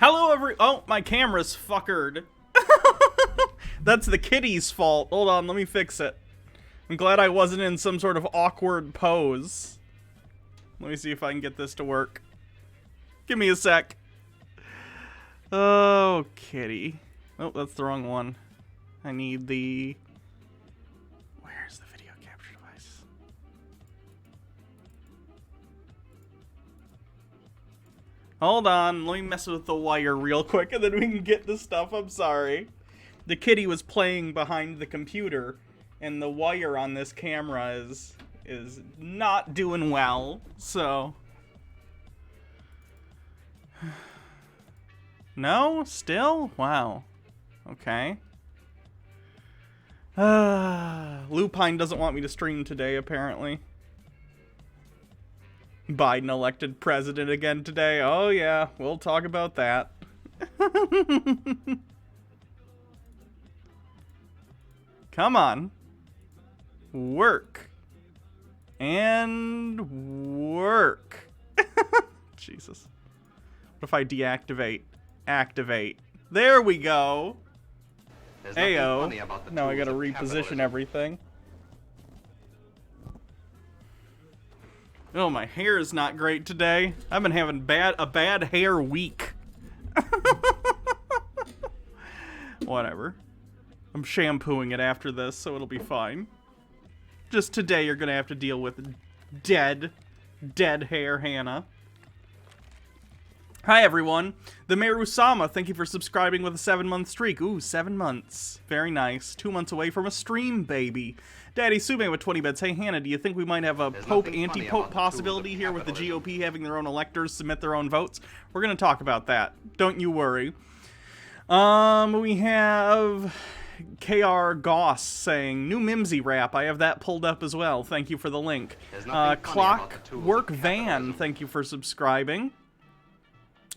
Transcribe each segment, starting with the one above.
Hello, oh, my camera's fuckered. That's the kitty's fault. Hold on, let me fix it. I'm glad I wasn't in some sort of awkward pose. Let me see if I can get this to work. Give me a sec. Oh, kitty. Oh, that's the wrong one. I need the... Where's the video capture device? Hold on, let me mess with the wire real quick and then we can get the stuff. I'm sorry. The kitty was playing behind the computer and the wire on this camera is not doing well, so... No? Still? Wow. Okay. Lupine doesn't want me to stream today, apparently. Biden elected president again today. Oh yeah, we'll talk about that. Come on. Work. And work. Jesus. What if I deactivate? Activate. There we go. Ayo. Now I gotta reposition everything. Oh, my hair is not great today. I've been having a bad hair week. Whatever. I'm shampooing it after this, so it'll be fine. Just today you're gonna have to deal with dead hair Hannah. Hi everyone. The Merusama, thank you for subscribing with a 7-month streak. Ooh, 7 months. Very nice. 2 months away from a stream, baby. Daddy Sume with 20 bits. Hey Hannah, do you think we might have a Pope anti-Pope possibility here with the GOP having their own electors submit their own votes? We're gonna talk about that. Don't you worry. We have KR Goss saying, new Mimsy rap. I have that pulled up as well. Thank you for the link. Clockwork Van, thank you for subscribing.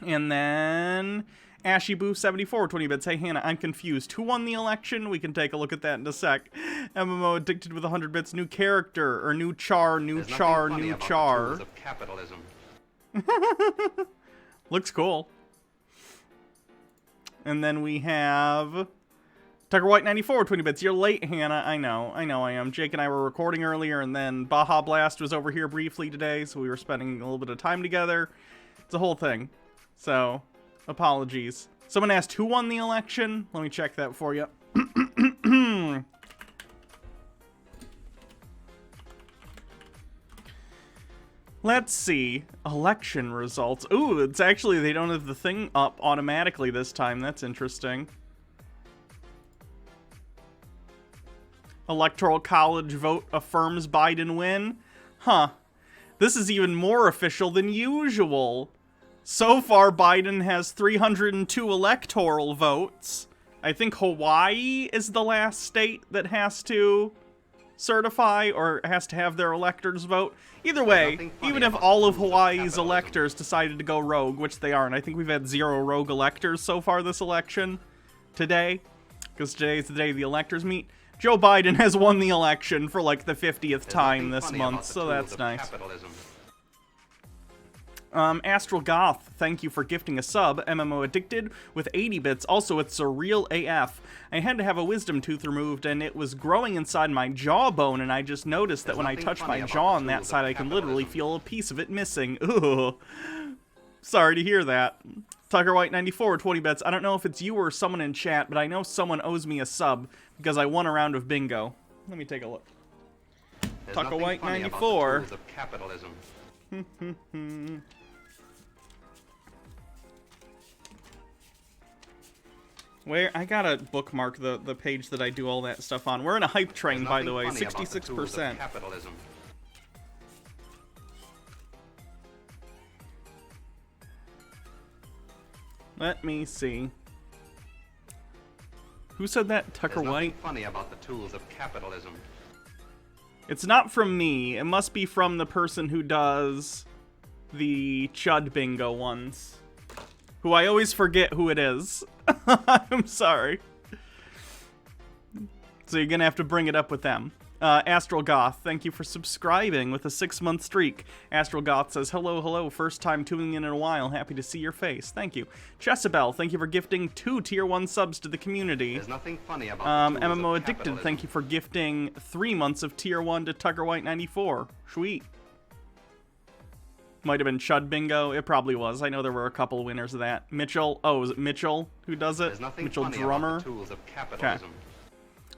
And then Ashyboo74, 20 bits. Hey Hannah, I'm confused. Who won the election? We can take a look at that in a sec. MMO Addicted with 100 bits. New character, or new char. Looks cool. And then we have Tucker White 94, 20 bits. You're late, Hannah. I know I am. Jake and I were recording earlier, and then Baja Blast was over here briefly today, so we were spending a little bit of time together. It's a whole thing. So, apologies. Someone asked who won the election. Let me check that for you. Let's see. Election results. Ooh, it's actually, they don't have the thing up automatically this time. That's interesting. Electoral College vote affirms Biden win. Huh. This is even more official than usual. So far, Biden has 302 electoral votes. I think Hawaii is the last state that has to certify or has to have their electors vote. Either way, even if all of Hawaii's electors decided to go rogue, which they aren't, I think we've had 0 rogue electors so far this election today, because today's the day the electors meet. Joe Biden has won the election for like the 50th time this month, so that's nice. Astral Goth, thank you for gifting a sub. MMO Addicted with 80 bits. Also, it's a real AF. I had to have a wisdom tooth removed, and it was growing inside my jawbone, and I just noticed that when I touch my jaw on that side, I can literally feel a piece of it missing. Ooh. Sorry to hear that. Tucker White 94, 20 bits. I don't know if it's you or someone in chat, but I know someone owes me a sub because I won a round of bingo. Let me take a look. Tucker White 94. Where I gotta bookmark the page that I do all that stuff on. We're in a hype train, by the way, 66%. Let me see. Who said that? Tucker White? Funny about the tools of capitalism. It's not from me. It must be from the person who does the Chud bingo ones. Who I always forget who it is. I'm sorry. So you're gonna have to bring it up with them. Astral Goth, thank you for subscribing with a 6-month streak. Astral Goth says, hello, hello, first time tuning in a while, happy to see your face. Thank you. Chessabelle, thank you for gifting 2 tier 1 subs to the community. There's nothing funny about the tools MMO of Addicted, capitalism. thank you for gifting 3 months of tier 1 to Tucker White 94. Sweet. Might have been Chud Bingo. It probably was. I know there were a couple winners of that. Mitchell. Oh, is it Mitchell who does it? There's nothing Mitchell funny Drummer. about the tools of capitalism.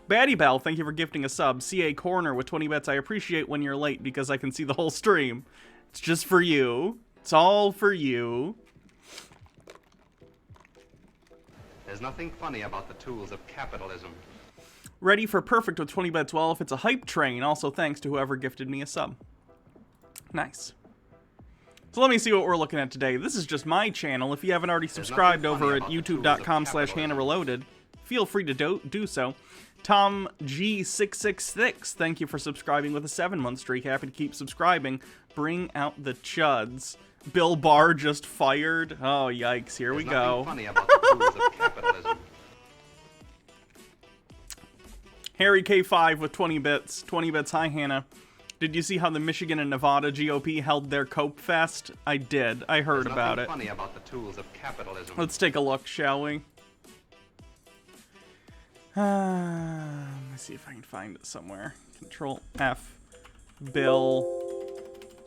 Batty Bell, thank you for gifting a sub. CA Corner with 20 bits. I appreciate when you're late because I can see the whole stream. It's just for you. It's all for you. There's nothing funny about the tools of capitalism. Ready for Perfect with 20 bits. Well, if it's a hype train, also thanks to whoever gifted me a sub. Nice. So let me see what we're looking at today. This is just my channel. If you haven't already subscribed over at youtube.com/HannahReloaded, feel free to do so. Tom G666, thank you for subscribing with a 7-month streak. Happy to keep subscribing. Bring out the chuds. Bill Barr just fired. Oh, yikes. Here we go. There's nothing funny about the tools of capitalism. Harry K5 with 20 bits. 20 bits. Hi, Hannah. Did you see how the Michigan and Nevada GOP held their Cope Fest? I did. I heard about it. There's nothing funny about the tools of capitalism. Let's take a look, shall we? Let's see if I can find it somewhere. Control F. Bill.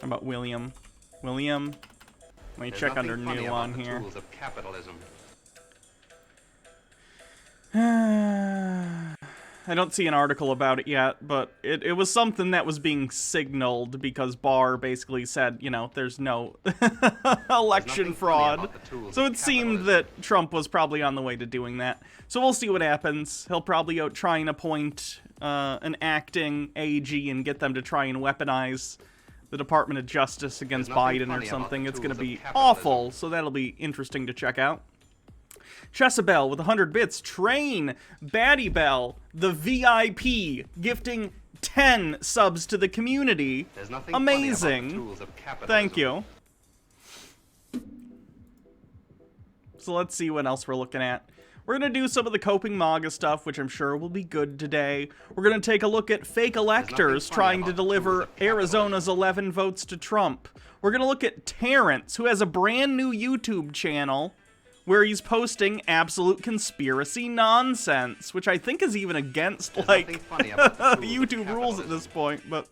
How about William? William? Let me check under new on here. Tools of capitalism. I don't see an article about it yet, but it was something that was being signaled because Barr basically said, you know, there's no election fraud. So it seemed that Trump was probably on the way to doing that. So we'll see what happens. He'll probably try and appoint an acting AG and get them to try and weaponize the Department of Justice against Biden or something. It's going to be awful, so that'll be interesting to check out. Chessabelle with 100 bits. Train. Batty Bell, the VIP, gifting 10 subs to the community. Amazing. Thank you. So let's see what else we're looking at. We're going to do some of the coping MAGA stuff, which I'm sure will be good today. We're going to take a look at fake electors trying to deliver Arizona's 11 votes to Trump. We're going to look at Terrence, who has a brand new YouTube channel where he's posting absolute conspiracy nonsense, which I think is even against, like, YouTube rules at this point. But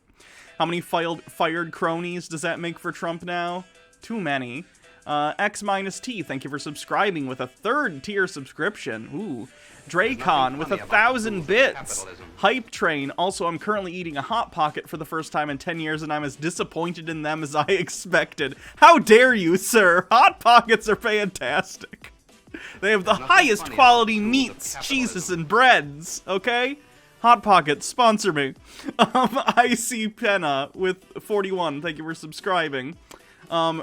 how many fired cronies does that make for Trump now? Too many. X-T, thank you for subscribing with a 3rd tier subscription. Ooh. Dracon with 1,000 bits. Hype Train. Also, I'm currently eating a Hot Pocket for the first time in 10 years, and I'm as disappointed in them as I expected. How dare you, sir? Hot Pockets are fantastic. They have the highest quality meats, cheeses, and breads, okay? Hot Pockets, sponsor me. IC Penna with 41, thank you for subscribing.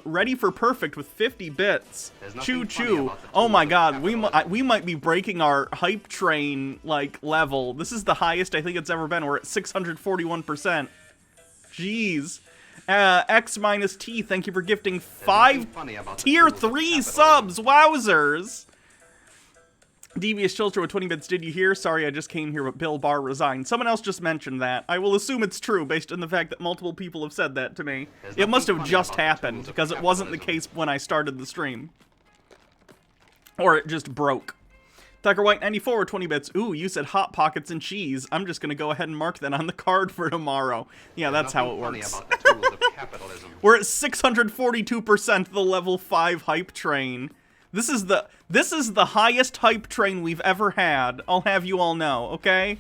Ready for Perfect with 50 bits. Choo Choo. Oh my god, we might be breaking our hype train, like, level. This is the highest I think it's ever been. We're at 641%. Jeez. X-T, thank you for gifting 5 tier 3 subs. Wowzers. Devious Children with 20 bits. Did you hear? Sorry, I just came here, but Bill Barr resigned. Someone else just mentioned that. I will assume it's true based on the fact that multiple people have said that to me. It must have just happened because it wasn't the case when I started the stream. Or it just broke. Tucker White 94 with 20 bits. Ooh, you said Hot Pockets and cheese. I'm just going to go ahead and mark that on the card for tomorrow. Yeah, that's how it works. We're at 642% the level 5 hype train. This is the highest hype train we've ever had. I'll have you all know, okay?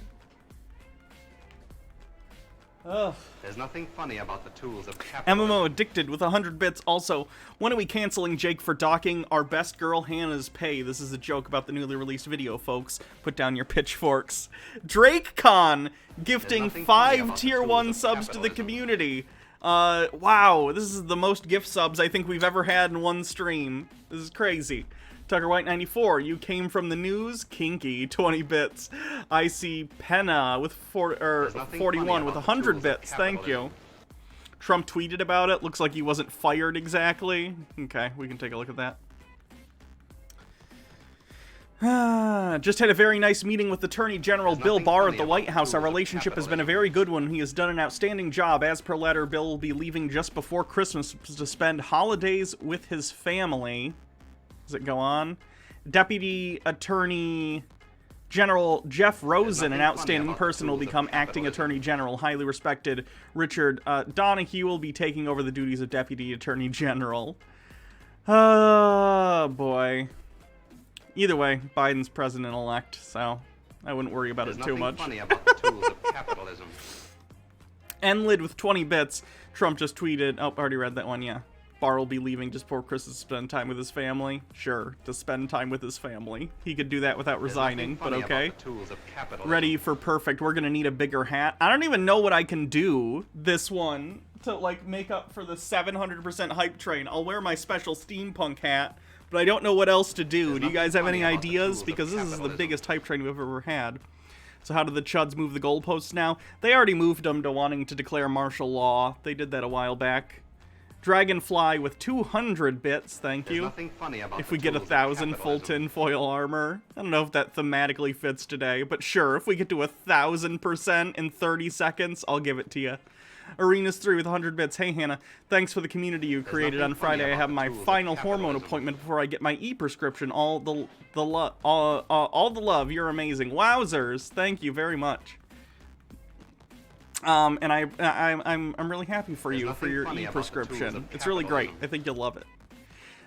Ugh. There's nothing funny about the tools of capitalism. MMO Addicted with 100 bits. Also, when are we canceling Jake for docking our best girl Hannah's pay? This is a joke about the newly released video, folks. Put down your pitchforks. DrakeCon gifting 5 tier 1 subs to the community. Wow, this is the most gift subs I think we've ever had in one stream. This is crazy. Tucker White 94, you came from the news? Kinky, 20 bits. IC Penna with 41 with 100 bits, thank you. Trump tweeted about it, looks like he wasn't fired exactly. Okay, we can take a look at that. Just had a very nice meeting with Attorney General Bill nothing Barr funny at the about White the House. Our tools of relationship has been a capitalism. very good one. He has done an outstanding job. As per letter, Bill will be leaving just before Christmas to spend holidays with his family. Does it go on? Deputy Attorney General Jeff Rosen, an nothing funny outstanding about the person, will tools of become acting capitalism. Attorney General. Highly respected Richard Donahue will be taking over the duties of Deputy Attorney General. Oh, boy. Either way, Biden's president-elect, so I wouldn't worry about There's it too nothing much. funny about the tools of capitalism. Enlid with 20 bits. Trump just tweeted. Oh, already read that one, yeah. Barr will be leaving just before Christmas to spend time with his family. Sure, to spend time with his family. He could do that without There's resigning, nothing but funny okay. about the tools of capitalism. Ready for perfect. We're gonna need a bigger hat. I don't even know what I can do this one to, like, make up for the 700% hype train. I'll wear my special steampunk hat, but I don't know what else to do. There's Do you guys have nothing any funny about the ideas? tools of Because this is the capitalism. biggest hype train we've ever had. So how do the chuds move the goalposts now? They already moved them to wanting to declare martial law. They did that a while back. Dragonfly with 200 bits, thank There's you. nothing funny about If the we get tools of 1,000 full capitalism. tinfoil armor. I don't know if that thematically fits today, but sure, if we get to 1,000% in 30 seconds, I'll give it to you. Arenas 3 with 100 bits. Hey, Hannah, thanks for the community you created nothing on Friday. funny I about have the my tools of final hormone capitalism. appointment before I get my e-prescription. All the love. You're amazing. Wowzers. Thank you very much. And I'm really happy for There's you for nothing your funny about the tools e-prescription. of It's really great. capitalism. I think you'll love it.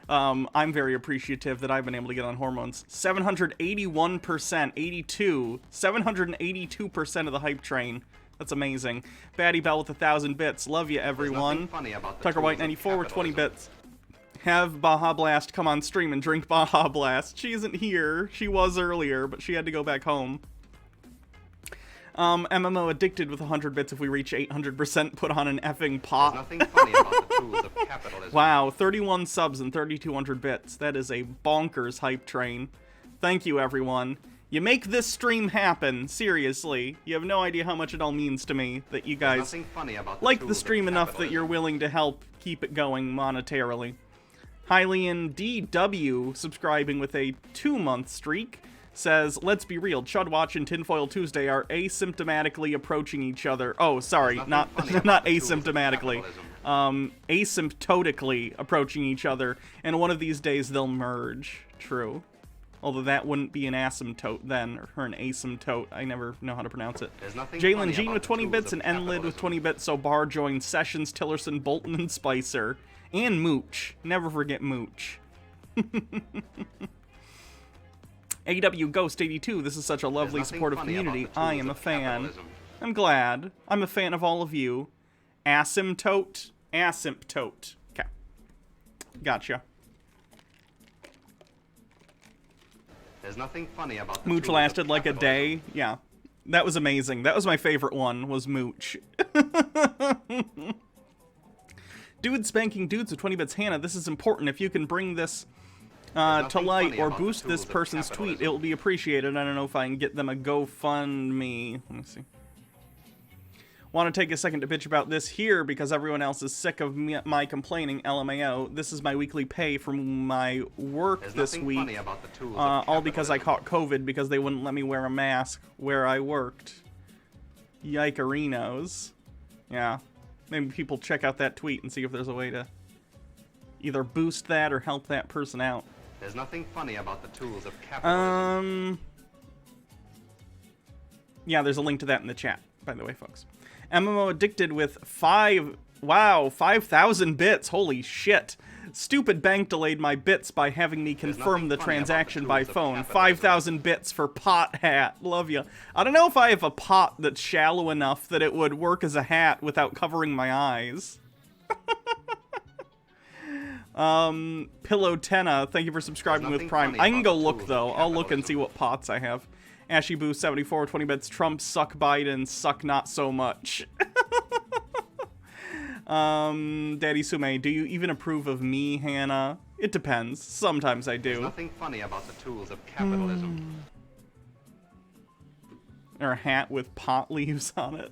I'm very appreciative that I've been able to get on hormones. 781%, 82, 782% of the hype train. That's amazing. Batty Bell with 1,000 bits. Love you, There's everyone. nothing funny about the Tucker tools White of 94 with 20 capitalism. bits. Have Baja Blast come on stream and drink Baja Blast. She isn't here. She was earlier, but she had to go back home. MMO Addicted with 100 bits. If we reach 800%, put on an effing There's pot. nothing funny about the tools of capitalism. Wow, 31 subs and 3,200 bits. That is a bonkers hype train. Thank you, everyone. You make this stream happen, seriously. You have no idea how much it all means to me that you There's guys nothing funny about like tools the of stream enough that capitalism. you're willing to help keep it going monetarily. Hylian DW, subscribing with a 2-month streak, says, let's be real, Chud Watch and Tinfoil Tuesday are asymptomatically approaching each other. Oh, sorry, There's not nothing funny not about the tools of asymptomatically. capitalism. Asymptotically approaching each other, and one of these days they'll merge. True. Although that wouldn't be an asymptote then, or an asymptote. I never know how to pronounce it. There's nothing Jalen funny Jean about with the 20 tools bits of and Enlid with capitalism. 20 bits, so Barr joins Sessions, Tillerson, Bolton, and Spicer. And Mooch. Never forget Mooch. AW Ghost 82, this is such a lovely, nothing supportive funny about community. the tools I am a of fan. capitalism. I'm glad. I'm a fan of all of you. Asymptote. Asymptote. Okay. Gotcha. There's nothing funny about the Mooch tools of lasted like a capitalism. day. Yeah. That was amazing. That was my favorite one, was Mooch. Dude spanking dudes with 20 bits. Hannah, this is important. If you can bring this to nothing light funny or about the boost this tools of person's tweet, capitalism. it will be appreciated. I don't know if I can get them a GoFundMe. Let me see. Want to take a second to bitch about this here because everyone else is sick of my complaining. LMAO. This is my weekly pay from my work There's this nothing week. funny about the tools of All because I capitalism. caught COVID because they wouldn't let me wear a mask where I worked. Yikerinos. Yeah. Maybe people check out that tweet and see if there's a way to either boost that or help that person out. There's nothing funny about the tools of capitalism. Yeah, there's a link to that in the chat, by the way, folks. MMO Addicted with 5,000 bits. Holy shit. Stupid bank delayed my bits by having me confirm nothing the funny about the transaction by tools of phone. capitalism. 5,000 bits for pot hat. Love ya. I don't know if I have a pot that's shallow enough that it would work as a hat without covering my eyes. Pillow Tenna, thank you for subscribing with nothing Prime. funny I can about go the look tools of though. I'll look and see capitalism. what pots I have. Ashy Boo 74, 20 bits. Trump suck Biden, suck not so much. Daddy Sume, do you even approve of me, Hannah? It depends. Sometimes I There's do. nothing funny about the tools of capitalism. Or a hat with pot leaves on it.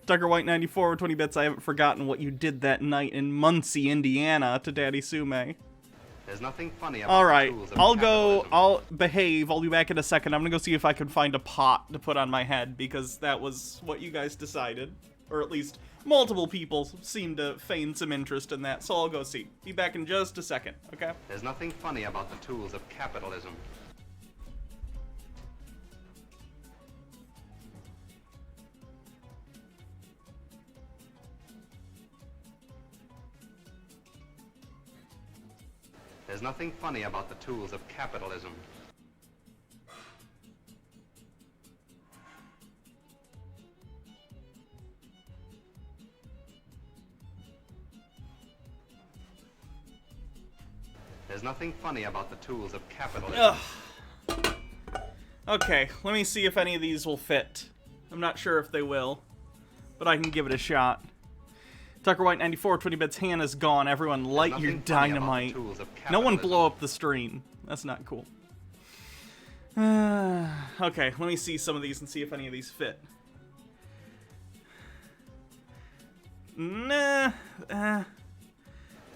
Tucker White 94, 20 bits. I haven't forgotten what you did that night in Muncie, Indiana, to Daddy Sume. There's There's nothing funny about All the right, tools of I'll go. capitalism. I'll behave. I'll be back in a second. I'm gonna go see if I can find a pot to put on my head because that was what you guys decided, or at least multiple people seem to feign some interest in that. So I'll go see. Be back in just a second. Okay. There's nothing funny about the tools of capitalism. There's nothing funny about the tools of capitalism. There's nothing funny about the tools of capitalism. Ugh. Okay, let me see if any of these will fit. I'm not sure if they will, but I can give it a shot. Tucker White 94, 20 bits, Hannah's gone. Everyone light your nothing funny about the dynamite. tools of No one capitalism. blow up the stream. That's not cool. Okay, let me see some of these and see if any of these fit. Nah. It's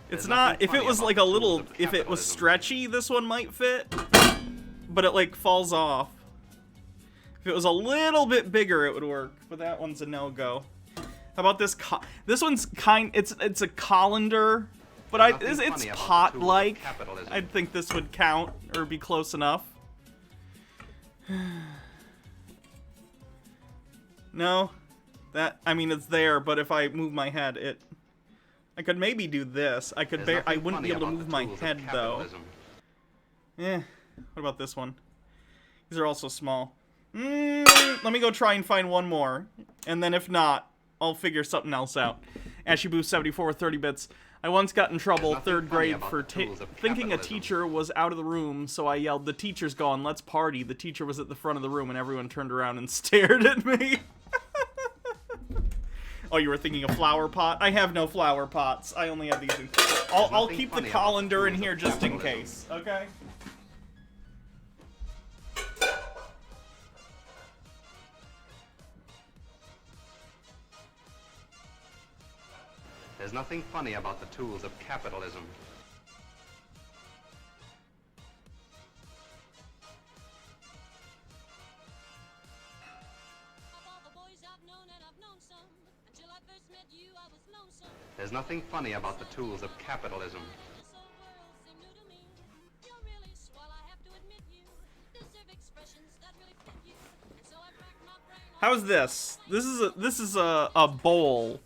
There's not. nothing If it funny was about like the a tools little. of If it was capitalism. stretchy, this one might fit. But it like falls off. If it was a little bit bigger, it would work. But that one's a no-go. How about this? This one's it's a colander, but There's nothing it's funny about the tools of pot-like. capitalism. I'd think this would count or be close enough. No, I mean it's there, but if I move my head, I could maybe do this. I could There's I nothing wouldn't be funny able to about move the my tools of head though. capitalism. What about this one? These are also small. Let me go try and find one more, and then if not, I'll figure something else out. Ashy Boo 74 with 30 bits. I once got in trouble, There's nothing 3rd funny grade, about for the tools of thinking a capitalism. teacher was out of the room, so I yelled, "The teacher's gone, let's party." The teacher was at the front of the room, and everyone turned around and stared at me. Oh, you were thinking a flower pot? I have no flower pots. I only have these. I'll nothing keep the funny about the colander in tools here of just in capitalism. case, okay? There's nothing funny about the tools of capitalism. There's nothing funny about the tools of capitalism. How's this? This is a bowl.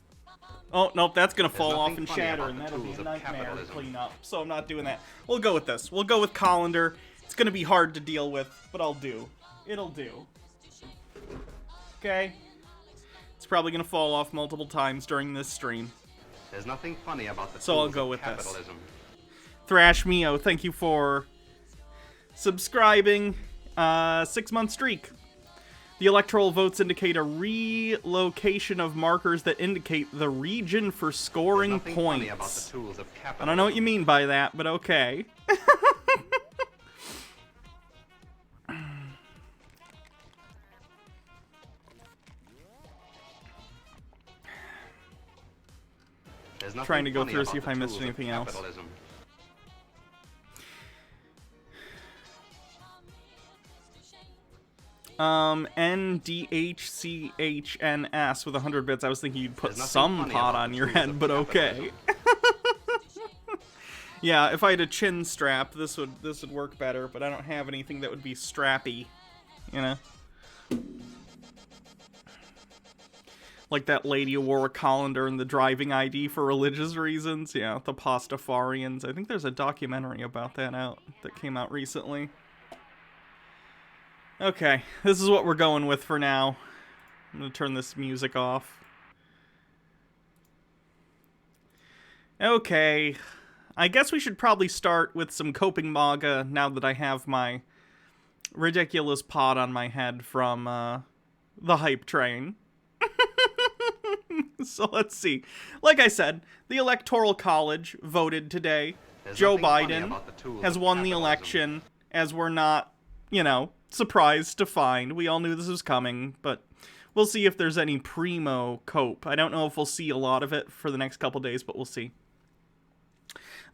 Oh, nope, that's gonna fall off nothing and funny shatter, about and the that'll be tools a of nightmare to capitalism. clean up. So I'm not doing that. We'll go with this. We'll go with colander. It's gonna be hard to deal with, but I'll do. It'll do. Okay? It's probably gonna fall off multiple times during this stream. There's nothing funny about the So tools I'll go of with this. capitalism. Thrash Mio, thank you for subscribing. 6-month streak. The electoral votes indicate a relocation of markers that indicate the region for There's scoring nothing funny about the points. tools of capitalism. I don't know what you mean by that, but okay. There's nothing Trying to go funny through, about see if the I missed tools of anything else. capitalism. NDHCHNS with 100 bits. I was thinking you'd put There's nothing some funny pot about on the your tools head, of but okay. Yeah, if I had a chin strap, this would work better, but I don't have anything that would be strappy, you know? Like that lady who wore a colander and the driving ID for religious reasons. Yeah, the Pastafarians. I think there's a documentary about that that came out recently. Okay, this is what we're going with for now. I'm gonna turn this music off. Okay, I guess we should probably start with some coping manga now that I have my ridiculous pot on my head from the hype train. So let's see. Like I said, the Electoral College voted today. There's Joe nothing funny Biden about the tools has of won the capitalism. election, as we're not, surprised to find. We all knew this was coming, but we'll see if there's any primo cope. I don't know if we'll see a lot of it for the next couple days, but we'll see.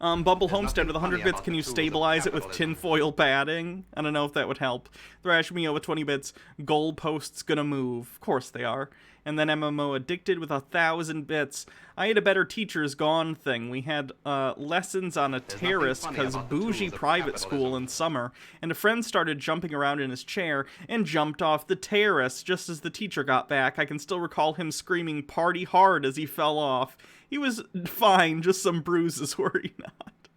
Bumble There's Homestead nothing with 100 funny bits. about Can the you tools of stabilize it with capitalism. tinfoil padding? I don't know if that would help. Thrash Mio with 20 bits. Goalposts gonna move. Of course they are. And then MMO Addicted with 1,000 bits. I had a better teacher's gone thing. We had lessons on a terrace funny because about the bougie tools of private school capitalism. in summer, and a friend started jumping around in his chair and jumped off the terrace just as the teacher got back. I can still recall him screaming "party hard" as he fell off. He was fine, just some bruises, were he not?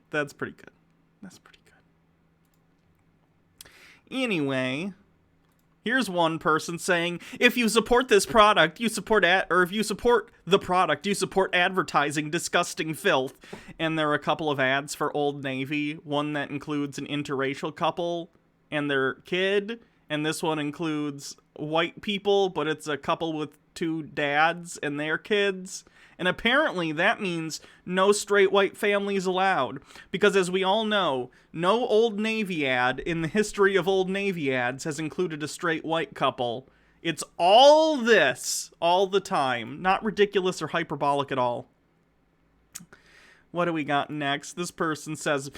That's pretty good. That's pretty good. Anyway, here's one person saying, if you support this product, you support if you support the product, you support advertising disgusting filth. And there are a couple of ads for Old Navy, one that includes an interracial couple and their kid, and this one includes white people, but it's a couple with two dads and their kids. And apparently that means no straight white families allowed. Because as we all know, no Old Navy ad in the history of Old Navy ads has included a straight white couple. It's all this, all the time. Not ridiculous or hyperbolic at all. What do we got next? This person says,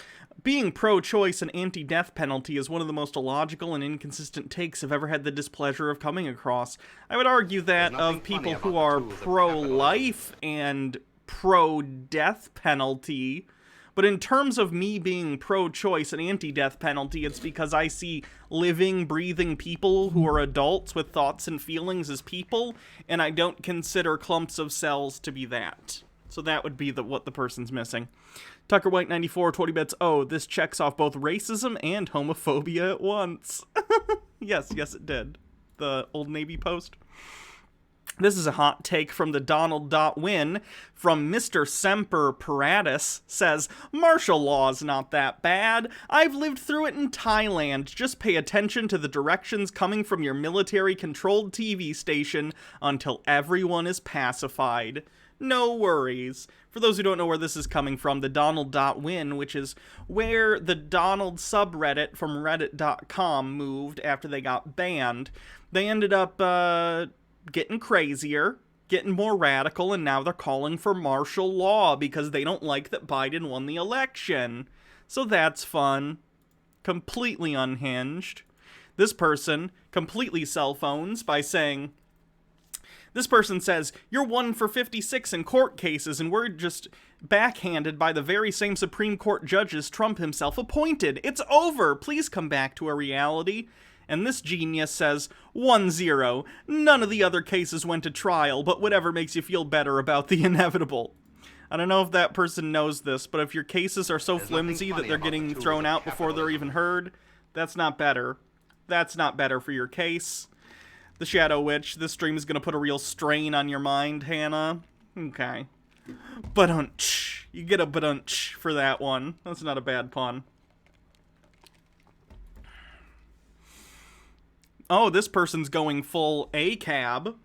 being pro-choice and anti-death penalty is one of the most illogical and inconsistent takes I've ever had the displeasure of coming across. I would argue that of people who are pro-life and pro-death penalty, but in terms of me being pro-choice and anti-death penalty, it's because I see living, breathing people who are adults with thoughts and feelings as people, and I don't consider clumps of cells to be that. So that would be what the person's missing. Tucker White 94, 20 bits. Oh, this checks off both racism and homophobia at once. Yes, it did. The Old Navy post. This is a hot take from the Donald.win from Mr. Semper Paratus. Says, martial law's not that bad. I've lived through it in Thailand. Just pay attention to the directions coming from your military-controlled TV station until everyone is pacified. No worries. For those who don't know where this is coming from, the Donald.win, which is where the Donald subreddit from reddit.com moved after they got banned, they ended up getting crazier, getting more radical, and now they're calling for martial law because they don't like that Biden won the election. So that's fun. Completely unhinged. This person completely cell phones by saying... This person says, you're 1 for 56 in court cases, and we're just backhanded by the very same Supreme Court judges Trump himself appointed. It's over. Please come back to a reality. And this genius says, 1-0. None of the other cases went to trial, but whatever makes you feel better about the inevitable. I don't know if that person knows this, but if your cases are so flimsy that they're getting thrown out before they're even heard, that's not better. That's not better for your case. The Shadow Witch, this stream is going to put a real strain on your mind, Hannah. Okay. Badunch. You get a badunch for that one. That's not a bad pun. Oh, this person's going full ACAB,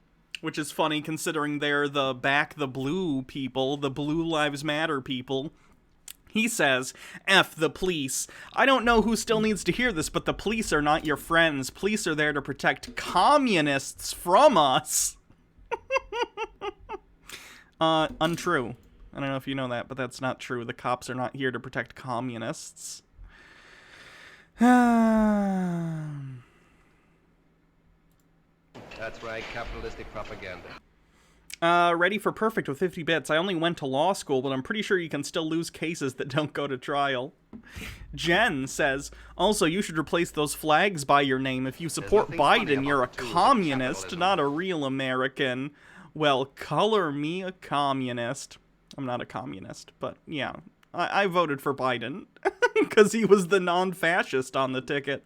which is funny considering they're the Back the Blue people, the Blue Lives Matter people. He says, F the police. I don't know who still needs to hear this, but the police are not your friends. Police are there to protect communists from us. Untrue. I don't know if you know that, but that's not true. The cops are not here to protect communists. That's right, capitalistic propaganda. Ready for perfect with 50 bits. I only went to law school, but I'm pretty sure you can still lose cases that don't go to trial. Jen says, also, you should replace those flags by your name. If you support Biden, you're a communist, not a real American. Well, color me a communist. I'm not a communist, but yeah. I voted for Biden because he was the non-fascist on the ticket.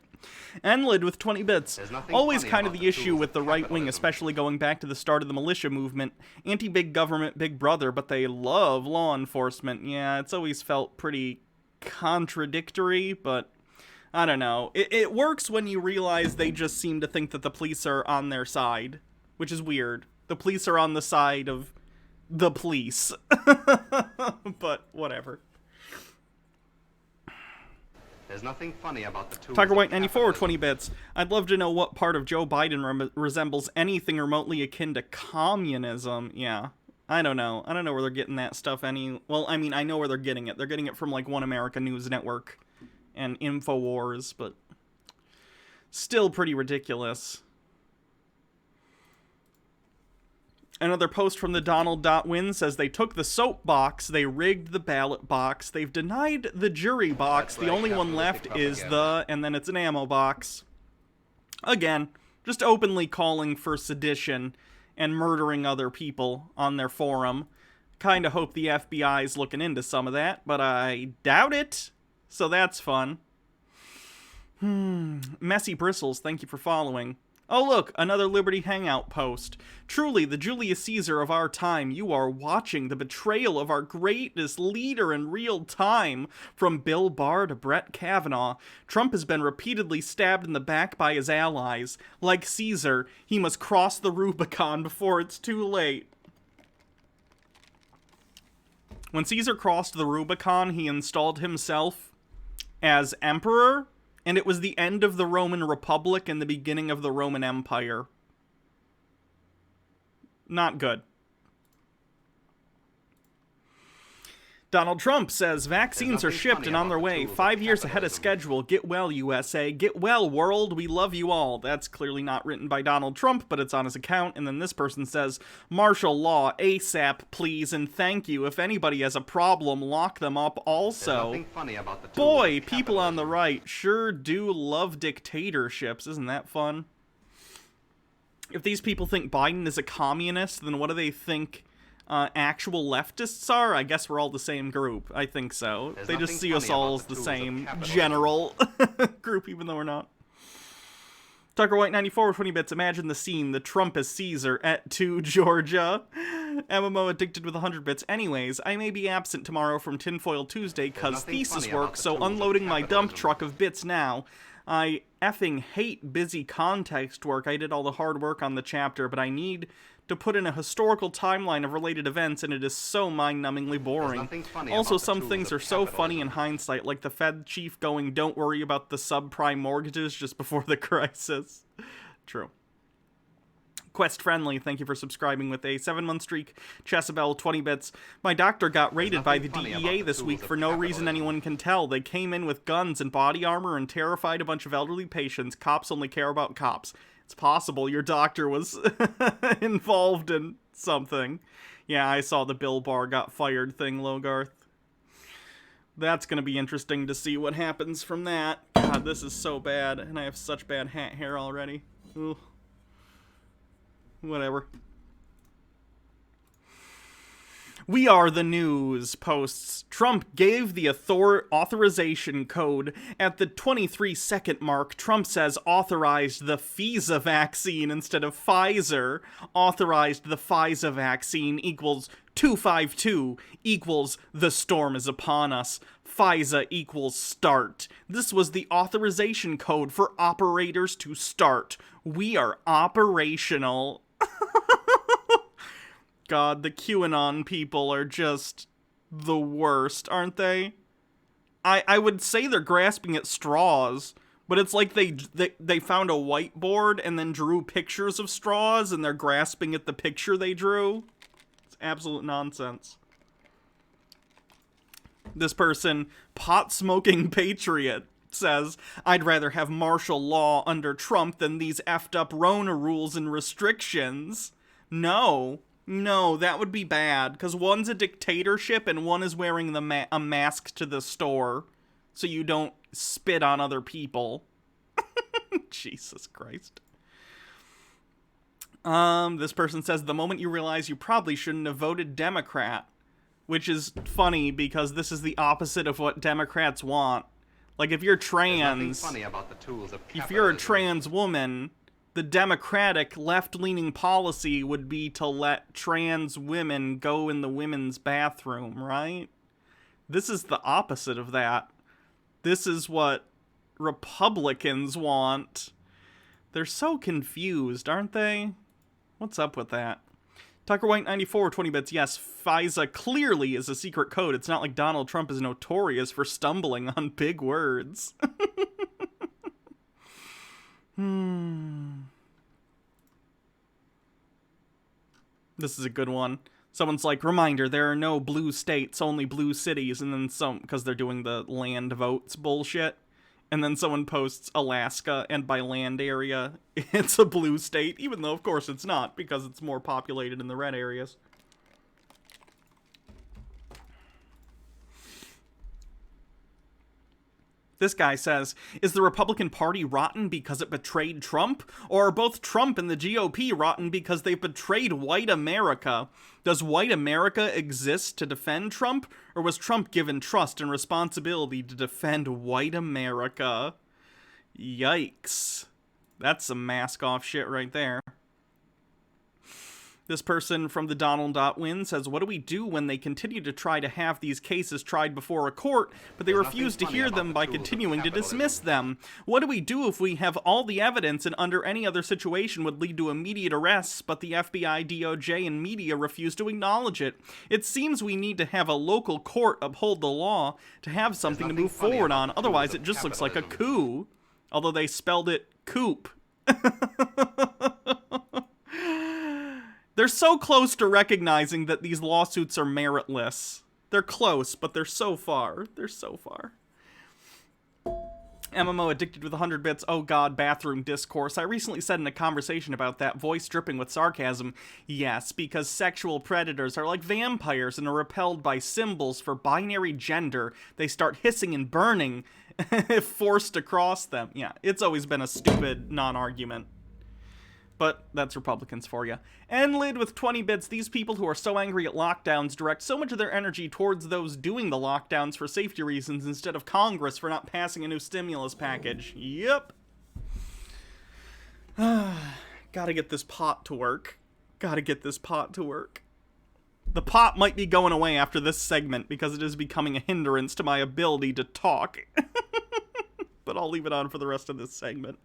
Enlid with 20 bits. Always kind of the issue with the right wing, especially going back to the start of the militia movement. Anti-big government, big brother, but they love law enforcement. Yeah, it's always felt pretty contradictory, but I don't know. It works when you realize they just seem to think that the police are on their side, which is weird. The police are on the side of the police. But whatever. There's nothing funny about the tools. Tiger White 94, 20 bits. I'd love to know what part of Joe Biden resembles anything remotely akin to communism. Yeah, I don't know. I don't know where they're getting that stuff well, I mean, I know where they're getting it. They're getting it from, like, One America News Network and InfoWars, but still pretty ridiculous. Another post from the Donald.win says they took the soap box, they rigged the ballot box, they've denied the jury box, the only one left is and then it's an ammo box. Again, just openly calling for sedition and murdering other people on their forum. Kinda hope the FBI's looking into some of that, but I doubt it, so that's fun. Messy Bristles, thank you for following. Oh look, another Liberty Hangout post. Truly, the Julius Caesar of our time, you are watching the betrayal of our greatest leader in real time. From Bill Barr to Brett Kavanaugh, Trump has been repeatedly stabbed in the back by his allies. Like Caesar, he must cross the Rubicon before it's too late. When Caesar crossed the Rubicon, he installed himself as emperor, and it was the end of the Roman Republic and the beginning of the Roman Empire. Not good. Donald Trump says vaccines are shipped and on their way. 5 years ahead of schedule. Get well, USA. Get well, world. We love you all. That's clearly not written by Donald Trump, but it's on his account. And then this person says, martial law, ASAP, please, and thank you. If anybody has a problem, lock them up also. Boy, people on the right sure do love dictatorships. Isn't that fun? If these people think Biden is a communist, then what do they think actual leftists are? I guess we're all the same group. I think so. They just see us all as the same general group, even though we're not. Tucker White 94 with 20 bits. Imagine the scene. The Trump is Caesar at 2 Georgia. MMO addicted with 100 bits. Anyways, I may be absent tomorrow from Tinfoil Tuesday cause thesis work, so unloading my dump truck of bits now. I effing hate busy context work. I did all the hard work on the chapter, but I need to put in a historical timeline of related events, and it is so mind-numbingly boring. Also, some things are so funny in hindsight, like the Fed chief going, don't worry about the subprime mortgages just before the crisis. True. Quest Friendly, thank you for subscribing with a 7-month streak. Chesabel, 20 bits. My doctor got raided by the DEA this week for no reason anyone can tell. They came in with guns and body armor and terrified a bunch of elderly patients. Cops only care about cops. It's possible your doctor was involved in something. Yeah, I saw the Bill Barr got fired thing, Logarth. That's going to be interesting to see what happens from that. God, this is so bad, and I have such bad hat hair already. Ugh. Whatever. We Are the News posts, Trump gave the authorization code at the 23-second mark. Trump says authorized the FISA vaccine instead of Pfizer. Authorized the FISA vaccine equals 252 equals the storm is upon us. FISA equals start. This was the authorization code for operators to start. We are operational. God, the QAnon people are just the worst, aren't they? I would say they're grasping at straws, but it's like they found a whiteboard and then drew pictures of straws, and they're grasping at the picture they drew. It's absolute nonsense. This person, pot-smoking patriot, says, I'd rather have martial law under Trump than these effed up Rona rules and restrictions. No, that would be bad, because one's a dictatorship and one is wearing a mask to the store so you don't spit on other people. Jesus Christ. This person says, the moment you realize you probably shouldn't have voted Democrat, which is funny because this is the opposite of what Democrats want. Like, if you're trans, if you're a trans woman, the Democratic left-leaning policy would be to let trans women go in the women's bathroom, right? This is the opposite of that. This is what Republicans want. They're so confused, aren't they? What's up with that? Tucker White 94, 20 bits. Yes, FISA clearly is a secret code. It's not like Donald Trump is notorious for stumbling on big words. This is a good one. Someone's like, reminder, there are no blue states, only blue cities, and then some, because they're doing the land votes bullshit. And then someone posts Alaska, and by land area, it's a blue state, even though, of course, it's not, because it's more populated in the red areas. This guy says, is the Republican Party rotten because it betrayed Trump? Or are both Trump and the GOP rotten because they've betrayed white America? Does white America exist to defend Trump? Or was Trump given trust and responsibility to defend white America? Yikes. That's some mask-off shit right there. This person from the Donald.win says, what do we do when they continue to try to have these cases tried before a court, but they refuse to hear them by continuing to dismiss them? What do we do if we have all the evidence and under any other situation would lead to immediate arrests, but the FBI, DOJ, and media refuse to acknowledge it? It seems we need to have a local court uphold the law to have something to move forward on, otherwise it just looks like a coup. Although they spelled it coop. They're so close to recognizing that these lawsuits are meritless. They're close, but they're so far. They're so far. MMO addicted with 100 bits. Oh god, bathroom discourse. I recently said in a conversation about that, voice dripping with sarcasm. Yes, because sexual predators are like vampires and are repelled by symbols for binary gender. They start hissing and burning if forced across them. Yeah, it's always been a stupid non-argument. But that's Republicans for you. Enlid with 20 bits. These people who are so angry at lockdowns direct so much of their energy towards those doing the lockdowns for safety reasons instead of Congress for not passing a new stimulus package. Yep. Gotta get this pot to work. Gotta get this pot to work. The pot might be going away after this segment because it is becoming a hindrance to my ability to talk. But I'll leave it on for the rest of this segment.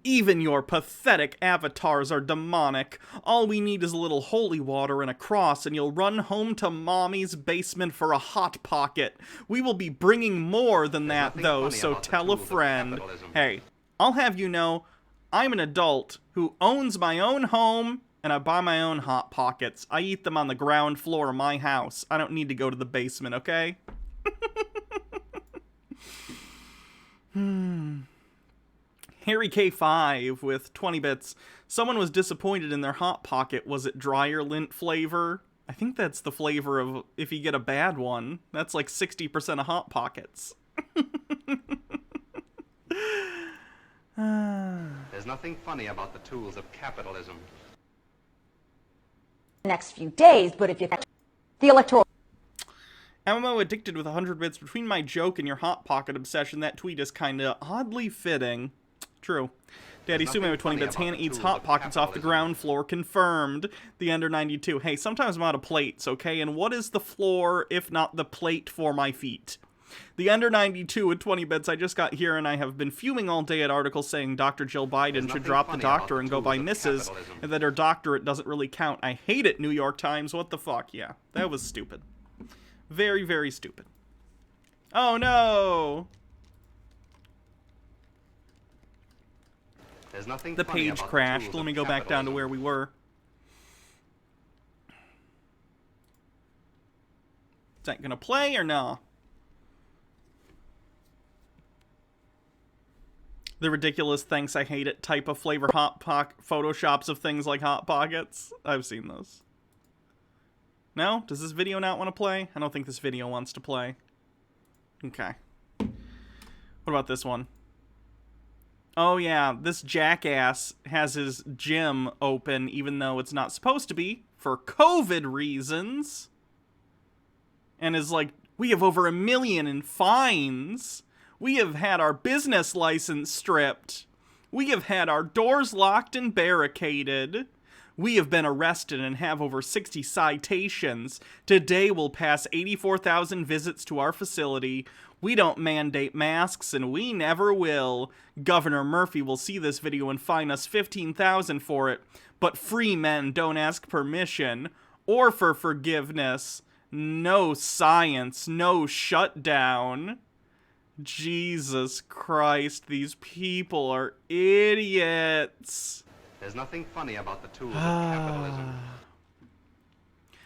Even your pathetic avatars are demonic. All we need is a little holy water and a cross, and you'll run home to mommy's basement for a hot pocket. We will be bringing more than that, though, so tell a friend. Hey, I'll have you know, I'm an adult who owns my own home, and I buy my own hot pockets. I eat them on the ground floor of my house. I don't need to go to the basement, okay? Harry K5 with 20 bits. Someone was disappointed in their Hot Pocket. Was it dryer lint flavor? I think that's the flavor of if you get a bad one. That's like 60% of Hot Pockets. There's nothing funny about the tools of capitalism. Next few days, but if you the Electoral MMO addicted with 100 bits. Between my joke and your Hot Pocket obsession, that tweet is kinda oddly fitting. True. Daddy Sume with 20 bits. Hannah eats Hot Pockets off the ground floor. Confirmed. The Under 92. Hey, sometimes I'm out of plates, okay? And what is the floor, if not the plate for my feet? The Under 92 with 20 bits. I just got here and I have been fuming all day at articles saying Dr. Jill Biden should drop the doctor and go by Mrs. and that her doctorate doesn't really count. I hate it, New York Times. What the fuck? Yeah, that was stupid. Very, very stupid. Oh, no! There's nothing The funny page about crashed. the tools Let me of go back down to capitalism. where we were. Is that gonna play or no? The ridiculous thanks I hate it type of flavor hot photoshops of things like Hot Pockets. I've seen those. No? Does this video not want to play? I don't think this video wants to play. Okay. What about this one? Oh yeah, this jackass has his gym open even though it's not supposed to be for COVID reasons. And is like, we have over 1 million in fines. We have had our business license stripped. We have had our doors locked and barricaded. We have been arrested and have over 60 citations. Today we'll pass 84,000 visits to our facility. We don't mandate masks, and we never will. Governor Murphy will see this video and fine us $15,000 for it. But free men don't ask permission or for forgiveness. No science, no shutdown. Jesus Christ, these people are idiots. There's nothing funny about the tools of capitalism.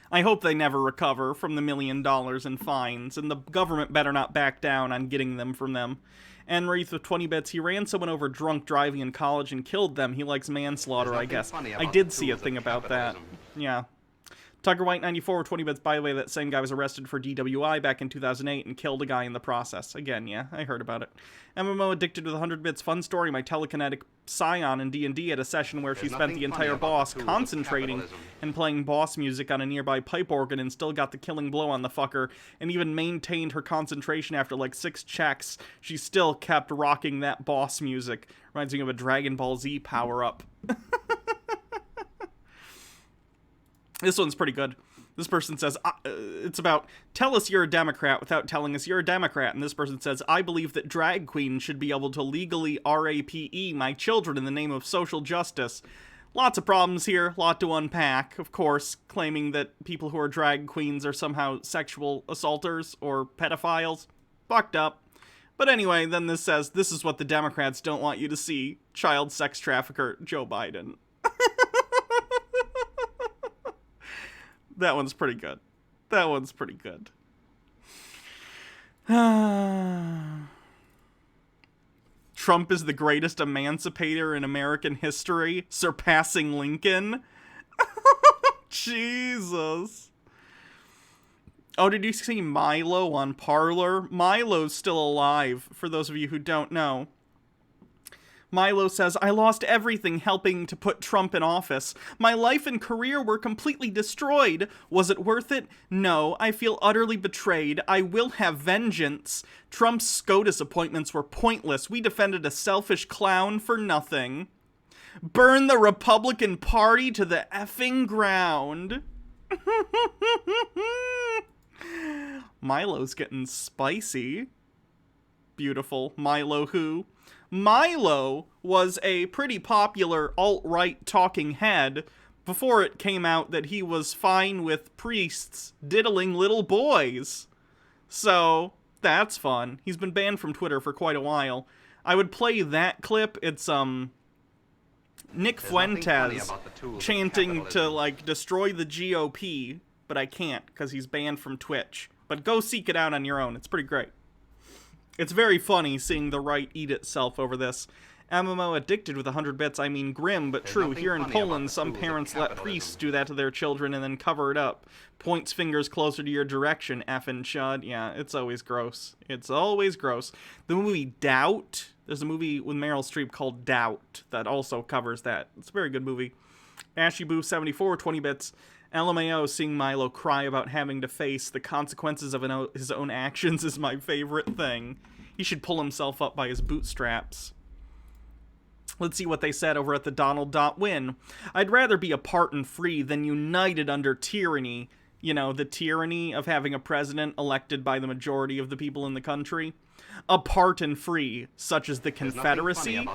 I hope they never recover from the $1 million in fines, and the government better not back down on getting them from them. And Wreath with 20 bits, he ran someone over drunk driving in college and killed them. He likes manslaughter, I guess. I did see a thing about that. Yeah. Tucker White 94 with 20 bits. By the way, that same guy was arrested for DWI back in 2008 and killed a guy in the process. Again, yeah, I heard about it. MMO Addicted with 100 bits. Fun story, my telekinetic scion in D&D had a session where she spent the entire boss concentrating and playing boss music on a nearby pipe organ and still got the killing blow on the fucker, and even maintained her concentration after like 6 checks. She still kept rocking that boss music. Reminds me of a Dragon Ball Z power-up. This one's pretty good. This person says, it's about, tell us you're a Democrat without telling us you're a Democrat. And this person says, I believe that drag queens should be able to legally RAPE my children in the name of social justice. Lots of problems here, lot to unpack. Of course, claiming that people who are drag queens are somehow sexual assaulters or pedophiles. Fucked up. But anyway, then this says, this is what the Democrats don't want you to see. Child sex trafficker Joe Biden. That one's pretty good. That one's pretty good. Trump is the greatest emancipator in American history, surpassing Lincoln. Jesus. Oh, did you see Milo on Parler? Milo's still alive, for those of you who don't know. Milo says, I lost everything helping to put Trump in office. My life and career were completely destroyed. Was it worth it? No, I feel utterly betrayed. I will have vengeance. Trump's SCOTUS appointments were pointless. We defended a selfish clown for nothing. Burn the Republican Party to the effing ground. Milo's getting spicy. Beautiful. Milo who? Milo was a pretty popular alt-right talking head before it came out that he was fine with priests diddling little boys. So, that's fun. He's been banned from Twitter for quite a while. I would play that clip. It's, Nick Fuentes chanting to, like, destroy the GOP, but I can't, because he's banned from Twitch. But go seek it out on your own. It's pretty great. It's very funny seeing the right eat itself over this. MMO Addicted with 100 bits, I mean grim, but true. Here in Poland, some parents let priests do that to their children and then cover it up. Points fingers closer to your direction, effing Chud. Yeah, it's always gross. It's always gross. The movie Doubt, there's a movie with Meryl Streep called Doubt that also covers that. It's a very good movie. AshyBoo74, 20 bits. LMAO seeing Milo cry about having to face the consequences of his own actions is my favorite thing. He should pull himself up by his bootstraps. Let's see what they said over at the Donald.win. I'd rather be apart and free than united under tyranny. You know, the tyranny of having a president elected by the majority of the people in the country. Apart and free, such as the Confederacy.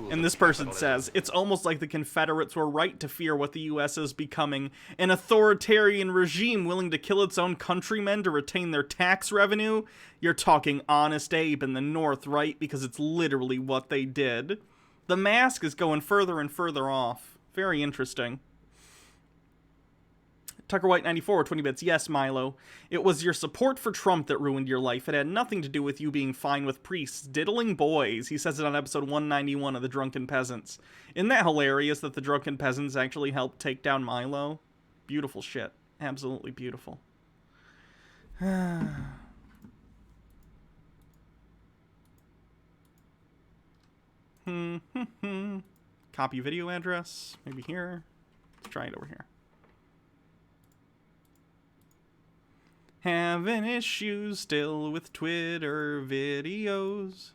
And this person says, it's almost like the Confederates were right to fear what the U.S. is becoming. An authoritarian regime willing to kill its own countrymen to retain their tax revenue? You're talking Honest Abe in the North, right? Because it's literally what they did. The mask is going further and further off. Very interesting. Tucker White 94, 20 bits. Yes, Milo. It was your support for Trump that ruined your life. It had nothing to do with you being fine with priests diddling boys. He says it on episode 191 of The Drunken Peasants. Isn't that hilarious that the Drunken Peasants actually helped take down Milo? Beautiful shit. Absolutely beautiful. Copy video address. Maybe here. Let's try it over here. Having issues still with Twitter videos.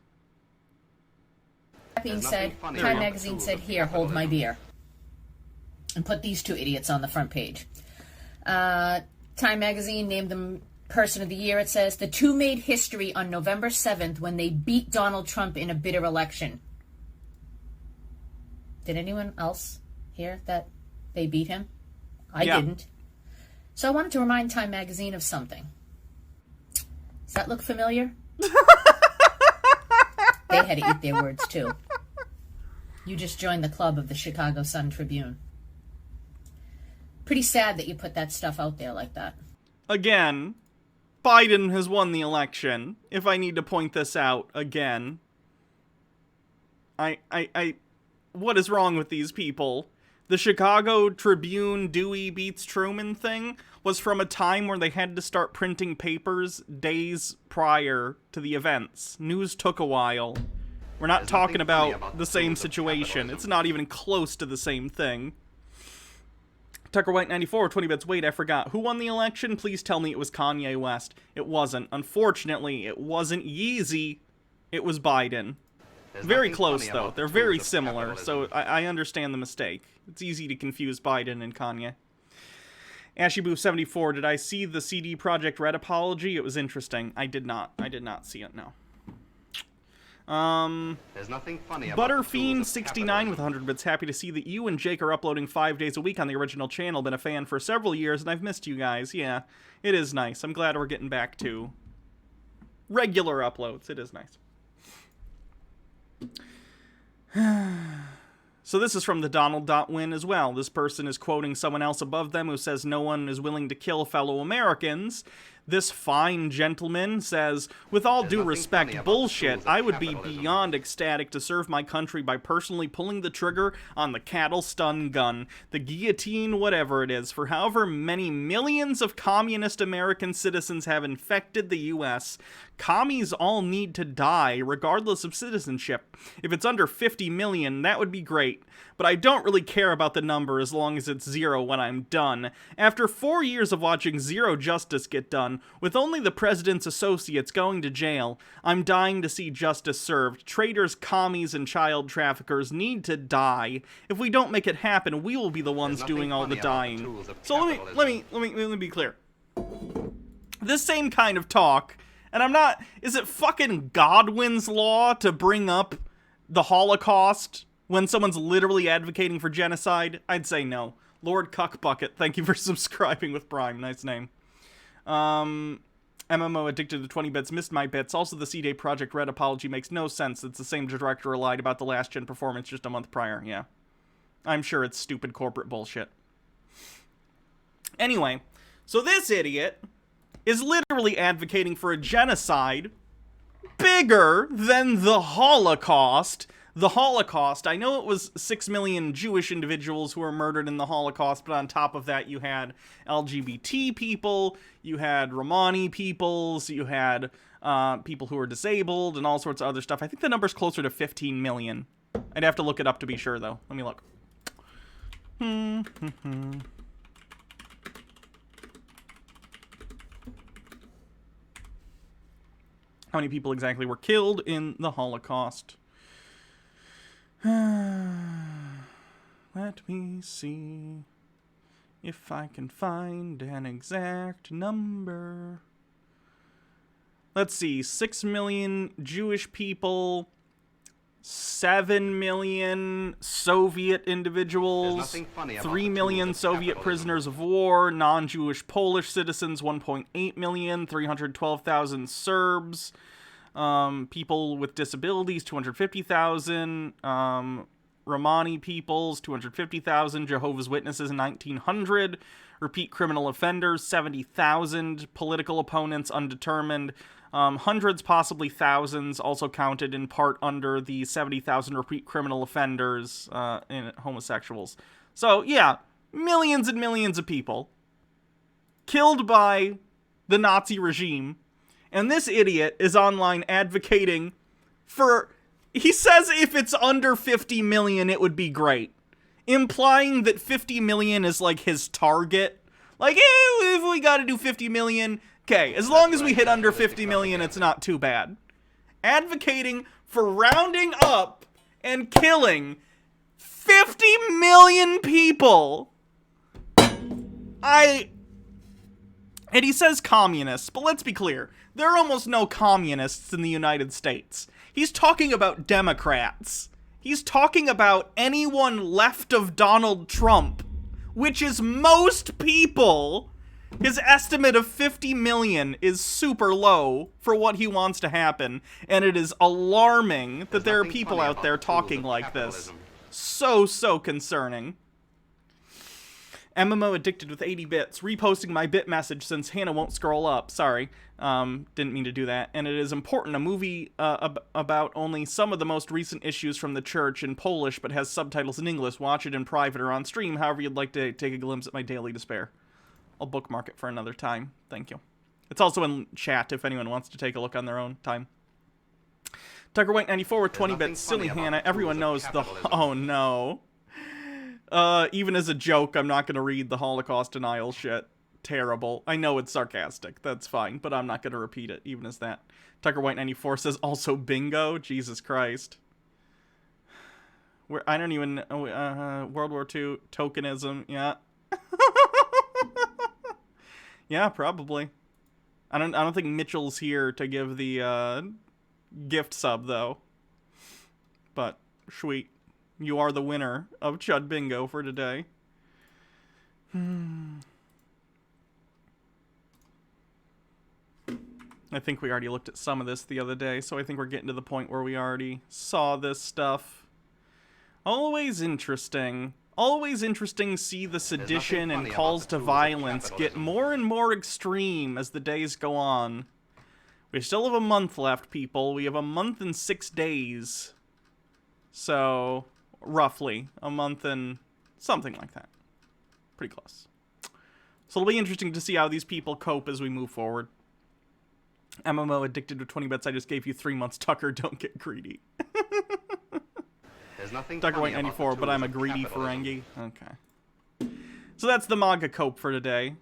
That being said, Time Magazine said, here, hold my beer. And put these two idiots on the front page. Time Magazine named them Person of the Year. It says, the two made history on November 7th when they beat Donald Trump in a bitter election. Did anyone else hear that they beat him? I didn't. So I wanted to remind Time Magazine of something. Does that look familiar? They had to eat their words, too. You just joined the club of the Chicago Sun-Tribune. Pretty sad that you put that stuff out there like that. Again, Biden has won the election, if I need to point this out again. What is wrong with these people? The Chicago Tribune Dewey beats Truman thing was from a time where they had to start printing papers days prior to the events. News took a while. We're not talking about the same situation. It's not even close to the same thing. Tucker White 94, 20 bits. Wait, I forgot. Who won the election? Please tell me it was Kanye West. It wasn't. Unfortunately, it wasn't Yeezy. It was Biden. Very close, though. They're very similar, so I understand the mistake. It's easy to confuse Biden and Kanye. Ashyboo 74, did I see the CD Projekt Red apology? It was interesting. I did not. I did not see it, no. There's nothing funny about Butterfiend69 with 100 bits. Happy to see that you and Jake are uploading 5 days a week on the original channel. Been a fan for several years, and I've missed you guys. Yeah, it is nice. I'm glad we're getting back to regular uploads. It is nice. So this is from the Donald.win as well. This person is quoting someone else above them who says no one is willing to kill fellow Americans. This fine gentleman says, with all due respect, bullshit, I would be beyond ecstatic to serve my country by personally pulling the trigger on the cattle stun gun, the guillotine, whatever it is, for however many millions of communist American citizens have infected the U.S. Commies all need to die, regardless of citizenship. If it's under 50 million, that would be great. But I don't really care about the number as long as it's 0 when I'm done. After 4 years of watching zero justice get done, with only the president's associates going to jail, I'm dying to see justice served. Traitors, commies, and child traffickers need to die. If we don't make it happen, we will be the ones doing all the dying. So let me be clear. This same kind of talk, and I'm not, is it fucking Godwin's law to bring up the Holocaust when someone's literally advocating for genocide? I'd say no. Lord Cuckbucket, thank you for subscribing with Prime. Nice name. MMO addicted to 20 bits, missed my bits. Also, the CD Projekt Red apology makes no sense. It's the same director who lied about the last gen performance just a month prior. Yeah. I'm sure it's stupid corporate bullshit. Anyway, so this idiot is literally advocating for a genocide bigger than the Holocaust. The Holocaust, I know it was 6 million Jewish individuals who were murdered in the Holocaust, but on top of that you had LGBT people, you had Romani peoples, you had people who were disabled, and all sorts of other stuff. I think the number's closer to 15 million. I'd have to look it up to be sure, though. Let me look. How many people exactly were killed in the Holocaust? Let me see if I can find an exact number. Let's see, 6 million Jewish people, 7 million Soviet individuals, 3 million Soviet prisoners of war, non-Jewish Polish citizens, 1.8 million, 312,000 Serbs, people with disabilities, 250,000, Romani peoples, 250,000, Jehovah's Witnesses, 1,900, repeat criminal offenders, 70,000, political opponents, undetermined, hundreds, possibly thousands, also counted in part under the 70,000 repeat criminal offenders, in homosexuals. So, yeah, millions and millions of people killed by the Nazi regime. And this idiot is online advocating for, he says if it's under 50 million, it would be great. Implying that 50 million is like his target. Like, if we gotta do 50 million, okay, as long as we hit under 50 million, it's not too bad. Advocating for rounding up and killing 50 million people. And he says communists, but let's be clear. There are almost no communists in the United States. He's talking about Democrats. He's talking about anyone left of Donald Trump, which is most people. His estimate of 50 million is super low for what he wants to happen, and it is alarming that there are people out there talking like this. So concerning. MMO addicted with 80 bits. Reposting my bit message since Hannah won't scroll up. Sorry. Didn't mean to do that. And it is important. A movie about only some of the most recent issues from the church in Polish, but has subtitles in English. Watch it in private or on stream, however you'd like to take a glimpse at my daily despair. I'll bookmark it for another time. Thank you. It's also in chat if anyone wants to take a look on their own time. Tucker White 94 with 20 bits. Silly Hannah. Everyone knows the... Oh, no. Even as a joke, I'm not going to read the Holocaust denial shit. Terrible. I know it's sarcastic. That's fine, but I'm not going to repeat it, even as that. Tucker White 94 says, also bingo? Jesus Christ. I don't even... World War II, tokenism, yeah. Yeah, probably. I don't think Mitchell's here to give the, gift sub, though. But, sweet. You are the winner of Chud Bingo for today. I think we already looked at some of this the other day, so I think we're getting to the point where we already saw this stuff. Always interesting. Always interesting to see the sedition and calls to violence get more and more extreme as the days go on. We still have a month left, people. We have a month and 6 days. So... roughly a month and something like that. Pretty close. So it'll be interesting to see how these people cope as we move forward. MMO addicted to 20 bits. I just gave you 3 months. Tucker, don't get greedy. There's nothing Tucker White 94, but I'm a greedy Ferengi. Okay. So that's the manga cope for today.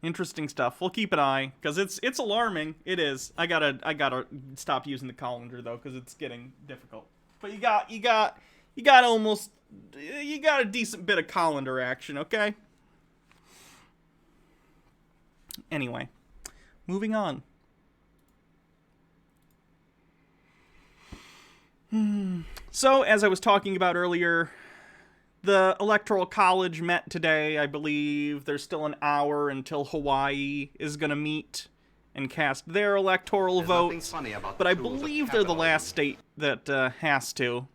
Interesting stuff. We'll keep an eye, because it's alarming. It is. I gotta stop using the colander though, because it's getting difficult. But you got a decent bit of colander action, okay? Anyway, moving on. So, as I was talking about earlier, the Electoral College met today, I believe. There's still an hour until Hawaii is going to meet and cast their electoral votes, but I believe they're the last state that has to,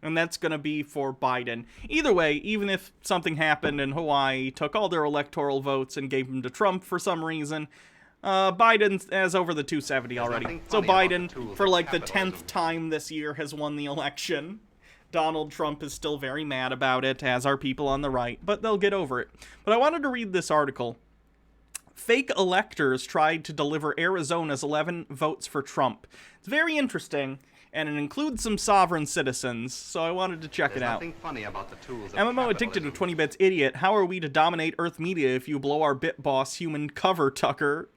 and that's going to be for Biden. Either way, even if something happened and Hawaii took all their electoral votes and gave them to Trump for some reason, Biden has over the 270 already. So Biden, for like the 10th time this year, has won the election. Donald Trump is still very mad about it, as are people on the right, but they'll get over it. But I wanted to read this article. Fake electors tried to deliver Arizona's 11 votes for Trump. It's very interesting, and it includes some sovereign citizens, so I wanted to check it out. Funny about the tools of MMO addicted to 20 bits idiot. How are we to dominate Earth media if you blow our bit boss human cover, Tucker?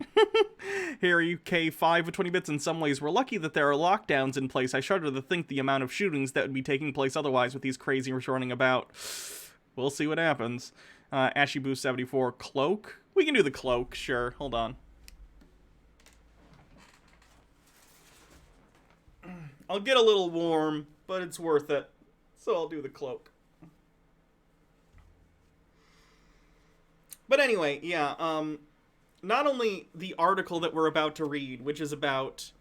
Harry K5 with 20 bits. In some ways, we're lucky that there are lockdowns in place. I shudder to think the amount of shootings that would be taking place otherwise with these crazies running about. We'll see what happens. Ashy Boost 74 cloak. We can do the cloak, sure. Hold on. I'll get a little warm, but it's worth it. So I'll do the cloak. But anyway, yeah, not only the article that we're about to read, which is about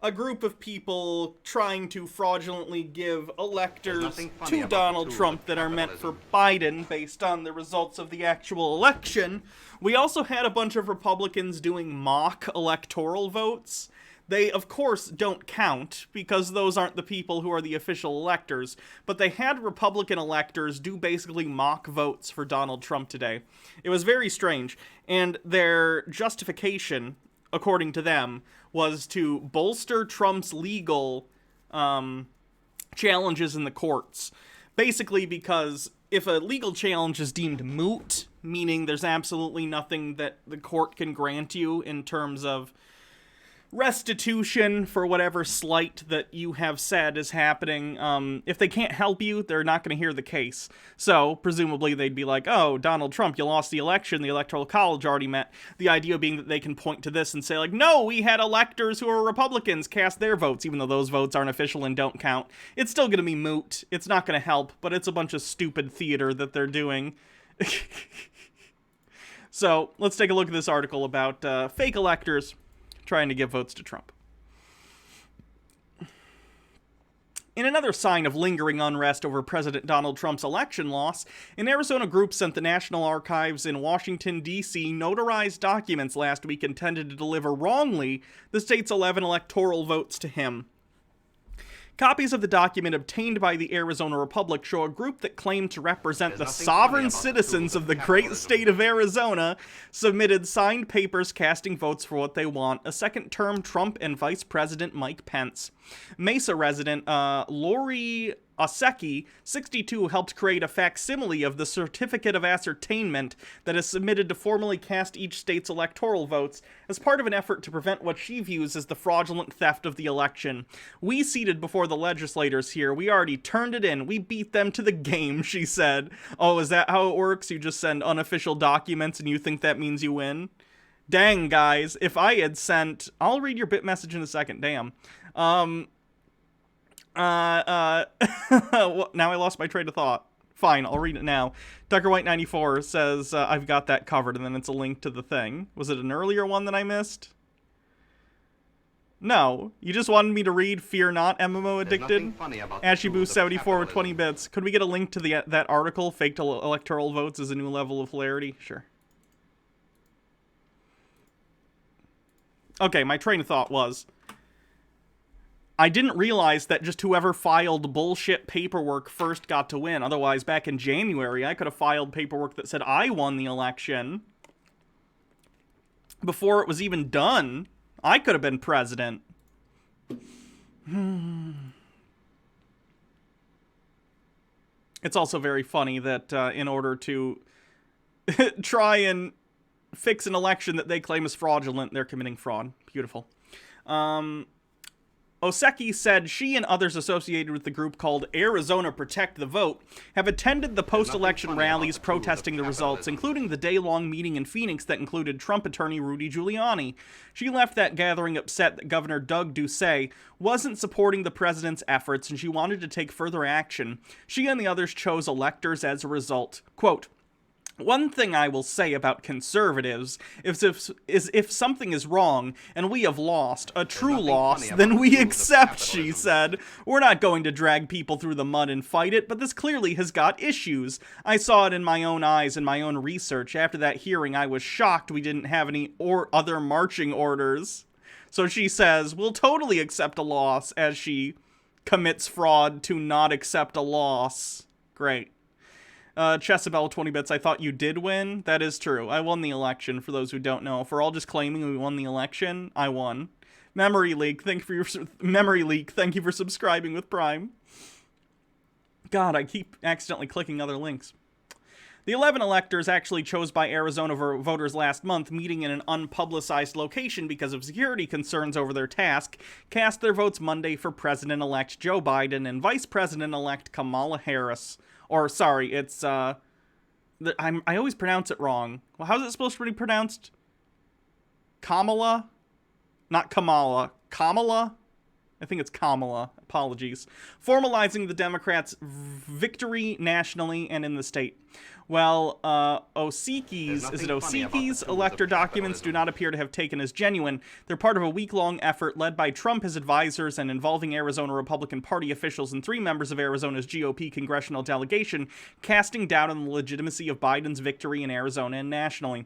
a group of people trying to fraudulently give electors to Donald Trump that are meant for Biden based on the results of the actual election. We also had a bunch of Republicans doing mock electoral votes. They, of course, don't count, because those aren't the people who are the official electors, but they had Republican electors do basically mock votes for Donald Trump today. It was very strange, and their justification, according to them, was to bolster Trump's legal challenges in the courts. Basically because if a legal challenge is deemed moot, meaning there's absolutely nothing that the court can grant you in terms of restitution for whatever slight that you have said is happening. If they can't help you, they're not going to hear the case. So, presumably, they'd be like, oh, Donald Trump, you lost the election, the Electoral College already met. The idea being that they can point to this and say, like, no, we had electors who are Republicans cast their votes, even though those votes aren't official and don't count. It's still going to be moot. It's not going to help, but it's a bunch of stupid theater that they're doing. So, let's take a look at this article about fake electors trying to give votes to Trump. In another sign of lingering unrest over President Donald Trump's election loss, an Arizona group sent the National Archives in Washington, D.C. notarized documents last week intended to deliver wrongly the state's 11 electoral votes to him. Copies of the document obtained by the Arizona Republic show a group that claimed to represent the sovereign citizens of the great state of Arizona submitted signed papers casting votes for what they want, a second-term Trump and Vice President Mike Pence. Mesa resident Lori Osecki, 62, helped create a facsimile of the Certificate of Ascertainment that is submitted to formally cast each state's electoral votes as part of an effort to prevent what she views as the fraudulent theft of the election. "We seated before the legislators here. We already turned it in. We beat them to the game," she said. Oh, is that how it works? You just send unofficial documents and you think that means you win? Dang, guys. If I had sent... I'll read your bit message in a second. Damn. Now I lost my train of thought. Fine, I'll read it now. Tucker White 94 says, I've got that covered, and then it's a link to the thing. Was it an earlier one that I missed? No. You just wanted me to read Fear Not, MMO Addicted? Ashiboo74 with 20 bits. Could we get a link to that article, Faked Electoral Votes is a New Level of Hilarity? Sure. Okay, my train of thought was... I didn't realize that just whoever filed bullshit paperwork first got to win. Otherwise, back in January, I could have filed paperwork that said I won the election. Before it was even done, I could have been president. It's also very funny that in order to try and fix an election that they claim is fraudulent, they're committing fraud. Beautiful. Osecki said she and others associated with the group called Arizona Protect the Vote have attended the post-election rallies protesting the results, including the day-long meeting in Phoenix that included Trump attorney Rudy Giuliani. She left that gathering upset that Governor Doug Ducey wasn't supporting the president's efforts, and she wanted to take further action. She and the others chose electors as a result. Quote, "One thing I will say about conservatives is if something is wrong and we have lost, a true loss, then we accept," she said. "We're not going to drag people through the mud and fight it, but this clearly has got issues. I saw it in my own eyes in my own research. After that hearing, I was shocked we didn't have any other marching orders." So she says, we'll totally accept a loss as she commits fraud to not accept a loss. Great. Chessabelle 20 bits, I thought you did win. That is true. I won the election, for those who don't know. If we're all just claiming we won the election, I won. Memory Leak, thank you for subscribing with Prime. God, I keep accidentally clicking other links. The 11 electors actually chose by Arizona voters last month, meeting in an unpublicized location because of security concerns over their task, cast their votes Monday for President-elect Joe Biden and Vice President-elect Kamala Harris. Or, sorry, it's, I always pronounce it wrong. Well, how's it supposed to be pronounced? Kamala? Not Kamala. Kamala? I think it's Kamala. Apologies. Formalizing the Democrats' victory nationally and in the state. Well, Osecki's elector documents do not appear to have taken as genuine. They're part of a week-long effort led by Trump, his advisors, and involving Arizona Republican Party officials and 3 members of Arizona's GOP congressional delegation, casting doubt on the legitimacy of Biden's victory in Arizona and nationally.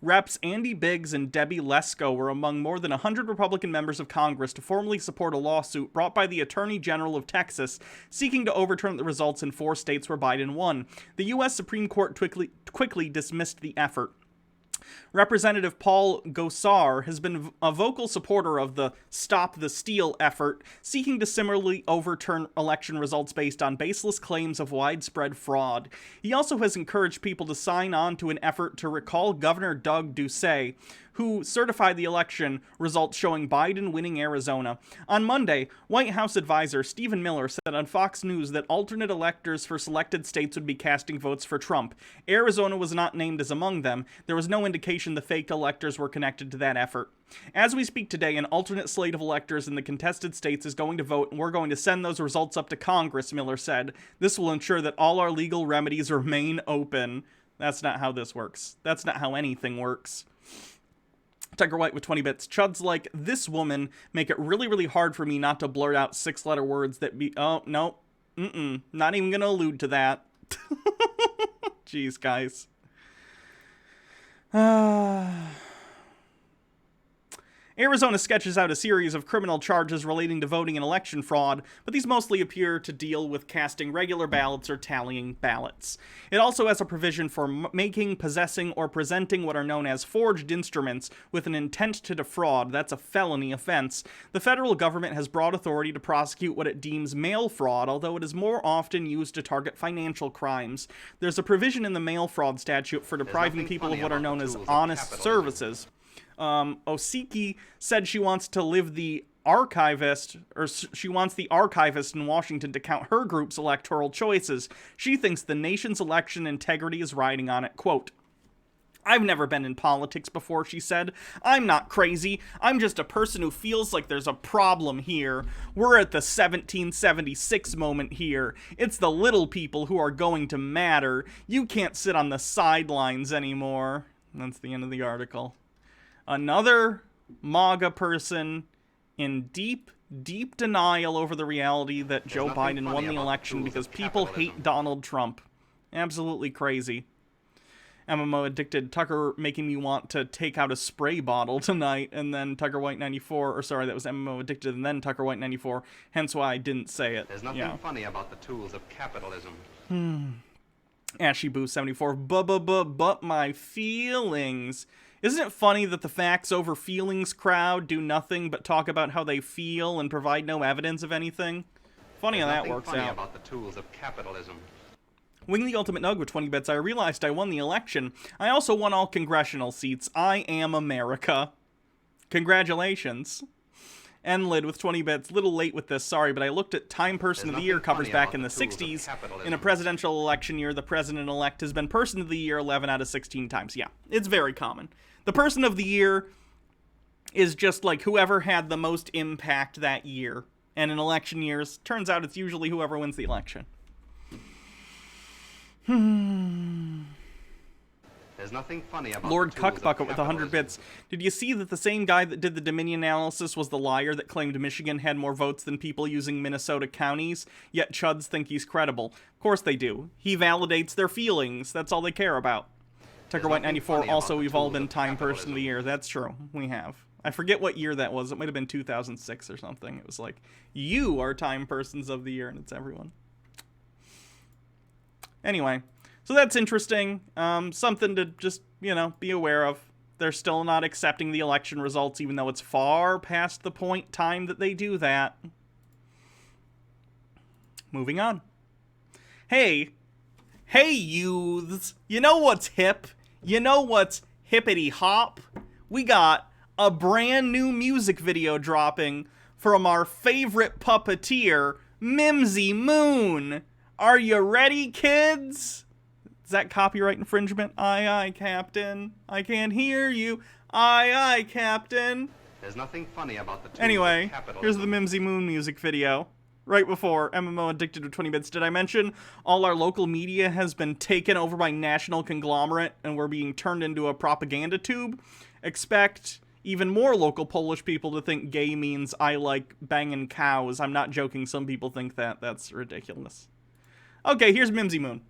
Reps Andy Biggs and Debbie Lesko were among more than 100 Republican members of Congress to formally support a lawsuit brought by the Attorney General of Texas seeking to overturn the results in 4 states where Biden won. The U.S. Supreme Court quickly dismissed the effort. Representative Paul Gosar has been a vocal supporter of the Stop the Steal effort, seeking to similarly overturn election results based on baseless claims of widespread fraud. He also has encouraged people to sign on to an effort to recall Governor Doug Ducey, who certified the election results showing Biden winning Arizona. On Monday, White House advisor Stephen Miller said on Fox News that alternate electors for selected states would be casting votes for Trump. Arizona was not named as among them. There was no indication the fake electors were connected to that effort. As we speak today, an alternate slate of electors in the contested states is going to vote, and we're going to send those results up to Congress, Miller said. This will ensure that all our legal remedies remain open. That's not how this works. That's not how anything works. Tucker White with 20 bits. Chud's like, this woman make it really, really hard for me not to blurt out 6-letter words that be... Oh, no. Not even gonna allude to that. Jeez, guys. Arizona sketches out a series of criminal charges relating to voting and election fraud, but these mostly appear to deal with casting regular ballots or tallying ballots. It also has a provision for making, possessing, or presenting what are known as forged instruments with an intent to defraud. That's a felony offense. The federal government has broad authority to prosecute what it deems mail fraud, although it is more often used to target financial crimes. There's a provision in the mail fraud statute for depriving people of what are known as honest services. Osiki said she wants to live the archivist, or she wants the archivist in Washington to count her group's electoral choices. She thinks the nation's election integrity is riding on it. Quote, I've never been in politics before, she said. I'm not crazy. I'm just a person who feels like there's a problem here. We're at the 1776 moment here. It's the little people who are going to matter. You can't sit on the sidelines anymore. That's the end of the article. Another MAGA person in deep, deep denial over the reality that Joe Biden won the election because people hate Donald Trump. Absolutely crazy. MMO addicted. Tucker making me want to take out a spray bottle tonight, and then Tucker White 94, or sorry, that was MMO addicted, and then Tucker White 94, hence why I didn't say it. There's nothing funny about the tools of capitalism. Ashy Boo 74, but my feelings. Isn't it funny that the facts over feelings crowd do nothing but talk about how they feel and provide no evidence of anything? Funny how that works out. About the tools of capitalism. Wing the Ultimate Nug with 20 bits. I realized I won the election. I also won all congressional seats. I am America. Congratulations. Enlid with 20 bits. Little late with this, sorry, but I looked at Time Person of the Year covers back in the 60s. In a presidential election year, the president-elect has been Person of the Year 11 out of 16 times. Yeah, it's very common. The Person of the Year is just like whoever had the most impact that year. And in election years, turns out it's usually whoever wins the election. There's nothing funny about Lord Cuckbucket with 100 bits. Did you see that the same guy that did the Dominion analysis was the liar that claimed Michigan had more votes than people using Minnesota counties? Yet chuds think he's credible. Of course they do. He validates their feelings. That's all they care about. Tucker White 94. Also, we've all been Time Person of the Year. That's true. We have. I forget what year that was. It might have been 2006 or something. It was like, you are Time Persons of the Year, and it's everyone. Anyway. So that's interesting. Something to just, be aware of. They're still not accepting the election results, even though it's far past the time that they do that. Moving on. Hey, youths. You know what's hip? You know what's hippity hop? We got a brand new music video dropping from our favorite puppeteer, Mimsy Moon. Are you ready, kids? Is that copyright infringement? Aye, aye, Captain. I can't hear you. Aye, aye, Captain. There's nothing funny about the tools Anyway, of capitalism. here's the Mimsy Moon music video. Right before MMO Addicted to 20 bits. Did I mention all our local media has been taken over by national conglomerate and we're being turned into a propaganda tube? Expect even more local Polish people to think gay means I like banging cows. I'm not joking. Some people think that. That's ridiculous. Okay, here's Mimsy Moon.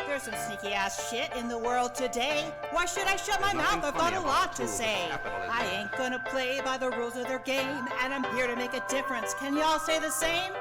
There's some sneaky ass shit in the world today. Why should I shut my mouth? I've got a lot to say. I ain't gonna play by the rules of their game, and I'm here to make a difference. Can y'all say the same?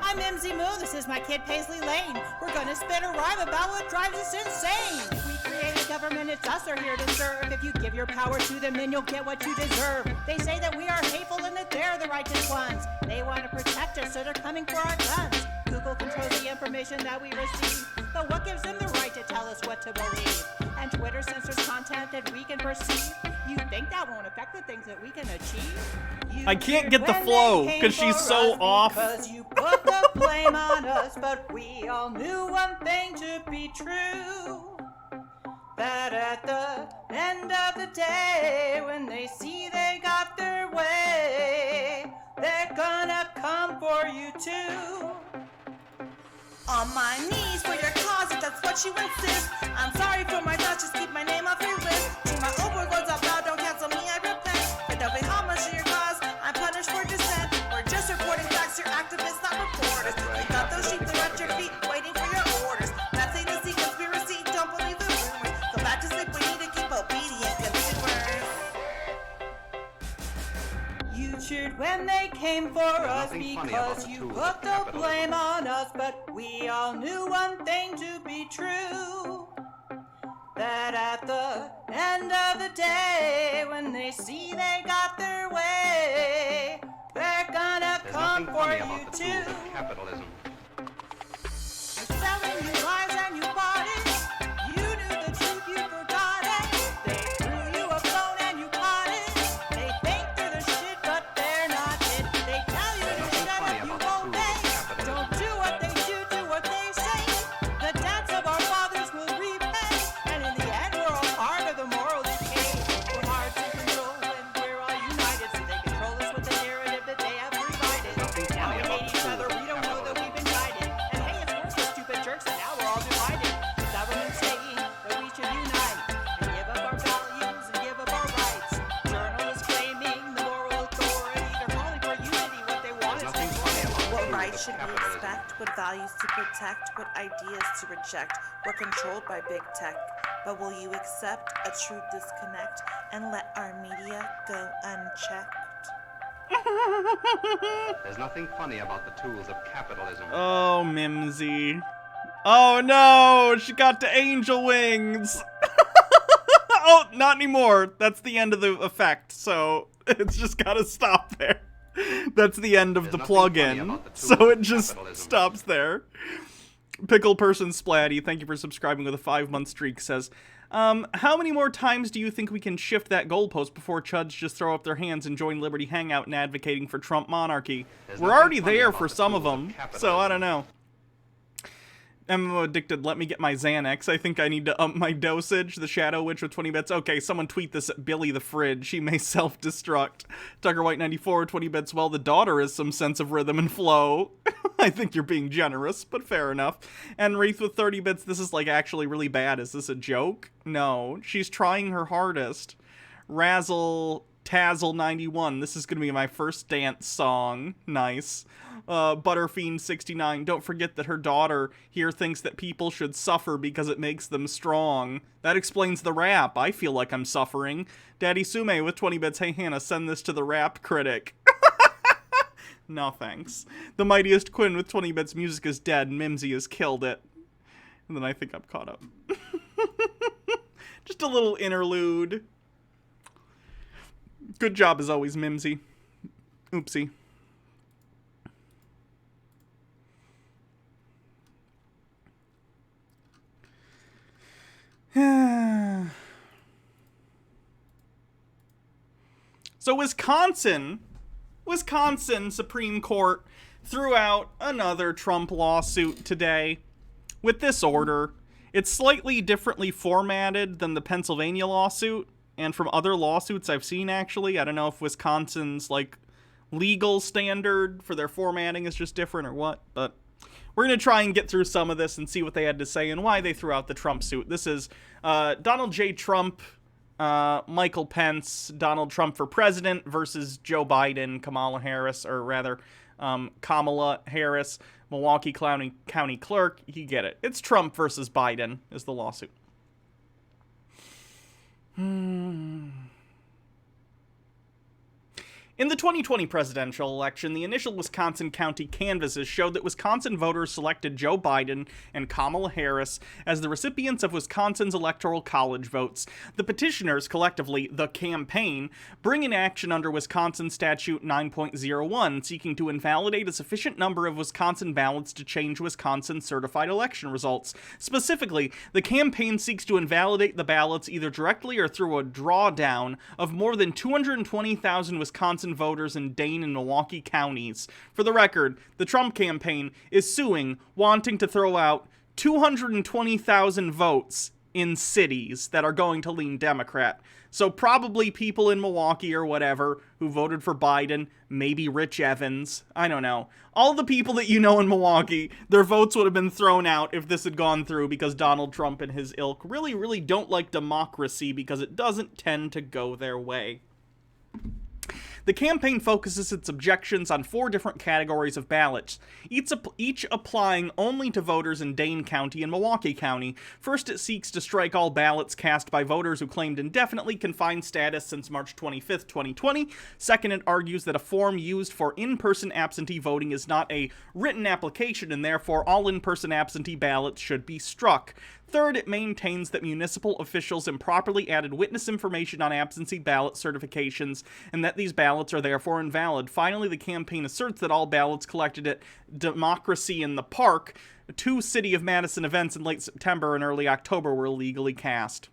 I'm Mimsy Moon, this is my kid Paisley Lane. We're gonna spit a rhyme about what drives us insane. We create a government, it's us are here to serve. If you give your power to them, then you'll get what you deserve. They say that we are hateful and that they're the righteous ones. They want to protect us, so they're coming for our guns. Google controls the information that we receive, but what gives them the right to tell us what to believe? And Twitter censors content that we can perceive. You think that won't affect the things that we can achieve? I can't get the flow because she's so off. Because you put the blame on us, but we all knew one thing to be true. That at the end of the day, when they see they got their way, they're gonna come for you too. On my knees for your cause, if that's what but you insist. I'm sorry for my thoughts, just keep my name off your list. To my overlords up now, don't cancel me, I repent. For dumping homage to your cause, I'm punished for dissent. We're just reporting facts, you're activists, not reporters. You got those sheep that are at your feet, waiting for your orders. That's a see conspiracy, don't believe the rumors. Go back to sleep, we need to keep obedient consumers. You cheered when they came for us because you put the blame on us, but we all knew one thing to be true. That at the end of the day, when they see they got their way, they're gonna come for you too. Capitalism. They're selling you lies and you bought it. You knew the truth, you forgot it. They threw you a bone and you caught it. They think they're the shit, but they're not it. They tell you to shut up, you obey. Don't do what they do what they say. The debts of our fathers will repay. And in the end, we're all part of the moral decay. We're hard to control when we're all united. So they control us with the narrative that they have provided. Now we hate each other, we don't know that we've been guided. And hey, it's worse for stupid jerks, and now we're all divided. The government's saying that we should unite and give up our values and give up our rights. Journalists claiming the moral authority. They're calling for unity, what they want is control. What rights should we expect? What values to protect? What ideas to reject? We're controlled by big tech. But will you accept a true disconnect and let our media go unchecked? There's nothing funny about the tools of capitalism. Oh, Mimsy. Oh no, she got to angel wings. Oh, not anymore. That's the end of the effect, so it's just gotta stop there. That's the end of the plugin, so it just stops there. Pickle Person Splatty, thank you for subscribing with a 5-month streak, says, how many more times do you think we can shift that goalpost before chuds just throw up their hands and join Liberty Hangout in advocating for Trump monarchy? We're already there for some of them, so I don't know. MMO Addicted, let me get my Xanax. I think I need to up my dosage. The Shadow Witch with 20 bits. Okay, someone tweet this at Billy the Fridge. She may self-destruct. Tucker White 94, 20 bits. Well, the daughter has some sense of rhythm and flow. I think you're being generous, but fair enough. And Wraith with 30 bits. This is like actually really bad. Is this a joke? No. She's trying her hardest. Razzle Tazzle 91. This is going to be my first dance song. Nice. Butterfiend 69. Don't forget that her daughter here thinks that people should suffer because it makes them strong. That explains the rap. I feel like I'm suffering. Daddy Sume with 20 bits. Hey Hannah, send this to the rap critic. No thanks. The Mightiest Quinn with 20 bits. Music is dead. Mimsy has killed it. And then I think I'm caught up. Just a little interlude. Good job as always, Mimsy. Oopsie. So Wisconsin Supreme Court threw out another Trump lawsuit today with this order. It's slightly differently formatted than the Pennsylvania lawsuit and from other lawsuits I've seen, actually. I don't know if Wisconsin's like legal standard for their formatting is just different or what, but we're going to try and get through some of this and see what they had to say and why they threw out the Trump suit. This is Donald J. Trump, Michael Pence, Donald Trump for president versus Joe Biden, Kamala Harris, Milwaukee County Clerk. You get it. It's Trump versus Biden is the lawsuit. In the 2020 presidential election, the initial Wisconsin county canvases showed that Wisconsin voters selected Joe Biden and Kamala Harris as the recipients of Wisconsin's Electoral College votes. The petitioners, collectively the campaign, bring in action under Wisconsin Statute 9.01, seeking to invalidate a sufficient number of Wisconsin ballots to change Wisconsin's certified election results. Specifically, the campaign seeks to invalidate the ballots either directly or through a drawdown of more than 220,000 Wisconsin voters in Dane and Milwaukee counties. For the record, the Trump campaign is suing, wanting to throw out 220,000 votes in cities that are going to lean Democrat. So probably people in Milwaukee or whatever who voted for Biden, maybe Rich Evans, I don't know. All the people that you know in Milwaukee, their votes would have been thrown out if this had gone through because Donald Trump and his ilk really, really don't like democracy because it doesn't tend to go their way. The campaign focuses its objections on 4 different categories of ballots, each applying only to voters in Dane County and Milwaukee County. First, it seeks to strike all ballots cast by voters who claimed indefinitely confined status since March 25, 2020. Second, it argues that a form used for in-person absentee voting is not a written application, and therefore all in-person absentee ballots should be struck. Third, it maintains that municipal officials improperly added witness information on absentee ballot certifications and that these ballots are therefore invalid. Finally, the campaign asserts that all ballots collected at Democracy in the Park, 2 City of Madison events in late September and early October, were illegally cast.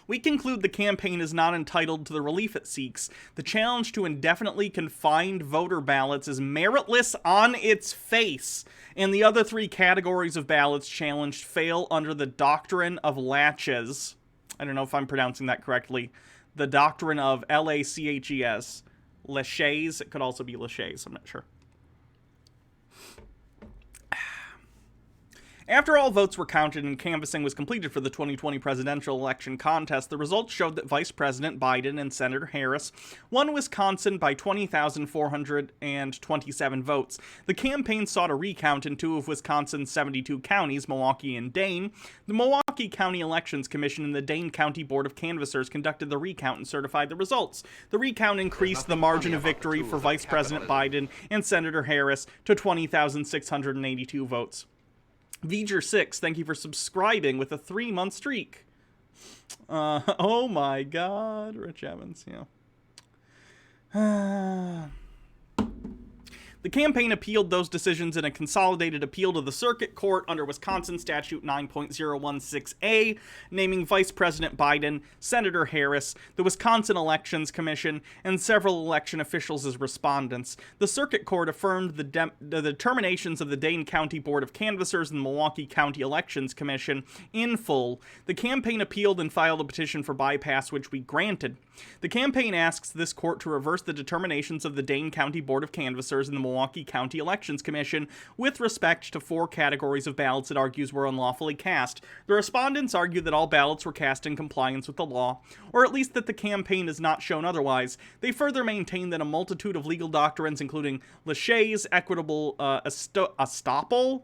We conclude the campaign is not entitled to the relief it seeks. The challenge to indefinitely confined voter ballots is meritless on its face, and the other 3 categories of ballots challenged fail under the doctrine of laches. I don't know if I'm pronouncing that correctly. The doctrine of Laches. Laches. It could also be laches, I'm not sure. After all votes were counted and canvassing was completed for the 2020 presidential election contest, the results showed that Vice President Biden and Senator Harris won Wisconsin by 20,427 votes. The campaign sought a recount in 2 of Wisconsin's 72 counties, Milwaukee and Dane. The Milwaukee County Elections Commission and the Dane County Board of Canvassers conducted the recount and certified the results. The recount increased the margin of victory for Vice President Biden and Senator Harris to 20,682 votes. V'ger6, thank you for subscribing with a 3-month streak. Oh my god, Rich Evans, yeah. The campaign appealed those decisions in a consolidated appeal to the circuit court under Wisconsin Statute 9.016a, naming Vice President Biden, Senator Harris, the Wisconsin Elections Commission, and several election officials as respondents. The circuit court affirmed the determinations of the Dane County Board of Canvassers and the Milwaukee County Elections Commission in full. The campaign appealed and filed a petition for bypass, which we granted. The campaign asks this court to reverse the determinations of the Dane County Board of Canvassers and the Milwaukee County Elections Commission with respect to 4 categories of ballots it argues were unlawfully cast. The respondents argue that all ballots were cast in compliance with the law, or at least that the campaign has not shown otherwise. They further maintain that a multitude of legal doctrines, including laches, equitable estoppel,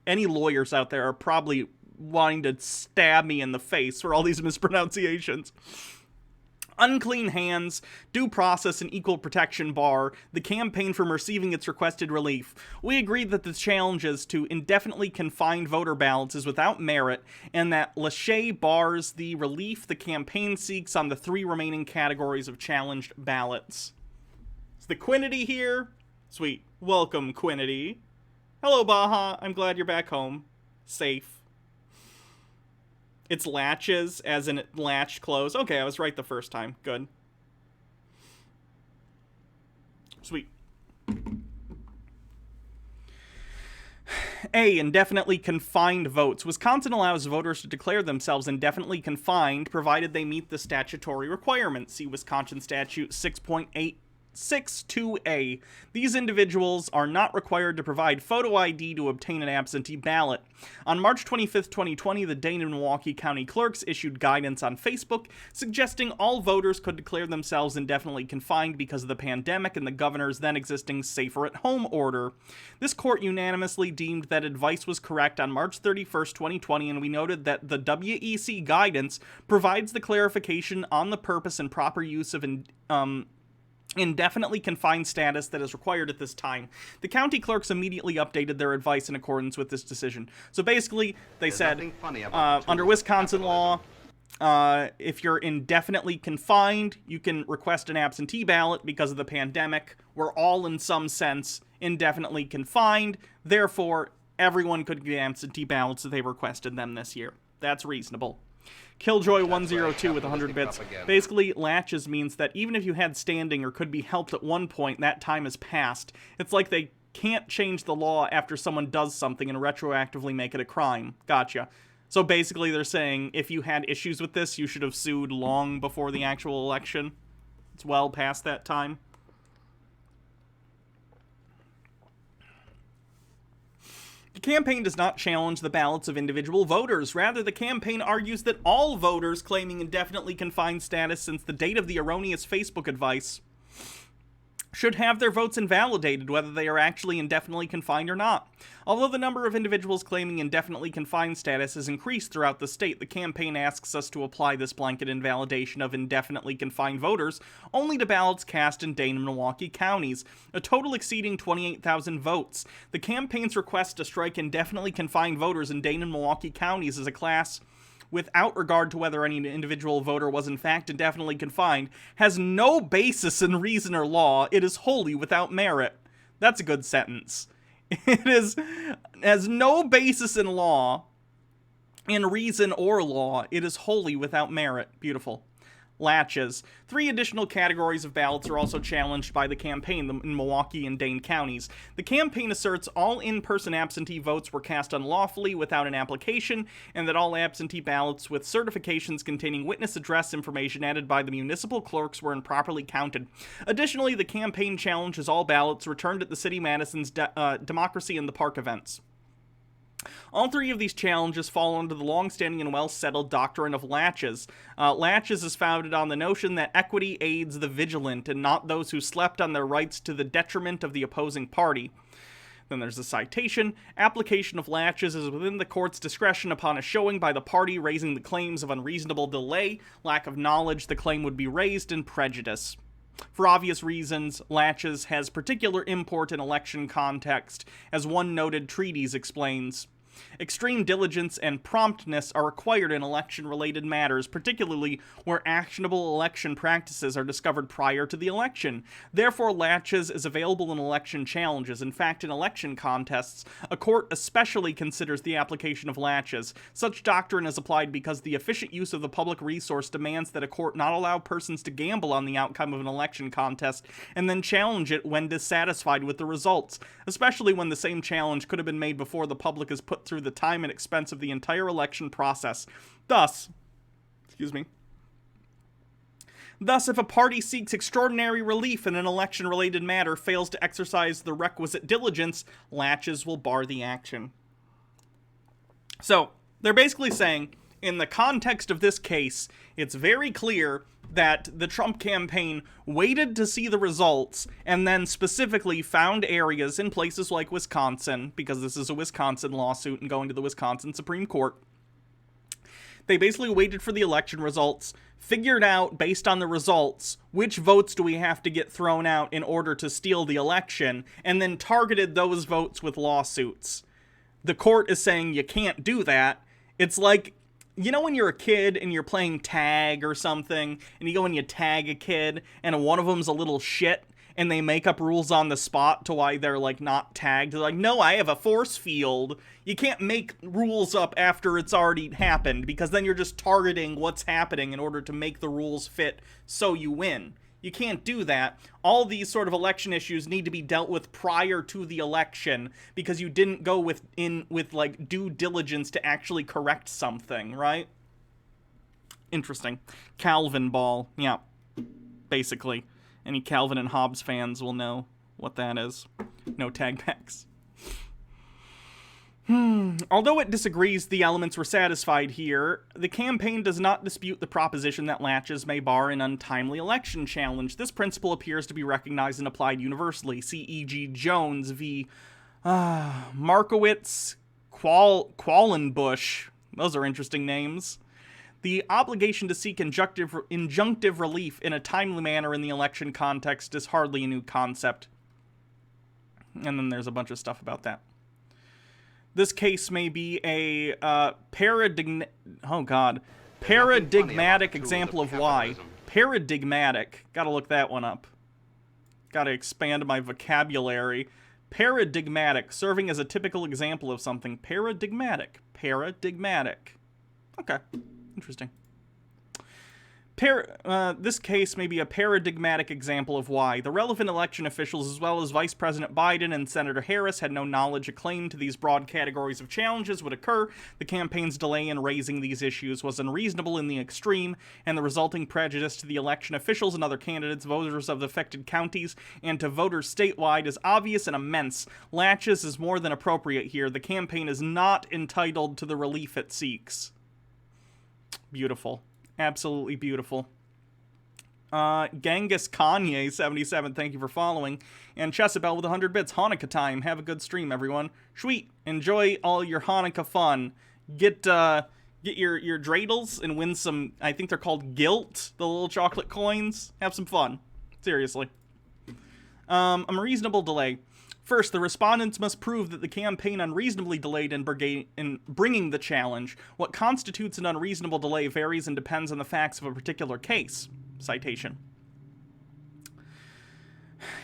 any lawyers out there are probably wanting to stab me in the face for all these mispronunciations, unclean hands, due process, and equal protection bar the campaign from receiving its requested relief. We agree that the challenges to indefinitely confined voter ballots is without merit, and that laches bars the relief the campaign seeks on the 3 remaining categories of challenged ballots. Is the Quinity here? Sweet. Welcome, Quinity. Hello, Baja. I'm glad you're back home. Safe. It's latches, as in it latched close. Okay, I was right the first time. Good. Sweet. A. Indefinitely confined votes. Wisconsin allows voters to declare themselves indefinitely confined, provided they meet the statutory requirements. See Wisconsin Statute 6.862A. These individuals are not required to provide photo ID to obtain an absentee ballot. On March 25, 2020, the Dane and Milwaukee County clerks issued guidance on Facebook suggesting all voters could declare themselves indefinitely confined because of the pandemic and the governor's then existing safer-at-home order. This court unanimously deemed that advice was correct on March 31, 2020, and we noted that the WEC guidance provides the clarification on the purpose and proper use of indefinitely confined status that is required at this time. The county clerks immediately updated their advice in accordance with this decision. So basically, they said, under Wisconsin law, if you're indefinitely confined, you can request an absentee ballot because of the pandemic. We're all, in some sense, indefinitely confined. Therefore, everyone could get absentee ballots if they requested them this year. That's reasonable. Killjoy102 with 100 bits. Basically, latches means that even if you had standing or could be helped at one point, that time has passed. It's like they can't change the law after someone does something and retroactively make it a crime. Gotcha. So basically they're saying if you had issues with this, you should have sued long before the actual election. It's well past that time. The campaign does not challenge the ballots of individual voters. Rather, the campaign argues that all voters claiming indefinitely confined status since the date of the erroneous Facebook advice should have their votes invalidated, whether they are actually indefinitely confined or not. Although the number of individuals claiming indefinitely confined status has increased throughout the state, the campaign asks us to apply this blanket invalidation of indefinitely confined voters only to ballots cast in Dane and Milwaukee counties, a total exceeding 28,000 votes. The campaign's request to strike indefinitely confined voters in Dane and Milwaukee counties as a class without regard to whether any individual voter was in fact indefinitely confined, has no basis in reason or law. It is wholly without merit. That's a good sentence. Has no basis in law, in reason or law. It is wholly without merit. Beautiful. Latches. 3 additional categories of ballots are also challenged by the campaign in Milwaukee and Dane counties. The campaign asserts all in-person absentee votes were cast unlawfully without an application, and that all absentee ballots with certifications containing witness address information added by the municipal clerks were improperly counted. Additionally, the campaign challenges all ballots returned at the City Madison's Democracy in the Park events. All 3 of these challenges fall under the long-standing and well-settled doctrine of laches. Laches is founded on the notion that equity aids the vigilant and not those who slept on their rights to the detriment of the opposing party. Then there's a citation. Application of laches is within the court's discretion upon a showing by the party raising the claims of unreasonable delay, lack of knowledge the claim would be raised, and prejudice. For obvious reasons, laches has particular import in election context, as one noted treatise explains. Extreme diligence and promptness are required in election-related matters, particularly where actionable election practices are discovered prior to the election. Therefore, laches is available in election challenges. In fact, in election contests, a court especially considers the application of laches. Such doctrine is applied because the efficient use of the public resource demands that a court not allow persons to gamble on the outcome of an election contest and then challenge it when dissatisfied with the results, especially when the same challenge could have been made before the public is put through the time and expense of the entire election process. Thus, if a party seeks extraordinary relief in an election-related matter, fails to exercise the requisite diligence, laches will bar the action. So, they're basically saying, in the context of this case, it's very clear that the Trump campaign waited to see the results and then specifically found areas in places like Wisconsin, because this is a Wisconsin lawsuit and going to the Wisconsin Supreme Court. They basically waited for the election results, figured out, based on the results, which votes do we have to get thrown out in order to steal the election, and then targeted those votes with lawsuits. The court is saying you can't do that. It's like, you know when you're a kid and you're playing tag or something, and you go and you tag a kid, and one of them's a little shit, and they make up rules on the spot to why they're, like, not tagged. They're like, no, I have a force field. You can't make rules up after it's already happened, because then you're just targeting what's happening in order to make the rules fit so you win. You can't do that. All these sort of election issues need to be dealt with prior to the election because you didn't go with like due diligence to actually correct something, right? Interesting. Calvin ball. Yeah. Basically. Any Calvin and Hobbes fans will know what that is. No tag packs. Although it disagrees the elements were satisfied here, the campaign does not dispute the proposition that laches may bar an untimely election challenge. This principle appears to be recognized and applied universally. See E.G. Jones v. Markowitz, Quallenbush. Those are interesting names. The obligation to seek injunctive relief in a timely manner in the election context is hardly a new concept. And then there's a bunch of stuff about that. This case may be a paradigmatic example of why. Paradigmatic. Gotta look that one up. Gotta expand my vocabulary. Paradigmatic. Serving as a typical example of something. Paradigmatic. Okay. Interesting. This case may be a paradigmatic example of why. The relevant election officials, as well as Vice President Biden and Senator Harris, had no knowledge a claim to these broad categories of challenges would occur. The campaign's delay in raising these issues was unreasonable in the extreme, and the resulting prejudice to the election officials and other candidates, voters of the affected counties, and to voters statewide is obvious and immense. Laches is more than appropriate here. The campaign is not entitled to the relief it seeks. Beautiful. Absolutely beautiful. Genghis Kanye 77, thank you for following. And Chesabel with 100 bits. Hanukkah time. Have a good stream, everyone. Sweet. Enjoy all your Hanukkah fun. Get your dreidels and win some, I think they're called Gilt, the little chocolate coins. Have some fun. Seriously. A reasonable delay. First, the respondents must prove that the campaign unreasonably delayed in bringing the challenge. What constitutes an unreasonable delay varies and depends on the facts of a particular case. Citation.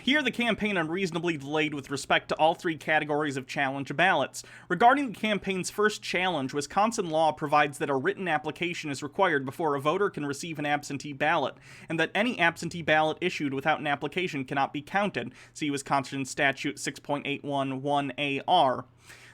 Here, the campaign unreasonably delayed with respect to all three categories of challenge ballots. Regarding the campaign's first challenge, Wisconsin law provides that a written application is required before a voter can receive an absentee ballot, and that any absentee ballot issued without an application cannot be counted. See Wisconsin Statute 6.811AR.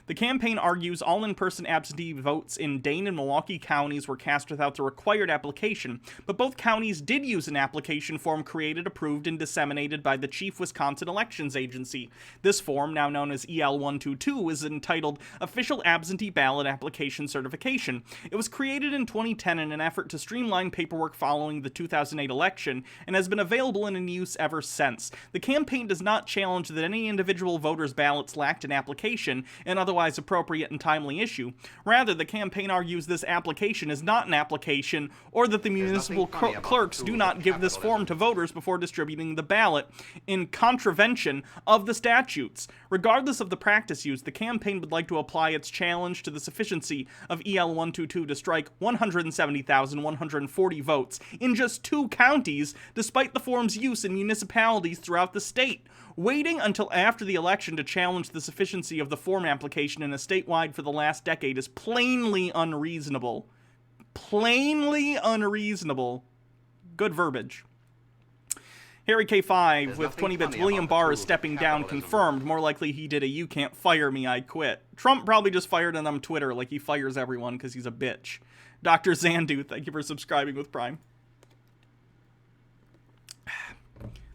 The campaign argues all in-person absentee votes in Dane and Milwaukee counties were cast without the required application, but both counties did use an application form created, approved, and disseminated by the Chief Wisconsin Elections Agency. This form, now known as EL-122, is entitled Official Absentee Ballot Application Certification. It was created in 2010 in an effort to streamline paperwork following the 2008 election, and has been available and in use ever since. The campaign does not challenge that any individual voter's ballots lacked an application, and otherwise appropriate and timely issue. Rather, the campaign argues this application is not an application, or that the municipal clerks do not give this form to voters before distributing the ballot, in contravention of the statutes. Regardless of the practice used, the campaign would like to apply its challenge to the sufficiency of EL-122 to strike 170,140 votes in just 2 counties, despite the form's use in municipalities throughout the state. Waiting until after the election to challenge the sufficiency of the form application in a statewide for the last decade is plainly unreasonable. Plainly unreasonable. Good verbiage. Harry K5 with 20 bits. William Barr is stepping down, confirmed. More likely he did a "you can't fire me, I quit." Trump probably just fired him on Twitter like he fires everyone because he's a bitch. Dr. Zandu, thank you for subscribing with Prime.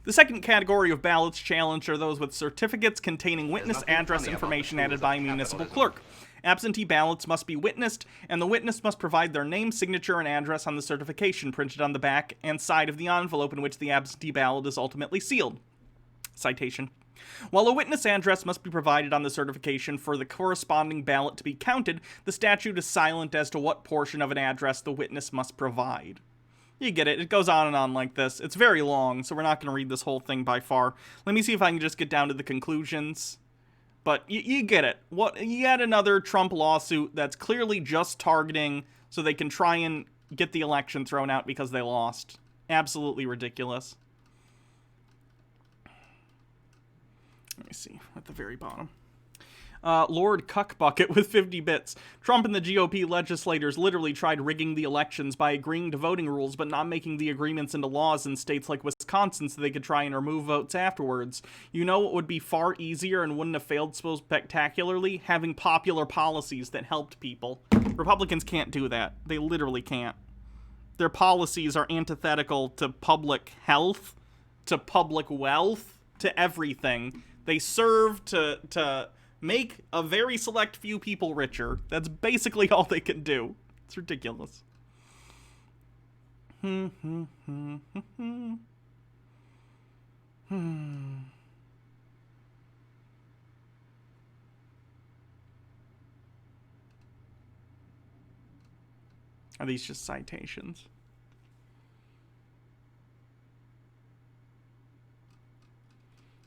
The second category of ballots challenged are those with certificates containing witness address information added by a municipal clerk. Absentee ballots must be witnessed, and the witness must provide their name, signature, and address on the certification printed on the back and side of the envelope in which the absentee ballot is ultimately sealed. Citation. While a witness address must be provided on the certification for the corresponding ballot to be counted, the statute is silent as to what portion of an address the witness must provide. You get it. It goes on and on like this. It's very long, so we're not going to read this whole thing by far. Let me see if I can just get down to the conclusions. But you get it. Yet another Trump lawsuit that's clearly just targeting so they can try and get the election thrown out because they lost. Absolutely ridiculous. Let me see, at the very bottom. Lord Cuckbucket with 50 bits. Trump and the GOP legislators literally tried rigging the elections by agreeing to voting rules but not making the agreements into laws in states like Wisconsin so they could try and remove votes afterwards. You know what would be far easier and wouldn't have failed so spectacularly? Having popular policies that helped people. Republicans can't do that. They literally can't. Their policies are antithetical to public health, to public wealth, to everything. They serve to make a very select few people richer. That's basically all they can do. It's ridiculous. Are these just citations?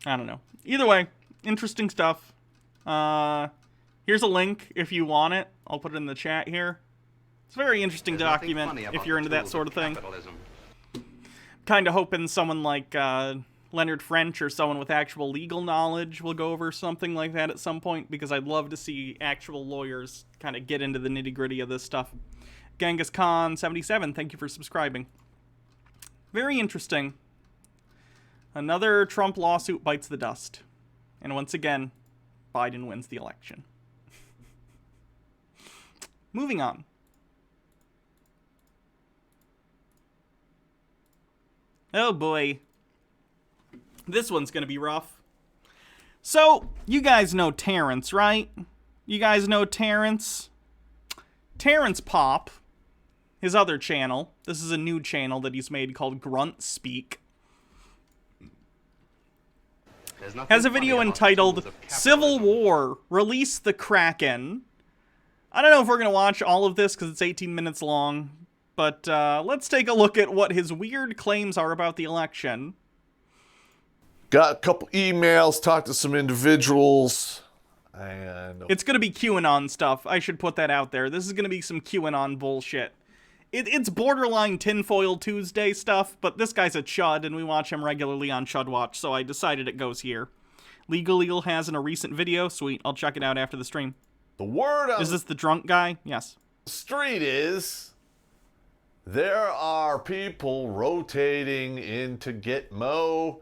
I don't know. Either way, interesting stuff. Here's a link if you want it. I'll put it in the chat here. It's a very interesting document if you're into that sort of thing. Kind of hoping someone like Leonard French or someone with actual legal knowledge will go over something like that at some point, because I'd love to see actual lawyers kind of get into the nitty-gritty of this stuff. Genghis Khan 77, thank you for subscribing. Very interesting. Another Trump lawsuit bites the dust. And once again, Biden wins the election. Moving on. Oh boy. This one's gonna be rough. So, you guys know Terrence, right? You guys know Terrence? Terrence Pop, his other channel. This is a new channel that he's made called Grunt Speak. Has a video entitled Civil War, Release the Kraken. I don't know if we're going to watch all of this because it's 18 minutes long, but let's take a look at what his weird claims are about the election. Got a couple emails, talked to some individuals, and it's going to be QAnon stuff. I should put that out there. This is going to be some QAnon bullshit. It's borderline tinfoil Tuesday stuff, but this guy's a chud, and we watch him regularly on Chud Watch, so I decided it goes here. Legal Eagle has in a recent video. Sweet, I'll check it out after the stream. the word on Is this the drunk guy? Yes. the street is there are people rotating into Gitmo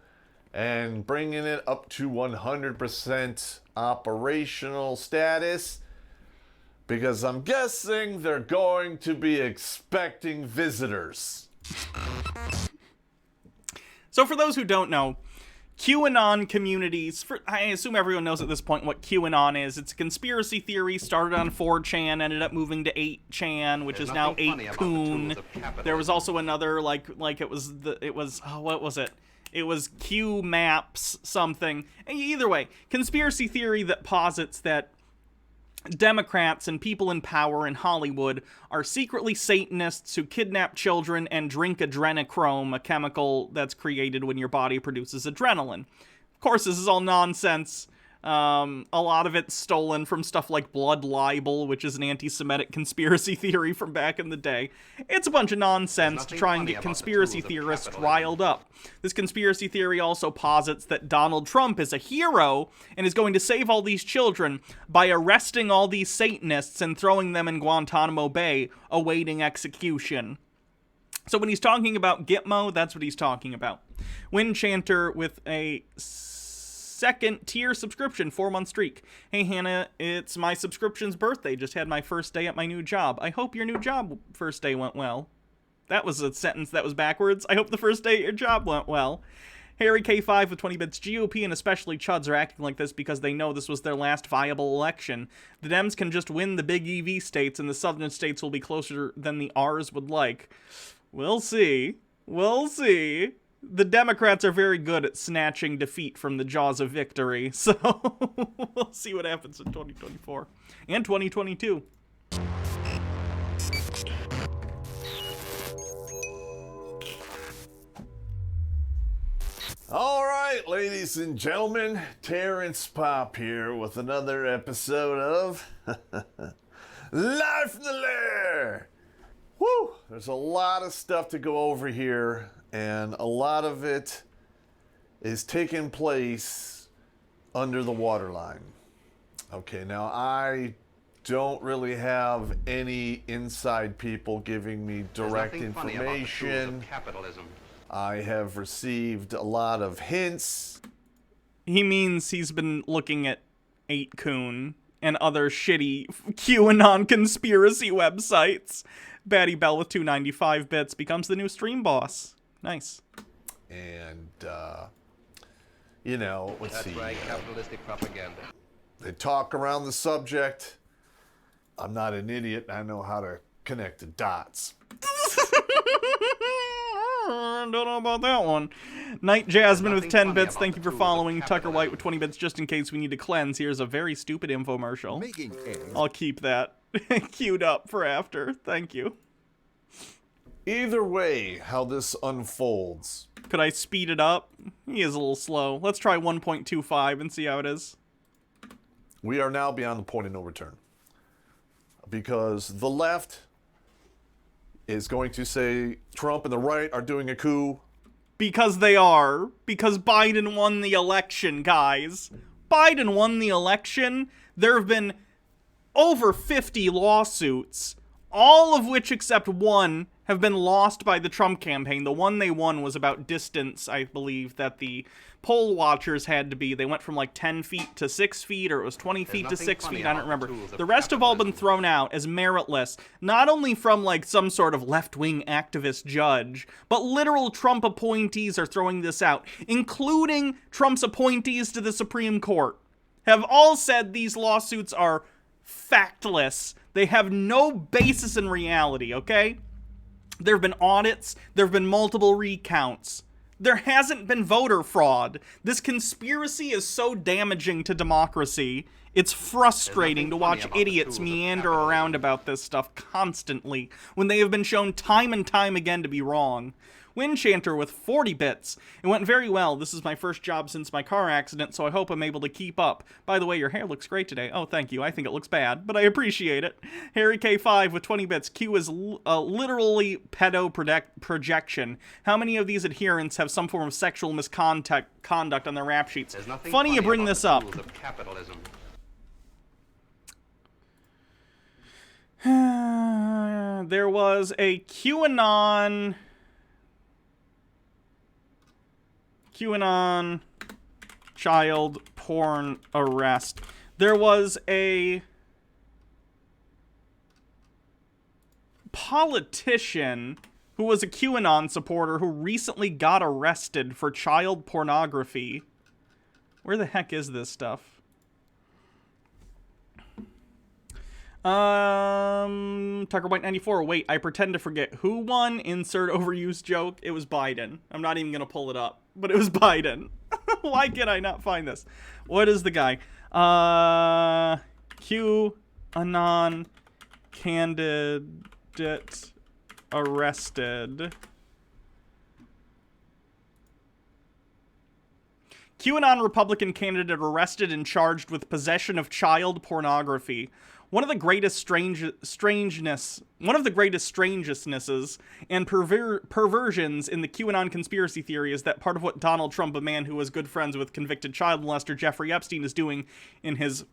and bringing it up to 100% operational status, because I'm guessing they're going to be expecting visitors. So for those who don't know, QAnon communities, I assume everyone knows at this point what QAnon is. It's a conspiracy theory, started on 4chan, ended up moving to 8chan, which is now 8kun. There was also another, what was it? It was Q Maps something. Either way, conspiracy theory that posits that Democrats and people in power in Hollywood are secretly Satanists who kidnap children and drink adrenochrome, a chemical that's created when your body produces adrenaline. Of course, this is all nonsense. A lot of it's stolen from stuff like blood libel, which is an anti-Semitic conspiracy theory from back in the day. It's a bunch of nonsense to try and get conspiracy theorists riled up. This conspiracy theory also posits that Donald Trump is a hero and is going to save all these children by arresting all these Satanists and throwing them in Guantanamo Bay, awaiting execution. So when he's talking about Gitmo, that's what he's talking about. Wind Chanter with a second tier subscription, 4-month streak. Hey Hannah, it's my subscription's birthday. Just had my first day at my new job. I hope your new job first day went well. That was a sentence that was backwards. I hope the first day at your job went well. Harry K5 with 20 bits. GOP and especially Chuds are acting like this because they know this was their last viable election. The Dems can just win the big EV states and the southern states will be closer than the R's would like. We'll see. We'll see. The Democrats are very good at snatching defeat from the jaws of victory, so we'll see what happens in 2024 and 2022. All right, ladies and gentlemen, Terrence Pop here with another episode of Live from the Lair. Woo! There's a lot of stuff to go over here, and a lot of it is taking place under the waterline. Okay, now I don't really have any inside people giving me direct information. I have received a lot of hints. He means he's been looking at 8kun and other shitty QAnon conspiracy websites. Batty Bell with 295 bits becomes the new stream boss. Nice. And, let's see. That's right, capitalistic propaganda. They talk around the subject. I'm not an idiot. I know how to connect the dots. Don't know about that one. Night Jasmine with 10 bits. Thank you for following. Tucker White with 20 bits. Just in case we need to cleanse, here's a very stupid infomercial. I'll keep that queued up for after. Thank you. Either way, how this unfolds. Could I speed it up? He is a little slow. Let's try 1.25 and see how it is. We are now beyond the point of no return. Because the left is going to say Trump and the right are doing a coup. Because they are. Because Biden won the election, guys. Biden won the election. There have been over 50 lawsuits, all of which except one have been lost by the Trump campaign. The one they won was about distance, I believe, that the poll watchers had to be. They went from like 10 feet to 6 feet, or it was 20 feet to 6 feet, I don't remember. The rest have all been thrown out as meritless, not only from like some sort of left-wing activist judge, but literal Trump appointees are throwing this out, including Trump's appointees to the Supreme Court, have all said these lawsuits are factless. They have no basis in reality, okay? There have been audits. There have been multiple recounts. There hasn't been voter fraud. This conspiracy is so damaging to democracy. It's frustrating to watch idiots meander around about this stuff constantly when they have been shown time and time again to be wrong. Windchanter with 40 bits. It went very well. This is my first job since my car accident, so I hope I'm able to keep up. By the way, your hair looks great today. Oh, thank you. I think it looks bad, but I appreciate it. Harry K5 with 20 bits. Q is literally pedo projection. How many of these adherents have some form of sexual misconduct on their rap sheets? Funny you bring this up. There was a QAnon child porn arrest. There was a politician who was a QAnon supporter who recently got arrested for child pornography. Where the heck is this stuff? Tucker White 94. Wait, I pretend to forget. Who won? Insert overused joke. It was Biden. I'm not even gonna pull it up, but it was Biden. Why can I not find this? What is the guy? QAnon candidate arrested. QAnon Republican candidate arrested and charged with possession of child pornography. One of the greatest strangenesses and perversions in the QAnon conspiracy theory is that part of what Donald Trump, a man who was good friends with convicted child molester Jeffrey Epstein, is doing in his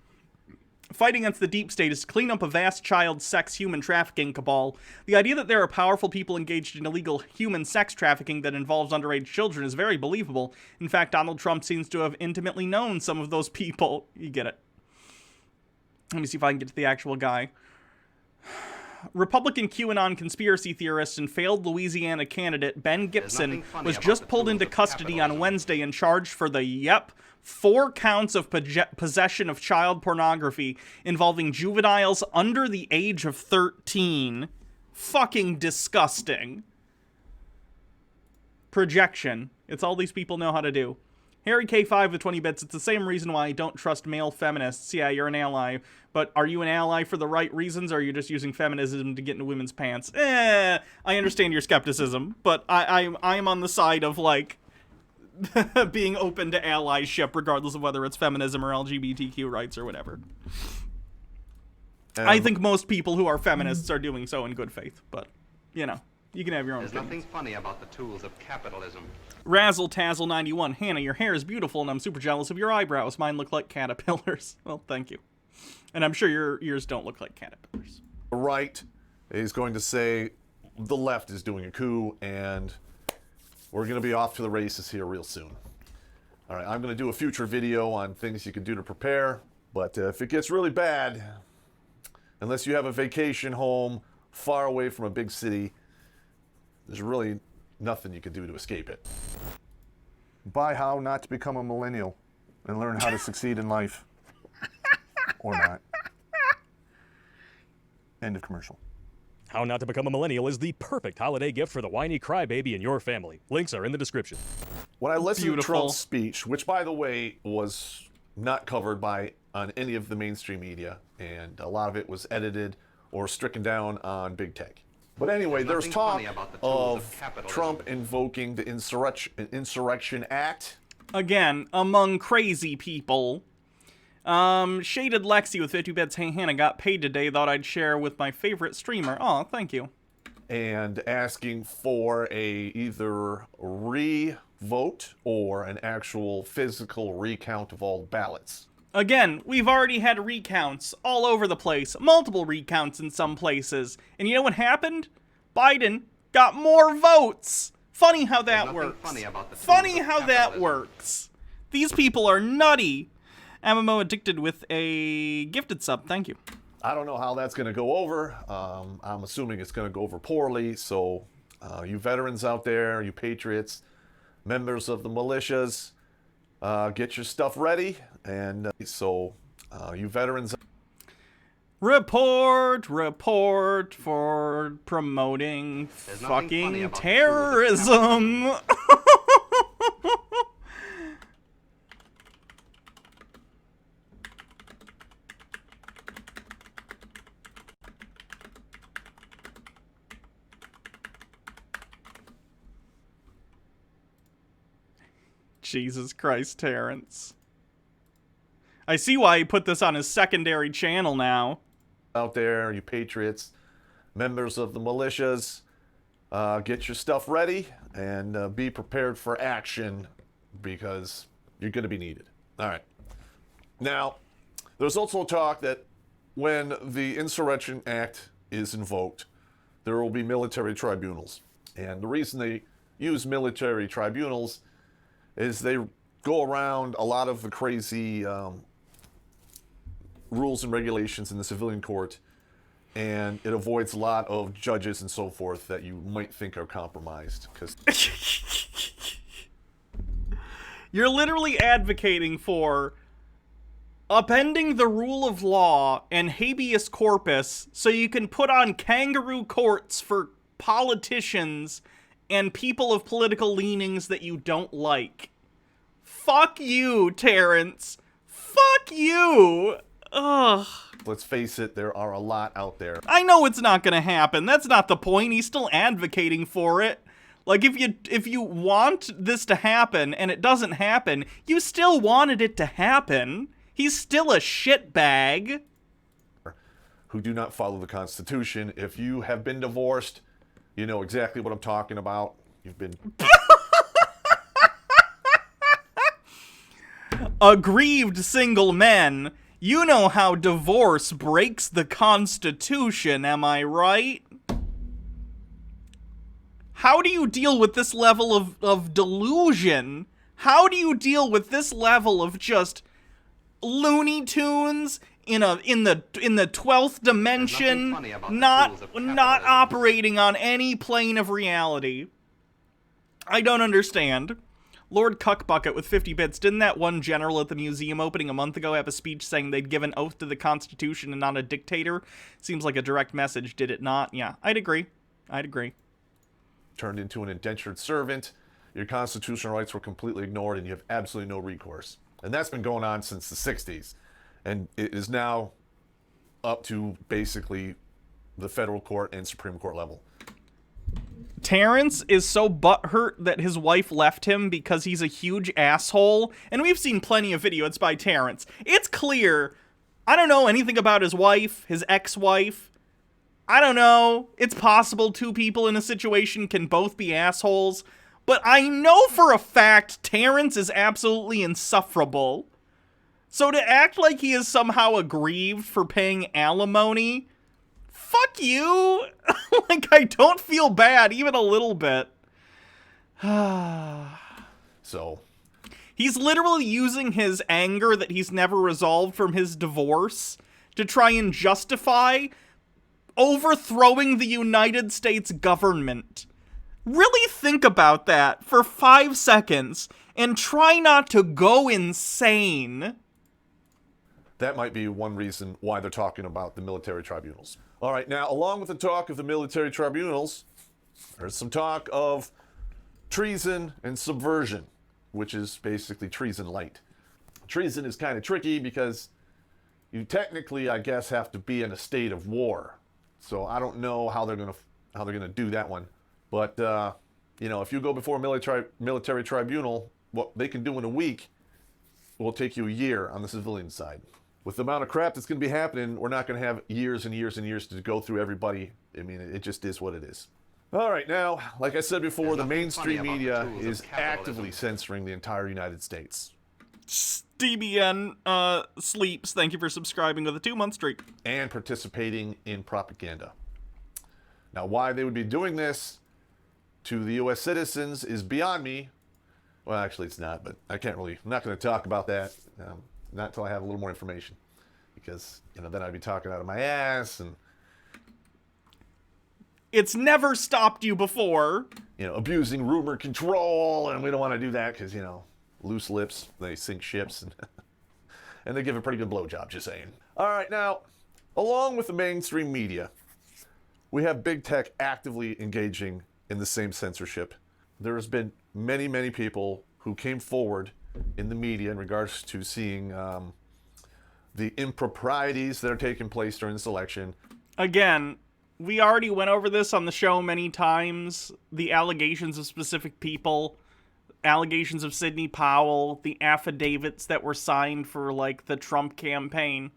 fight against the deep state is to clean up a vast child sex human trafficking cabal. The idea that there are powerful people engaged in illegal human sex trafficking that involves underage children is very believable. In fact, Donald Trump seems to have intimately known some of those people. You get it. Let me see if I can get to the actual guy. Republican QAnon conspiracy theorist and failed Louisiana candidate Ben Gibson was just pulled into custody on Wednesday and charged for the, 4 counts of possession of child pornography involving juveniles under the age of 13. Fucking disgusting. Projection. It's all these people know how to do. Harry K5 with 20 bits. It's the same reason why I don't trust male feminists. Yeah, you're an ally. But are you an ally for the right reasons, or are you just using feminism to get into women's pants? I understand your skepticism, but I am on the side of, like, being open to allyship, regardless of whether it's feminism or LGBTQ rights or whatever. I think most people who are feminists are doing so in good faith, but, you know, you can have your own There's opinions. nothing funny about the tools of capitalism. Razzle Tazzle 91. Hannah, your hair is beautiful, and I'm super jealous of your eyebrows. Mine look like caterpillars. Well, thank you. And I'm sure yours don't look like caterpillars. The right is going to say the left is doing a coup, and we're going to be off to the races here real soon. All right, I'm going to do a future video on things you can do to prepare, but if it gets really bad, unless you have a vacation home far away from a big city, there's really nothing you can do to escape it. Buy How Not to Become a Millennial and learn how to succeed in life. Or not. End of commercial. How Not to Become a Millennial is the perfect holiday gift for the whiny crybaby in your family. Links are in the description. When I listened Beautiful. to Trump's speech, which, by the way, was not covered on any of the mainstream media, and a lot of it was edited or stricken down on big tech. But anyway, there's talk of Trump invoking the Insurrection Act. Again, among crazy people. Shaded Lexi with 50 bits. Hey, Hannah, got paid today. Thought I'd share with my favorite streamer. Oh, thank you. And asking for either re-vote or an actual physical recount of all ballots. Again, we've already had recounts all over the place. Multiple recounts in some places. And you know what happened? Biden got more votes. Funny how that nothing works. funny about the Funny tools of how that capitalism. works. These people are nutty. MMO Addicted with a gifted sub. Thank you. I don't know how that's going to go over. I'm assuming it's going to go over poorly. So you veterans out there, you patriots, members of the militias, get your stuff ready. And you veterans... Report for promoting There's nothing funny fucking about the terrorism. Jesus Christ, Terrence. I see why he put this on his secondary channel now. Out there, you patriots, members of the militias, get your stuff ready and be prepared for action because you're going to be needed. All right. Now, there's also talk that when the Insurrection Act is invoked, there will be military tribunals. And the reason they use military tribunals is they go around a lot of the crazy rules and regulations in the civilian court, and it avoids a lot of judges and so forth that you might think are compromised. Because you're literally advocating for upending the rule of law and habeas corpus so you can put on kangaroo courts for politicians and people of political leanings that you don't like. Fuck you, Terrence. Fuck you. Ugh. let's face it, there are a lot out there. I know it's not gonna happen. That's not the point. He's still advocating for it. Like, if you want this to happen and it doesn't happen, you still wanted it to happen. He's still a shitbag. Who do not follow the Constitution. If you have been divorced, you know exactly what I'm talking about. You've been... Aggrieved single men, you know how divorce breaks the Constitution, am I right? How do you deal with this level of delusion? How do you deal with this level of just Looney Tunes in the 12th dimension, not operating on any plane of reality? I don't understand. Lord Cuckbucket with 50 bits. Didn't that one general at the museum opening a month ago have a speech saying they'd give an oath to the Constitution and not a dictator? Seems like a direct message, did it not? Yeah, I'd agree. Turned into an indentured servant. Your constitutional rights were completely ignored and you have absolutely no recourse. And that's been going on since the 60s. And it is now up to basically the federal court and Supreme Court level. Terrence is so butthurt that his wife left him because he's a huge asshole. And we've seen plenty of videos by Terrence. It's clear. I don't know anything about his wife, his ex-wife. I don't know. It's possible two people in a situation can both be assholes. But I know for a fact Terrence is absolutely insufferable. So to act like he is somehow aggrieved for paying alimony... Fuck you! Like, I don't feel bad, even a little bit. So... He's literally using his anger that he's never resolved from his divorce to try and justify overthrowing the United States government. Really think about that for 5 seconds and try not to go insane. That might be one reason why they're talking about the military tribunals. All right, now, along with the talk of the military tribunals, there's some talk of treason and subversion, which is basically treason light. Treason is kind of tricky because you technically, I guess, have to be in a state of war. So I don't know how they're gonna do that one. But you know, if you go before a military tribunal, what they can do in a week will take you a year on the civilian side. With the amount of crap that's going to be happening, we're not going to have years and years and years to go through everybody. I mean, it just is what it is. All right, now, like I said before, the mainstream media is actively censoring the entire United States. DBN Sleeps, thank you for subscribing with a 2-month streak. And participating in propaganda. Now, why they would be doing this, to the U.S. citizens is beyond me. Well, actually, it's not, but I'm not going to talk about that. Not until I have a little more information. Because, then I'd be talking out of my ass and... It's never stopped you before. Abusing rumor control, and we don't want to do that because, loose lips, they sink ships, and, and they give a pretty good blowjob, just saying. All right, now, along with the mainstream media, we have big tech actively engaging in the same censorship. There has been many, many people who came forward in the media in regards to seeing the improprieties that are taking place during this election. Again, we already went over this on the show many times. The allegations of specific people, allegations of Sidney Powell, the affidavits that were signed for, the Trump campaign.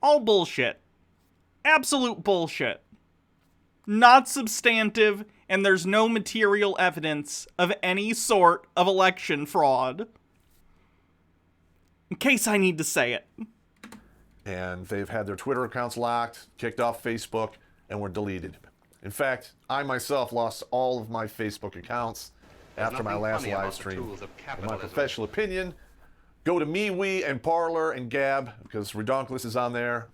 All bullshit. Absolute bullshit. Not substantive, and there's no material evidence of any sort of election fraud. In case I need to say it. And they've had their Twitter accounts locked, kicked off Facebook, and were deleted. In fact, I myself lost all of my Facebook accounts after my last live stream. In my professional opinion, go to MeWe and Parler and Gab, because Redonkulous is on there.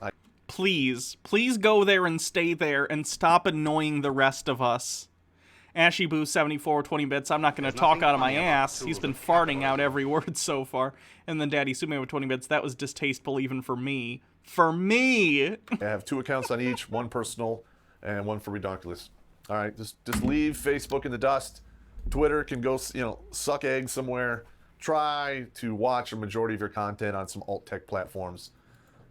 Please go there and stay there and stop annoying the rest of us. AshyBoo74, 20 bits. I'm not going to talk out of my ass. He's been farting out every word so far. And then Daddy Sume with 20 bits. That was distasteful even for me. For me! I have 2 accounts on each, one personal and one for Redonkulous. All right, just leave Facebook in the dust. Twitter can go, suck eggs somewhere. Try to watch a majority of your content on some alt-tech platforms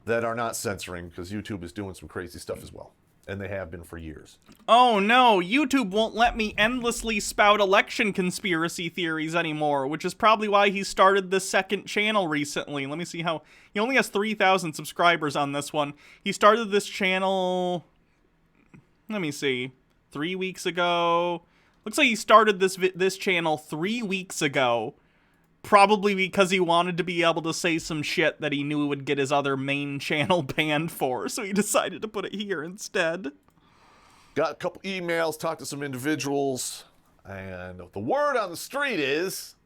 that are not censoring, because YouTube is doing some crazy stuff as well. And they have been for years. Oh no, YouTube won't let me endlessly spout election conspiracy theories anymore, which is probably why he started the second channel recently. Let me see how... He only has 3,000 subscribers on this one. He started this channel... Let me see. 3 weeks ago? Looks like he started this channel 3 weeks ago. Probably because he wanted to be able to say some shit that he knew would get his other main channel banned for, so he decided to put it here instead. Got a couple emails, talked to some individuals, and the word on the street is...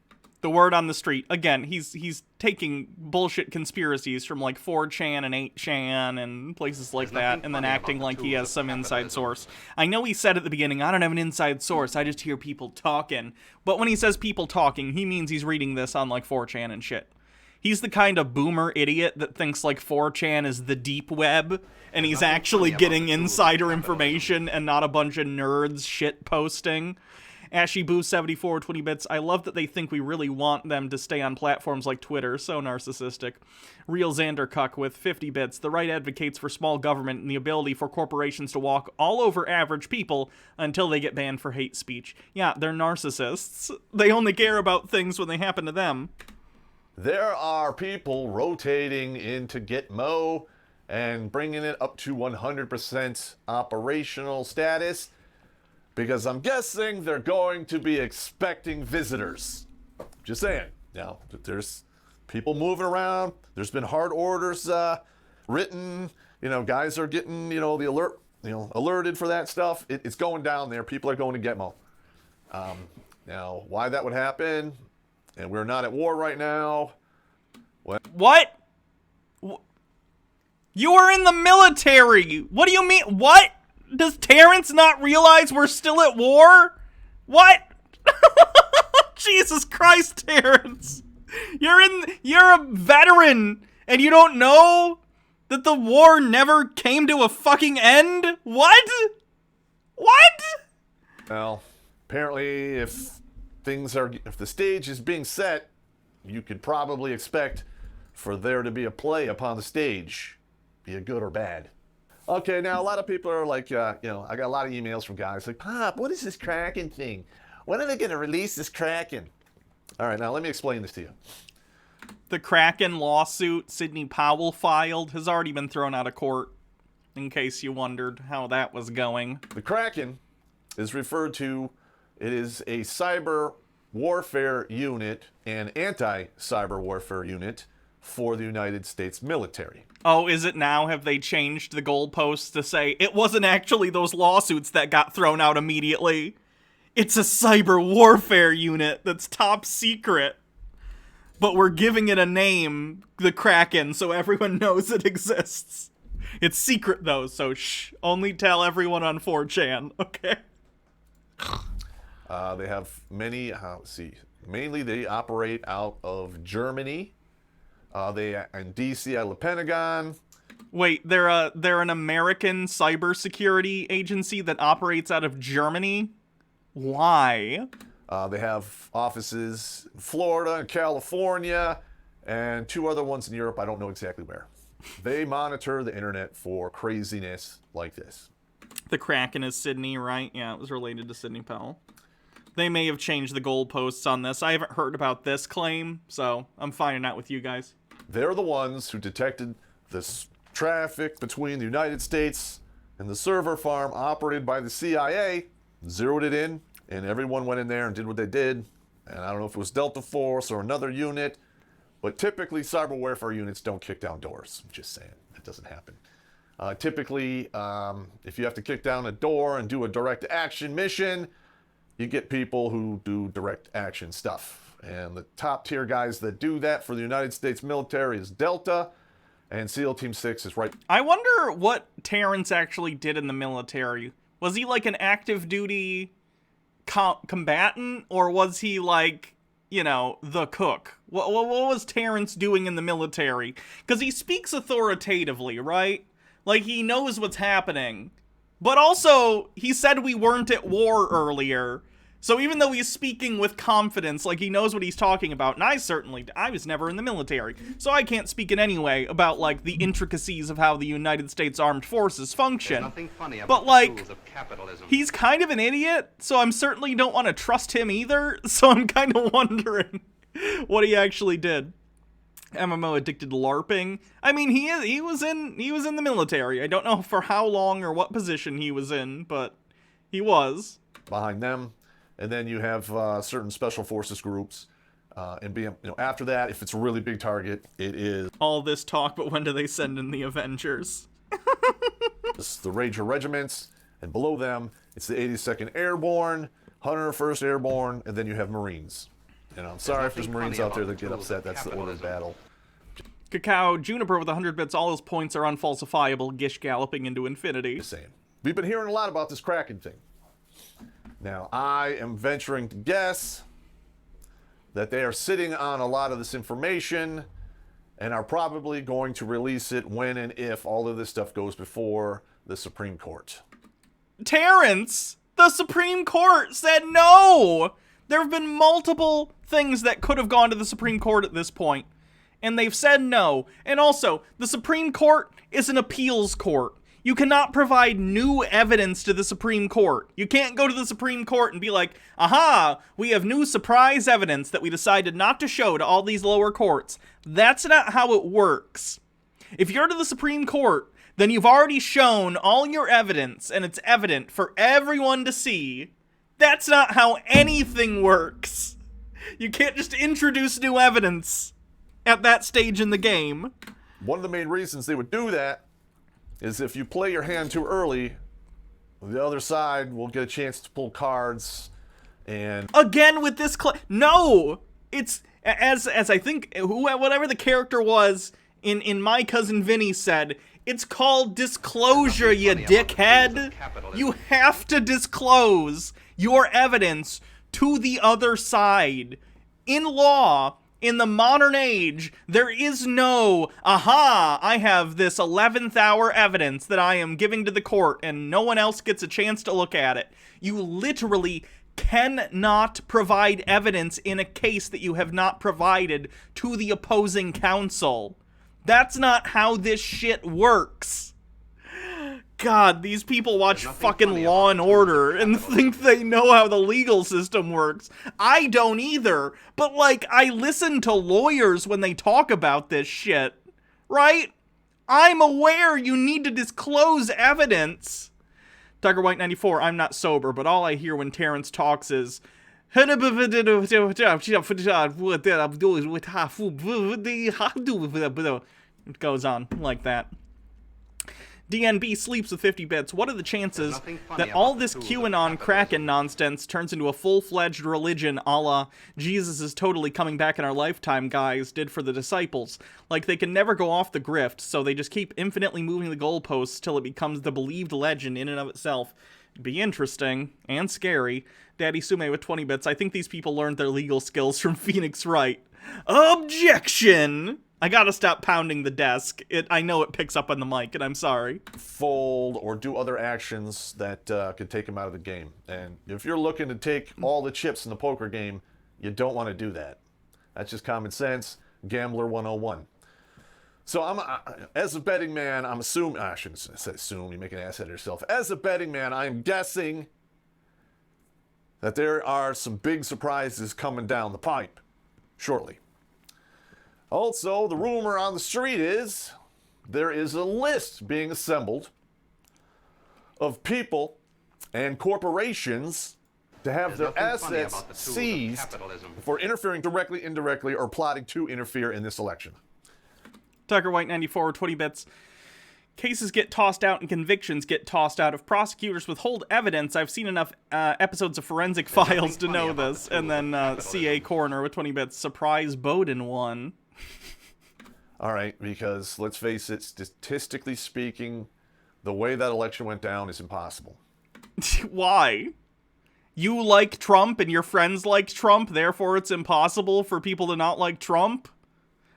The word on the street. Again, he's taking bullshit conspiracies from 4chan and 8chan and places like that, and then acting like he has some inside source. I know he said at the beginning, I don't have an inside source, I just hear people talking. But when he says people talking, he means he's reading this on 4chan and shit. He's the kind of boomer idiot that thinks 4chan is the deep web, and he's actually getting insider information and not a bunch of nerds shit posting. AshyBoo74, 20 bits. I love that they think we really want them to stay on platforms like Twitter. So narcissistic. Real Xander Cuck with 50 bits. The right advocates for small government and the ability for corporations to walk all over average people until they get banned for hate speech. Yeah, they're narcissists. They only care about things when they happen to them. There are people rotating into Gitmo and bringing it up to 100% operational status, because I'm guessing they're going to be expecting visitors. Just saying. Now, there's people moving around. There's been hard orders written. Guys are getting, the alert, alerted for that stuff. It's going down there. People are going to Gitmo. Now, why that would happen, and we're not at war right now. What? You are in the military. What do you mean? What? Does Terrence not realize we're still at war? What? Jesus Christ, Terrence. You're a veteran, and you don't know that the war never came to a fucking end? What? What? Well, apparently if the stage is being set, you could probably expect for there to be a play upon the stage, be it good or bad. Okay, now a lot of people are like, I got a lot of emails from guys like, Pop, what is this Kraken thing? When are they going to release this Kraken? All right, now let me explain this to you. The Kraken lawsuit Sidney Powell filed has already been thrown out of court, in case you wondered how that was going. The Kraken is referred to, it is a cyber warfare unit and anti-cyber warfare unit for the United States military. Oh, is it now? Have they changed the goalposts to say it wasn't actually those lawsuits that got thrown out immediately? It's a cyber warfare unit that's top secret. But we're giving it a name, the Kraken, so everyone knows it exists. It's secret, though, so shh. Only tell everyone on 4chan, okay? They have many, let's see, mainly they operate out of Germany. They in D.C. out of the Pentagon. Wait, they're an American cybersecurity agency that operates out of Germany? Why? They have offices in Florida and California, and 2 other ones in Europe. I don't know exactly where. They monitor the internet for craziness like this. The Kraken is Sydney, right? Yeah, it was related to Sidney Powell. They may have changed the goalposts on this. I haven't heard about this claim, so I'm finding out with you guys. They're the ones who detected this traffic between the United States and the server farm operated by the CIA, zeroed it in, and everyone went in there and did what they did. And I don't know if it was Delta Force or another unit, but typically cyber warfare units don't kick down doors. I'm just saying, that doesn't happen. Typically, if you have to kick down a door and do a direct action mission, you get people who do direct action stuff. And the top tier guys that do that for the United States military is Delta, and SEAL Team 6 is right. I wonder what Terrence actually did in the military. Was he like an active duty combatant, or was he like, you know, the cook? What was Terrence doing in the military? Because he speaks authoritatively, right? Like, he knows what's happening. But also, he said we weren't at war earlier. So even though he's speaking with confidence, like he knows what he's talking about, and I was never in the military, so I can't speak in any way about, like, the intricacies of how the United States Armed Forces function. Nothing funny about But, like, the tools of capitalism. he's kind of an idiot, so I'm certainly don't want to trust him either, so I'm kind of wondering what he actually did. MMO addicted to LARPing. I mean, he was in the military. I don't know for how long or what position he was in, but he was. Behind them. And then you have certain special forces groups. And after that, if it's a really big target, it is all this talk, but when do they send in the Avengers? it's the Ranger regiments, and below them, it's the 82nd Airborne, 101st Airborne, and then you have Marines. And I'm sorry if there's Marines out there that get upset. That's the order of battle. Cacao Juniper with 100 bits. All his points are unfalsifiable. Gish galloping into infinity. Just saying. We've been hearing a lot about this Kraken thing. Now, I am venturing to guess that they are sitting on a lot of this information and are probably going to release it when and if all of this stuff goes before the Supreme Court. Terrence! The Supreme Court said no! There have been multiple things that could have gone to the Supreme Court at this point, and they've said no. And also, the Supreme Court is an appeals court. You cannot provide new evidence to the Supreme Court. You can't go to the Supreme Court and be like, aha, we have new surprise evidence that we decided not to show to all these lower courts. That's not how it works. If you're to the Supreme Court, then you've already shown all your evidence, and it's evident for everyone to see. That's not how anything works. You can't just introduce new evidence at that stage in the game. One of the main reasons they would do that is if you play your hand too early, the other side will get a chance to pull cards, and again with this no, it's as I think whatever the character was in My Cousin Vinny said, it's called disclosure, you dickhead. You have to disclose your evidence to the other side. In law, in the modern age, there is no, aha, I have this 11th hour evidence that I am giving to the court and no one else gets a chance to look at it. You literally cannot provide evidence in a case that you have not provided to the opposing counsel. That's not how this shit works. God, these people watch fucking Law and Order and think they know how the legal system works. I don't either, but like, I listen to lawyers when they talk about this shit, right? I'm aware you need to disclose evidence. Tiger White 94, I'm not sober, but all I hear when Terrence talks is it goes on like that. DNB sleeps with 50 bits. What are the chances nothing funny that about all the this tools of QAnon Kraken nonsense turns into a full-fledged religion a la Jesus is totally coming back in our lifetime guys did for the disciples? Like, they can never go off the grift, so they just keep infinitely moving the goalposts till it becomes the believed legend in and of itself. It'd be interesting and scary. Daddy Sume with 20 bits. I think these people learned their legal skills from Phoenix Wright. Objection! I gotta stop pounding the desk. I know it picks up on the mic, and I'm sorry. Fold or do other actions that could take him out of the game. And if you're looking to take all the chips in the poker game, you don't want to do that. That's just common sense. Gambler 101. So as a betting man, I'm assuming, I shouldn't say assume, you make an ass out of yourself. As a betting man, I'm guessing that there are some big surprises coming down the pipe shortly. Also, the rumor on the street is there is a list being assembled of people and corporations to have their assets seized for interfering directly, indirectly, or plotting to interfere in this election. Tucker White 94 with 20 bits. Cases get tossed out and convictions get tossed out if prosecutors withhold evidence. I've seen enough episodes of Forensic Files to know this. And then CA Coroner with 20 bits. Surprise Bowden won. All right, because let's face it, statistically speaking, the way that election went down is impossible. Why? You like Trump and your friends like Trump, therefore it's impossible for people to not like Trump?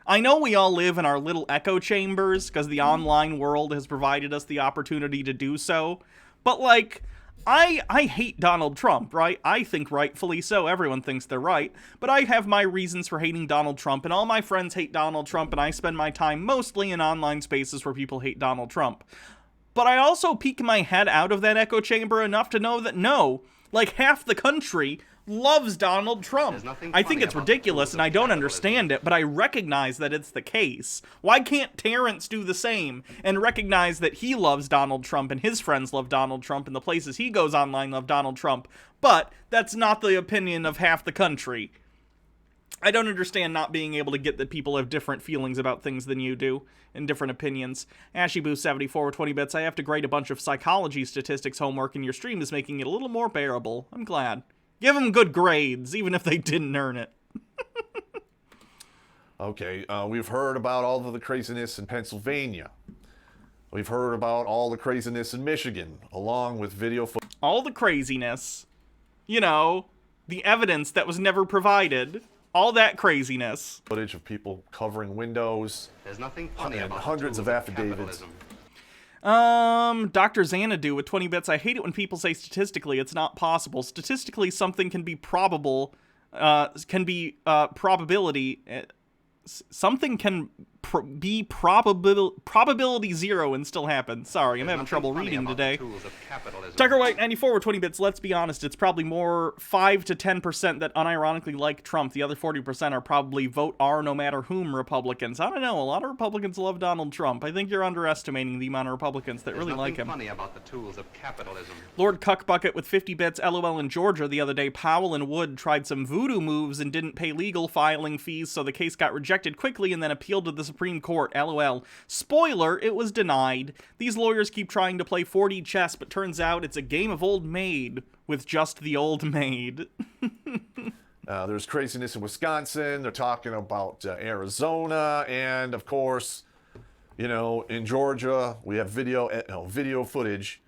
I know we all live in our little echo chambers because the online world has provided us the opportunity to do so, but like, I hate Donald Trump, right? I think rightfully so. Everyone thinks they're right. But I have my reasons for hating Donald Trump, and all my friends hate Donald Trump, and I spend my time mostly in online spaces where people hate Donald Trump. But I also peek my head out of that echo chamber enough to know that no, like half the country loves Donald Trump. I think it's ridiculous and I don't understand it, but I recognize that it's the case. Why can't Terrence do the same and recognize that he loves Donald Trump and his friends love Donald Trump and the places he goes online love Donald Trump, but that's not the opinion of half the country. I don't understand not being able to get that people have different feelings about things than you do and different opinions. AshyBoo74 with 20 bits. I have to grade a bunch of psychology statistics homework and your stream is making it a little more bearable. I'm glad. Give them good grades, even if they didn't earn it. Okay, we've heard about all of the craziness in Pennsylvania. We've heard about all the craziness in Michigan, along with video footage. All the craziness. You know, the evidence that was never provided. All that craziness. Footage of people covering windows. There's nothing funny about hundreds of affidavits. Dr. Xanadu with 20 bits. I hate it when people say statistically it's not possible. Statistically, something can be probable, probability. Something can be probability 0 and still happen. Sorry, I'm having trouble reading today. Tucker White 94 with 20 bits. Let's be honest, it's probably more 5 to 10% that unironically like Trump. The other 40% are probably vote R no matter whom Republicans. I don't know, a lot of Republicans love Donald Trump. I think you're underestimating the amount of Republicans that really like him. Funny about the tools of capitalism. Lord Cuckbucket with 50 bits. LOL in Georgia the other day. Powell and Wood tried some voodoo moves and didn't pay legal filing fees, so the case got rejected quickly and then appealed to the Supreme Court. LOL. Spoiler, it was denied. These lawyers keep trying to play 4D chess, but turns out it's a game of old maid with just the old maid. There's craziness in Wisconsin. They're talking about Arizona. And, of course, you know, in Georgia, we have video footage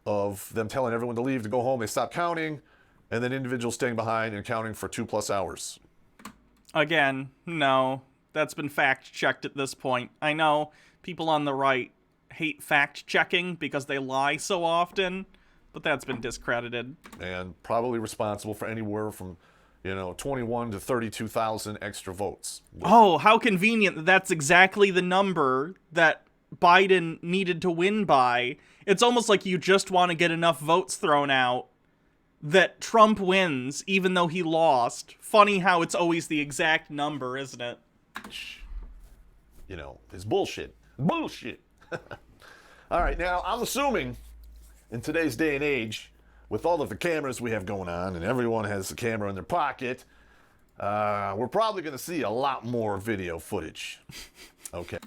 of them telling everyone to leave, to go home. They stop counting, and then individuals staying behind and counting for 2+ hours. Again, no. That's been fact-checked at this point. I know people on the right hate fact-checking because they lie so often, but that's been discredited. And probably responsible for anywhere from, 21 to 32,000 extra votes. Oh, how convenient that that's exactly the number that Biden needed to win by. It's almost like you just want to get enough votes thrown out that Trump wins, even though he lost. Funny how it's always the exact number, isn't it? It's bullshit. Bullshit. All right, now, I'm assuming in today's day and age, with all of the cameras we have going on, and everyone has a camera in their pocket, we're probably going to see a lot more video footage. Okay.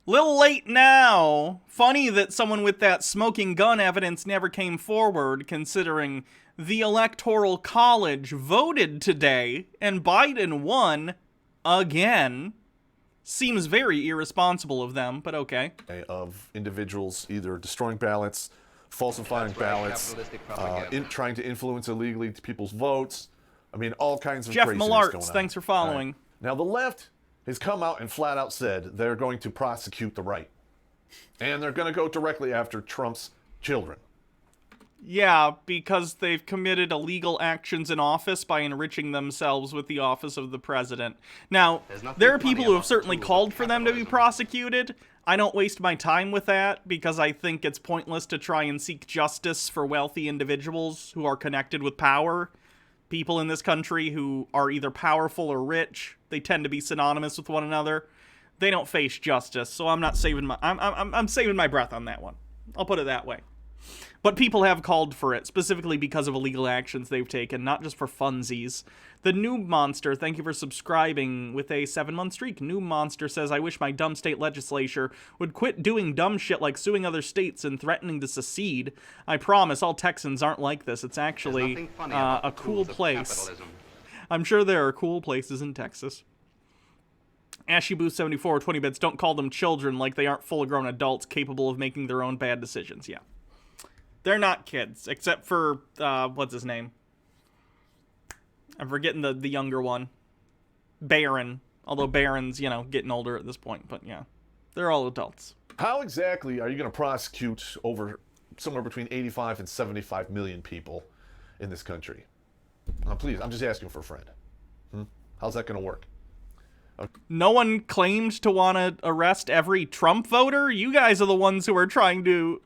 Little late now. Funny that someone with that smoking gun evidence never came forward, considering the Electoral College voted today and Biden won again. Seems very irresponsible of them, but okay. Of individuals either destroying ballots, falsifying ballots, trying to influence illegally people's votes. I mean, all kinds of Jeff craziness going on. Millarts, thanks for following. Right. Now, the left has come out and flat out said they're going to prosecute the right. And they're going to go directly after Trump's children. Yeah, because they've committed illegal actions in office by enriching themselves with the office of the president. Now, there are people who have certainly called for them to be prosecuted. I don't waste my time with that because I think it's pointless to try and seek justice for wealthy individuals who are connected with power. People in this country who are either powerful or rich, they tend to be synonymous with one another. They don't face justice, so I'm not saving my I'm saving my breath on that one. I'll put it that way. But people have called for it, specifically because of illegal actions they've taken, not just for funsies. The Noob Monster, thank you for subscribing with a 7-month streak. Noob Monster says, I wish my dumb state legislature would quit doing dumb shit like suing other states and threatening to secede. I promise all Texans aren't like this. It's actually a cool place. I'm sure there are cool places in Texas. AshyBoost74, 20 bits, don't call them children like they aren't full-grown adults capable of making their own bad decisions. Yeah. They're not kids, except for, what's his name? I'm forgetting the younger one. Barron. Although Barron's, you know, getting older at this point, but yeah. They're all adults. How exactly are you going to prosecute over somewhere between 85 and 75 million people in this country? Please, I'm just asking for a friend. How's that going to work? No one claimed to want to arrest every Trump voter? You guys are the ones who are trying to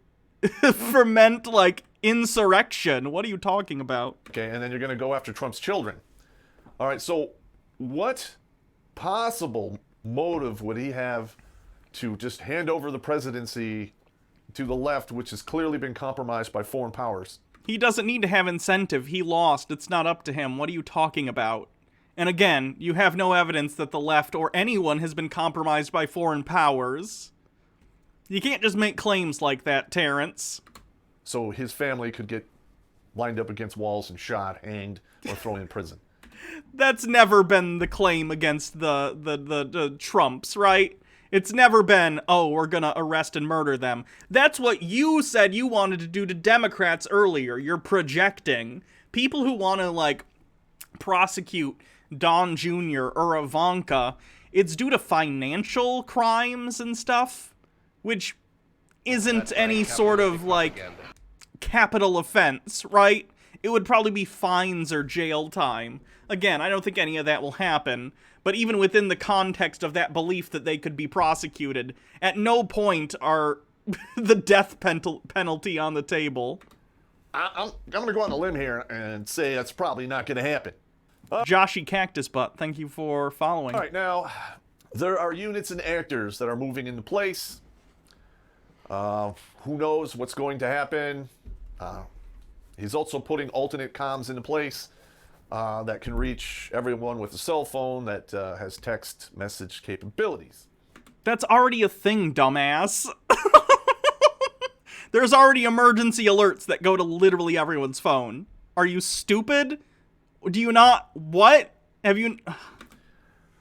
ferment, like, insurrection. What are you talking about? Okay, and then you're going to go after Trump's children. All right, so what possible motive would he have to just hand over the presidency to the left, which has clearly been compromised by foreign powers? He doesn't need to have incentive. He lost. It's not up to him. What are you talking about? And again, you have no evidence that the left or anyone has been compromised by foreign powers. You can't just make claims like that, Terrence. So his family could get lined up against walls and shot, hanged, or thrown in prison. That's never been the claim against the Trumps, right? It's never been, oh, we're gonna arrest and murder them. That's what you said you wanted to do to Democrats earlier. You're projecting. People who want to, like, prosecute Don Jr. or Ivanka, it's due to financial crimes and stuff. Which isn't any sort of, like, capital offense, right? It would probably be fines or jail time. Again, I don't think any of that will happen, but even within the context of that belief that they could be prosecuted, at no point are the death penalty on the table. I'm going to go on a limb here and say that's probably not going to happen. Joshy Cactus Butt, thank you for following. All right, now, there are units and actors that are moving into place. Who knows what's going to happen? He's also putting alternate comms into place that can reach everyone with a cell phone that has text message capabilities. That's already a thing, dumbass. There's already emergency alerts that go to literally everyone's phone. Are you stupid? Do you not? What? Have you...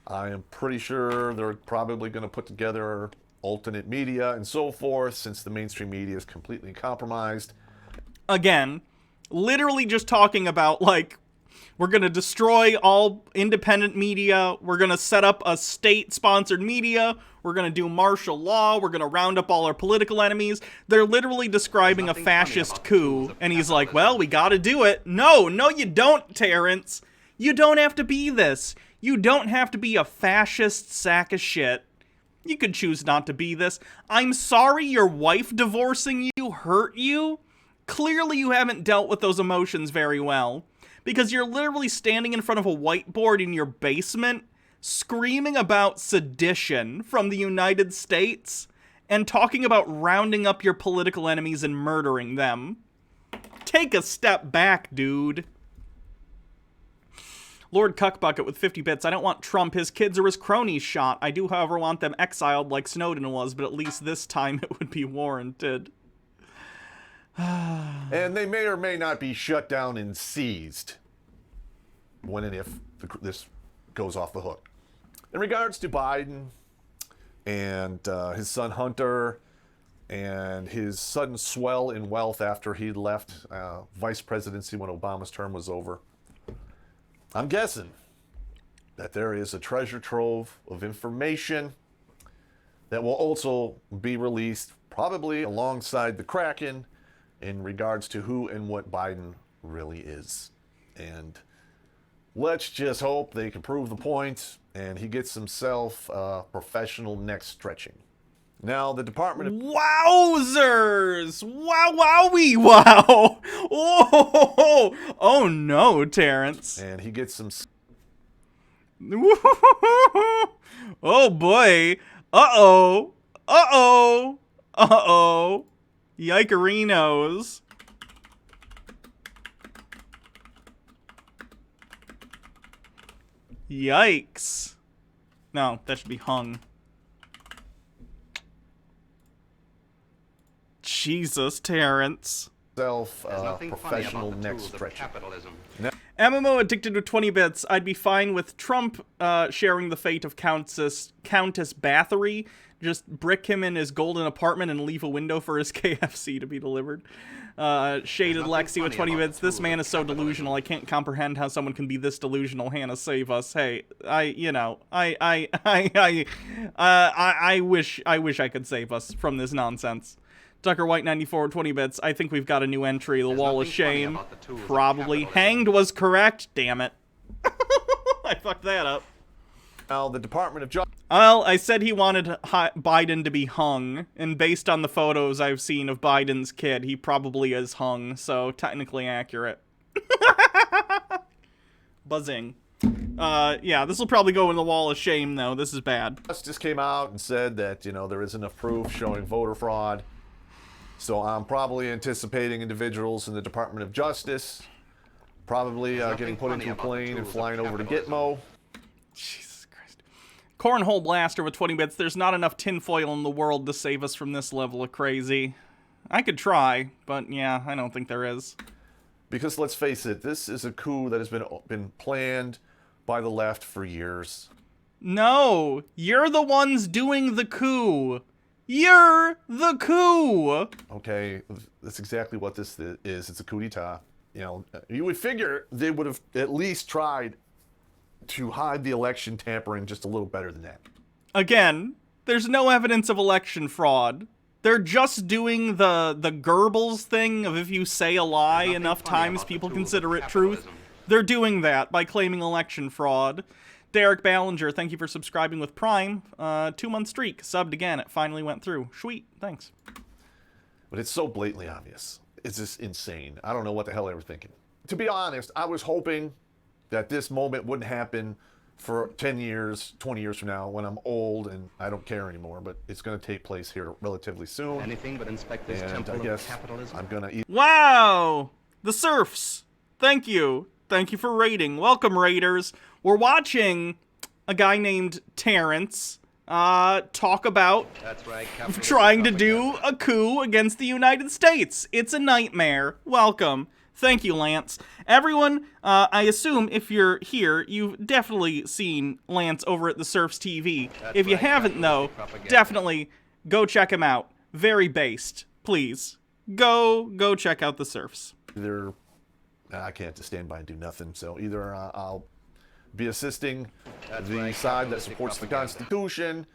I am pretty sure they're probably going to put together alternate media and so forth, since the mainstream media is completely compromised. Again, literally just talking about, like, we're going to destroy all independent media, we're going to set up a state-sponsored media, we're going to do martial law, we're going to round up all our political enemies. They're literally describing a fascist coup, and he's like, well, we got to do it. No, you don't, Terrence. You don't have to be this. You don't have to be a fascist sack of shit. You could choose not to be this. I'm sorry your wife divorcing you hurt you. Clearly you haven't dealt with those emotions very well. Because you're literally standing in front of a whiteboard in your basement, screaming about sedition from the United States, and talking about rounding up your political enemies and murdering them. Take a step back, dude. Lord Cuckbucket with 50 bits. I don't want Trump, his kids, or his cronies shot. I do, however, want them exiled like Snowden was, but at least this time it would be warranted. And they may or may not be shut down and seized when and if this goes off the hook. In regards to Biden and his son Hunter and his sudden swell in wealth after he left vice presidency when Obama's term was over, I'm guessing that there is a treasure trove of information that will also be released probably alongside the Kraken in regards to who and what Biden really is. And let's just hope they can prove the point and he gets himself professional neck stretching. Now, the Department of... Wowzers! Wow, wowie, wow! Oh no, Terrence. And he gets some... Oh boy. Uh-oh. Uh-oh. Uh-oh. Yikerinos. Yikes. No, that should be hung. Jesus, Terrence. Professional neck stretching. MMO addicted with 20 bits. I'd be fine with Trump sharing the fate of Countess Bathory. Just brick him in his golden apartment and leave a window for his KFC to be delivered. Shaded Lexi with 20 bits. This man is so delusional. I can't comprehend how someone can be this delusional. Hannah, save us. Hey, I wish I could save us from this nonsense. Tucker White 94 with 20 bits. I think we've got a new entry. The Wall of Shame. Probably. Hanged was correct. Damn it. I fucked that up. Now, the Department of Justice... Well, I said he wanted Biden to be hung, and based on the photos I've seen of Biden's kid, he probably is hung, so technically accurate. Buzzing. Yeah, this will probably go in the Wall of Shame, though. This is bad. Justice came out and said that, there is enough proof showing voter fraud. So I'm probably anticipating individuals in the Department of Justice probably getting put into a plane and flying over to Gitmo. Jesus Christ. Cornhole Blaster with 20 bits. There's not enough tinfoil in the world to save us from this level of crazy. I could try, but yeah, I don't think there is. Because let's face it, this is a coup that has been planned by the left for years. No, you're the ones doing the coup. You're the coup! Okay, that's exactly what this is. It's a coup d'etat. You would figure they would have at least tried to hide the election tampering just a little better than that. Again, there's no evidence of election fraud. They're just doing the Goebbels thing of if you say a lie enough times, people consider it truth. They're doing that by claiming election fraud. Derek Ballinger, thank you for subscribing with Prime. 2-month streak. Subbed again. It finally went through. Sweet. Thanks. But it's so blatantly obvious. It's just insane. I don't know what the hell they were thinking. To be honest, I was hoping that this moment wouldn't happen for 10 years, 20 years from now when I'm old and I don't care anymore. But it's going to take place here relatively soon. Anything but inspect this temple of capitalism. I'm going to eat. Wow! The Serfs. Thank you. Thank you for raiding. Welcome, Raiders. We're watching a guy named Terrence talk about trying to do a coup against the United States. It's a nightmare. Welcome. Thank you, Lance. Everyone, I assume if you're here, you've definitely seen Lance over at the Serfs TV. If you haven't, though, definitely go check him out. Very based. Please. Go check out the Serfs. I can't just stand by and do nothing. So either I'll be assisting the side that supports the Constitution,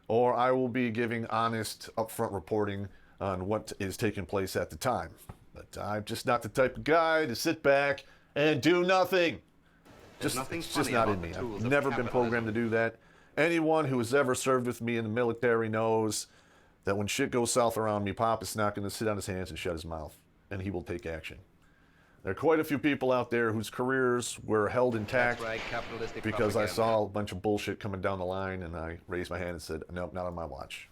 or I will be giving honest, upfront reporting on what is taking place at the time. But I'm just not the type of guy to sit back and do nothing. It's just not in me. I've never been programmed to do that. Anyone who has ever served with me in the military knows that when shit goes south around me, Pop is not going to sit on his hands and shut his mouth, and he will take action. There are quite a few people out there whose careers were held intact because I saw a bunch of bullshit coming down the line and I raised my hand and said, nope, not on my watch.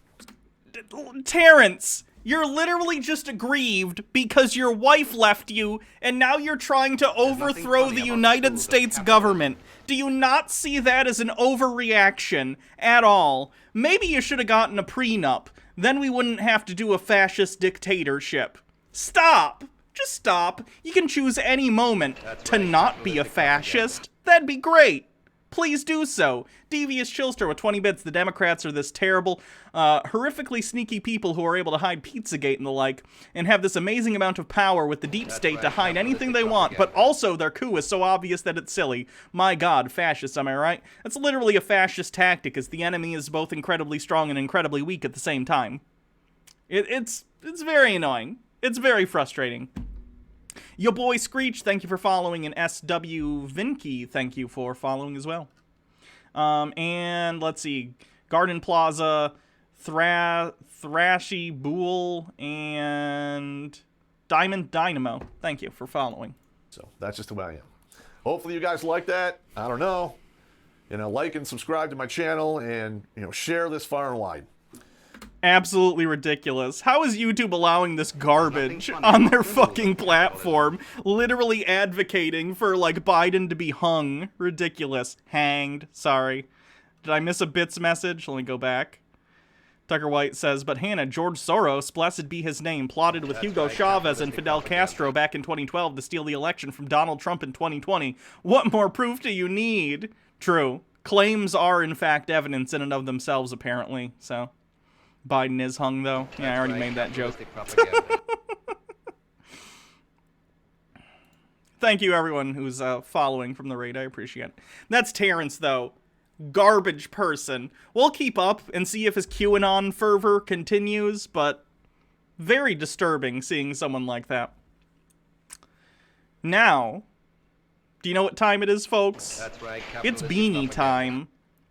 Terrence, You're literally just aggrieved because your wife left you, and now you're trying to overthrow the United States government. Do you not see that as an overreaction at all? Maybe you should have gotten a prenup. Then we wouldn't have to do a fascist dictatorship. Stop! Just stop. You can choose any moment to not be a fascist. That'd be great. Please do so. Devious Chillster with 20 bits. The Democrats are this terrible, horrifically sneaky people who are able to hide Pizzagate and the like, and have this amazing amount of power with the deep state to hide anything they want, but also their coup is so obvious that it's silly. My god, fascists, am I right? That's literally a fascist tactic, as the enemy is both incredibly strong and incredibly weak at the same time. It's very annoying. It's very frustrating. Your boy Screech, thank you for following, and SW Vinky, thank you for following as well. And let's see, Garden Plaza, Thrashy Bool, and Diamond Dynamo, thank you for following. So that's just who I am. Hopefully you guys like that. I don't know. Like and subscribe to my channel, and share this far and wide. Absolutely ridiculous. How is YouTube allowing this garbage on their fucking platform? Literally advocating for, like, Biden to be hung. Ridiculous. Hanged. Sorry. Did I miss a bits message? Let me go back. Tucker White says, but Hannah, George Soros, blessed be his name, plotted with Hugo Chavez and Fidel Castro back in 2012 to steal the election from Donald Trump in 2020. What more proof do you need? True. Claims are, in fact, evidence in and of themselves, apparently, so... Biden is hung, though. Yeah, I already made that joke. Thank you, everyone who's following from the raid. I appreciate it. That's Terrence, though. Garbage person. We'll keep up and see if his QAnon fervor continues, but very disturbing seeing someone like that. Now, do you know what time it is, folks? That's right. It's beanie time.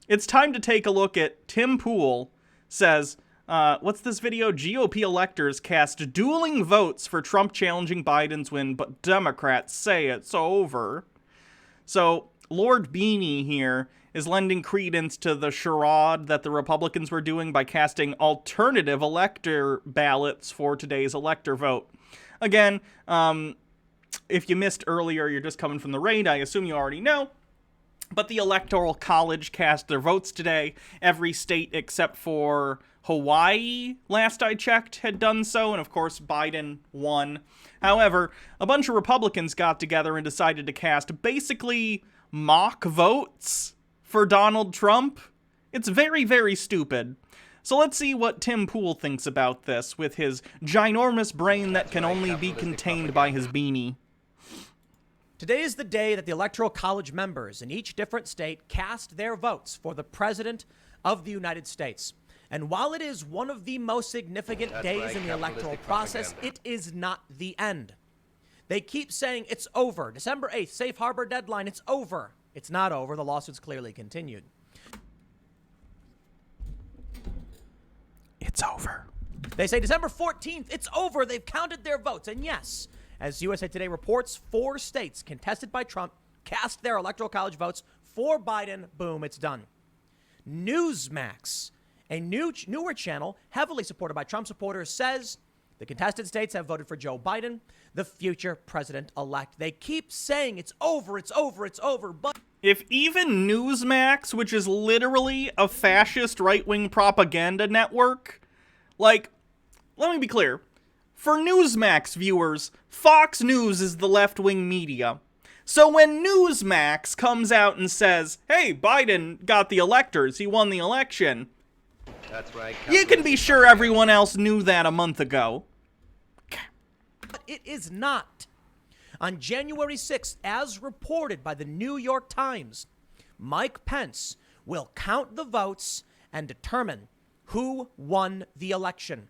It's time to take a look at Tim Pool says... what's this video? GOP electors cast dueling votes for Trump challenging Biden's win, but Democrats say it's over. So, Lord Beanie here is lending credence to the charade that the Republicans were doing by casting alternative elector ballots for today's elector vote. Again, if you missed earlier, you're just coming from the raid, I assume you already know. But the Electoral College cast their votes today. Every state except for Hawaii, last I checked, had done so, and of course Biden won. However, a bunch of Republicans got together and decided to cast basically mock votes for Donald Trump. It's very, very stupid. So let's see what Tim Pool thinks about this with his ginormous brain that can only be contained by his beanie. Today is the day that the Electoral College members in each different state cast their votes for the President of the United States. And while it is one of the most significant days in the electoral process, it is not the end. They keep saying it's over. December 8th, safe harbor deadline, it's over. It's not over. The lawsuit's clearly continued. It's over. They say December 14th, it's over. They've counted their votes. And yes, as USA Today reports, 4 states contested by Trump cast their Electoral College votes for Biden. Boom, it's done. Newsmax, a newer channel heavily supported by Trump supporters, says the contested states have voted for Joe Biden, the future president-elect. They keep saying it's over, it's over, it's over, but... If even Newsmax, which is literally a fascist right-wing propaganda network, like, let me be clear. For Newsmax viewers, Fox News is the left-wing media. So when Newsmax comes out and says, hey, Biden got the electors, he won the election, that's right. You can be sure everyone else knew that a month ago. But it is not. On January 6th, as reported by the New York Times, Mike Pence will count the votes and determine who won the election.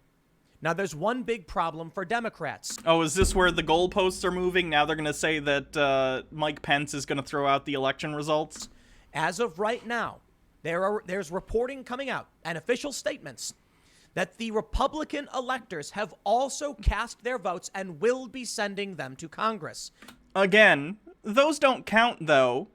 Now, there's one big problem for Democrats. Oh, is this where the goalposts are moving? Now they're going to say that Mike Pence is going to throw out the election results? As of right now, there's reporting coming out and official statements that the Republican electors have also cast their votes and will be sending them to Congress. Again, those don't count, though.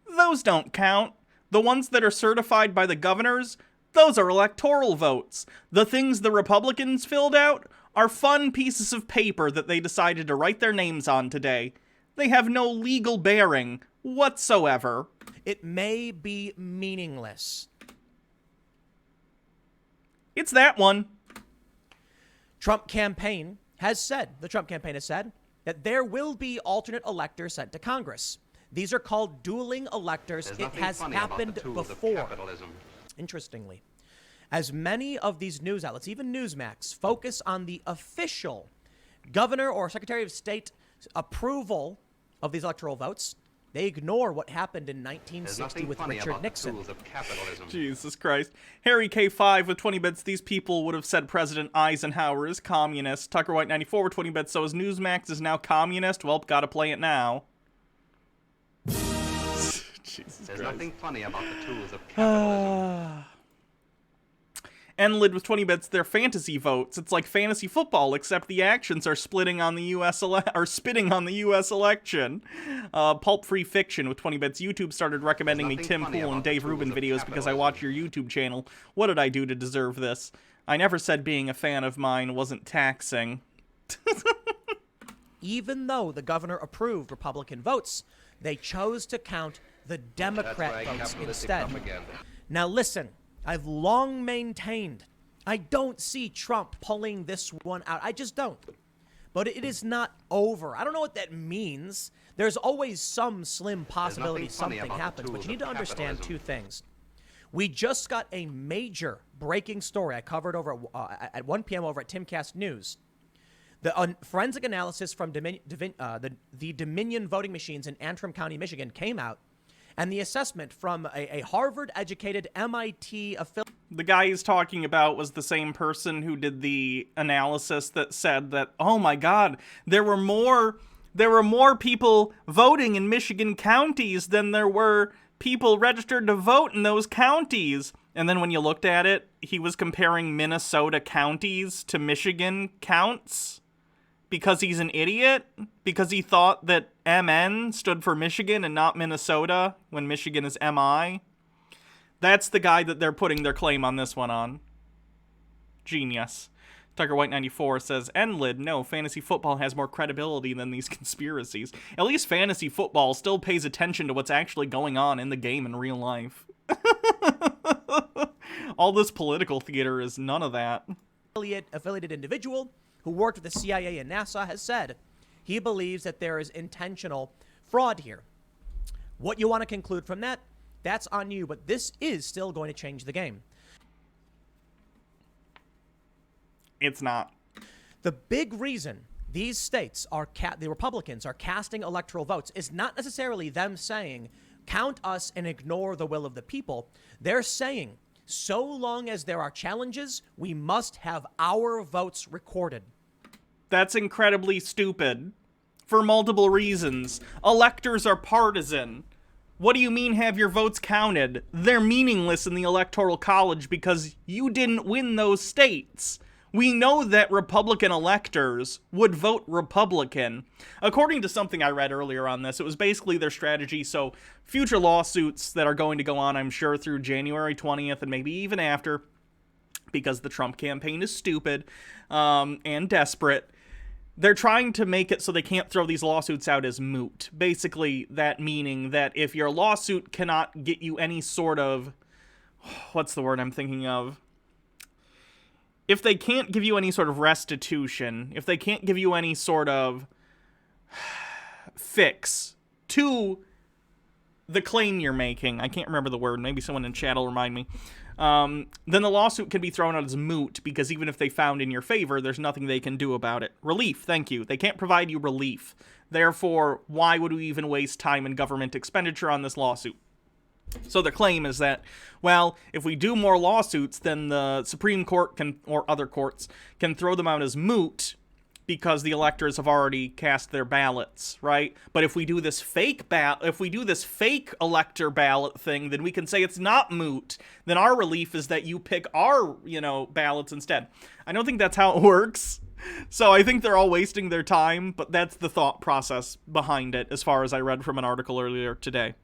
Those don't count. The ones that are certified by the governors, Those are electoral votes. The things the Republicans filled out are fun pieces of paper that they decided to write their names on today. They have no legal bearing whatsoever. It may be meaningless. It's that one. The Trump campaign has said that there will be alternate electors sent to Congress. These are called dueling electors. It has happened before. Interestingly, as many of these news outlets, even Newsmax, focus on the official governor or secretary of state approval of these electoral votes, they ignore what happened in 1960 with Richard Nixon. Jesus Christ. Harry K5 with 20 bits. These people would have said President Eisenhower is communist. Tucker White 94 with 20 bits. So is Newsmax is now communist? Well, gotta play it now. Jesus There's Christ. nothing funny about the tools of capitalism. Enlid with 20 bits, they're fantasy votes. It's like fantasy football, except the actions are spitting on the U.S. election. Pulp Free Fiction with 20 bits. YouTube started recommending me Tim Pool and Dave Rubin videos because I watch your YouTube channel. What did I do to deserve this? I never said being a fan of mine wasn't taxing. Even though the governor approved Republican votes, they chose to count the Democrat votes instead. Now listen, I've long maintained I don't see Trump pulling this one out. I just don't. But it is not over. I don't know what that means. There's always some slim possibility something happens, but you need to understand two things. We just got a major breaking story I covered over at 1 p.m. over at Timcast News. The forensic analysis from the Dominion voting machines in Antrim County, Michigan came out, and the assessment from a Harvard-educated MIT affiliate. The guy he's talking about was the same person who did the analysis that said that, oh my God, there were more people voting in Michigan counties than there were people registered to vote in those counties. And then when you looked at it, he was comparing Minnesota counties to Michigan counts. Because he's an idiot? Because he thought that MN stood for Michigan and not Minnesota when Michigan is MI? That's the guy that they're putting their claim on this one on. Genius. Tucker White 94 says, Enlid, no, fantasy football has more credibility than these conspiracies. At least fantasy football still pays attention to what's actually going on in the game in real life. All this political theater is none of that. Affiliated individual who worked with the CIA and NASA has said he believes that there is intentional fraud here. What you want to conclude from that, that's on you, but this is still going to change the game. It's not. The big reason these states are, the Republicans are casting electoral votes is not necessarily them saying, count us and ignore the will of the people. They're saying, so long as there are challenges, we must have our votes recorded. That's incredibly stupid. For multiple reasons. Electors are partisan. What do you mean have your votes counted? They're meaningless in the Electoral College because you didn't win those states. We know that Republican electors would vote Republican. According to something I read earlier on this, it was basically their strategy. So future lawsuits that are going to go on, I'm sure, through January 20th and maybe even after, because the Trump campaign is stupid and desperate. They're trying to make it so they can't throw these lawsuits out as moot. Basically, that meaning that if your lawsuit cannot get you any sort of... What's the word I'm thinking of? If they can't give you any sort of restitution, if they can't give you any sort of fix to the claim you're making, I can't remember the word, maybe someone in chat will remind me, then the lawsuit can be thrown out as moot because even if they found in your favor, there's nothing they can do about it. Relief, thank you. They can't provide you relief. Therefore, why would we even waste time and government expenditure on this lawsuit? So the claim is that, well, if we do more lawsuits, then the Supreme Court can, or other courts, can throw them out as moot because the electors have already cast their ballots, right? But if we do this fake elector ballot thing, then we can say it's not moot. Then our relief is that you pick our, ballots instead. I don't think that's how it works. So I think they're all wasting their time, but that's the thought process behind it, as far as I read from an article earlier today.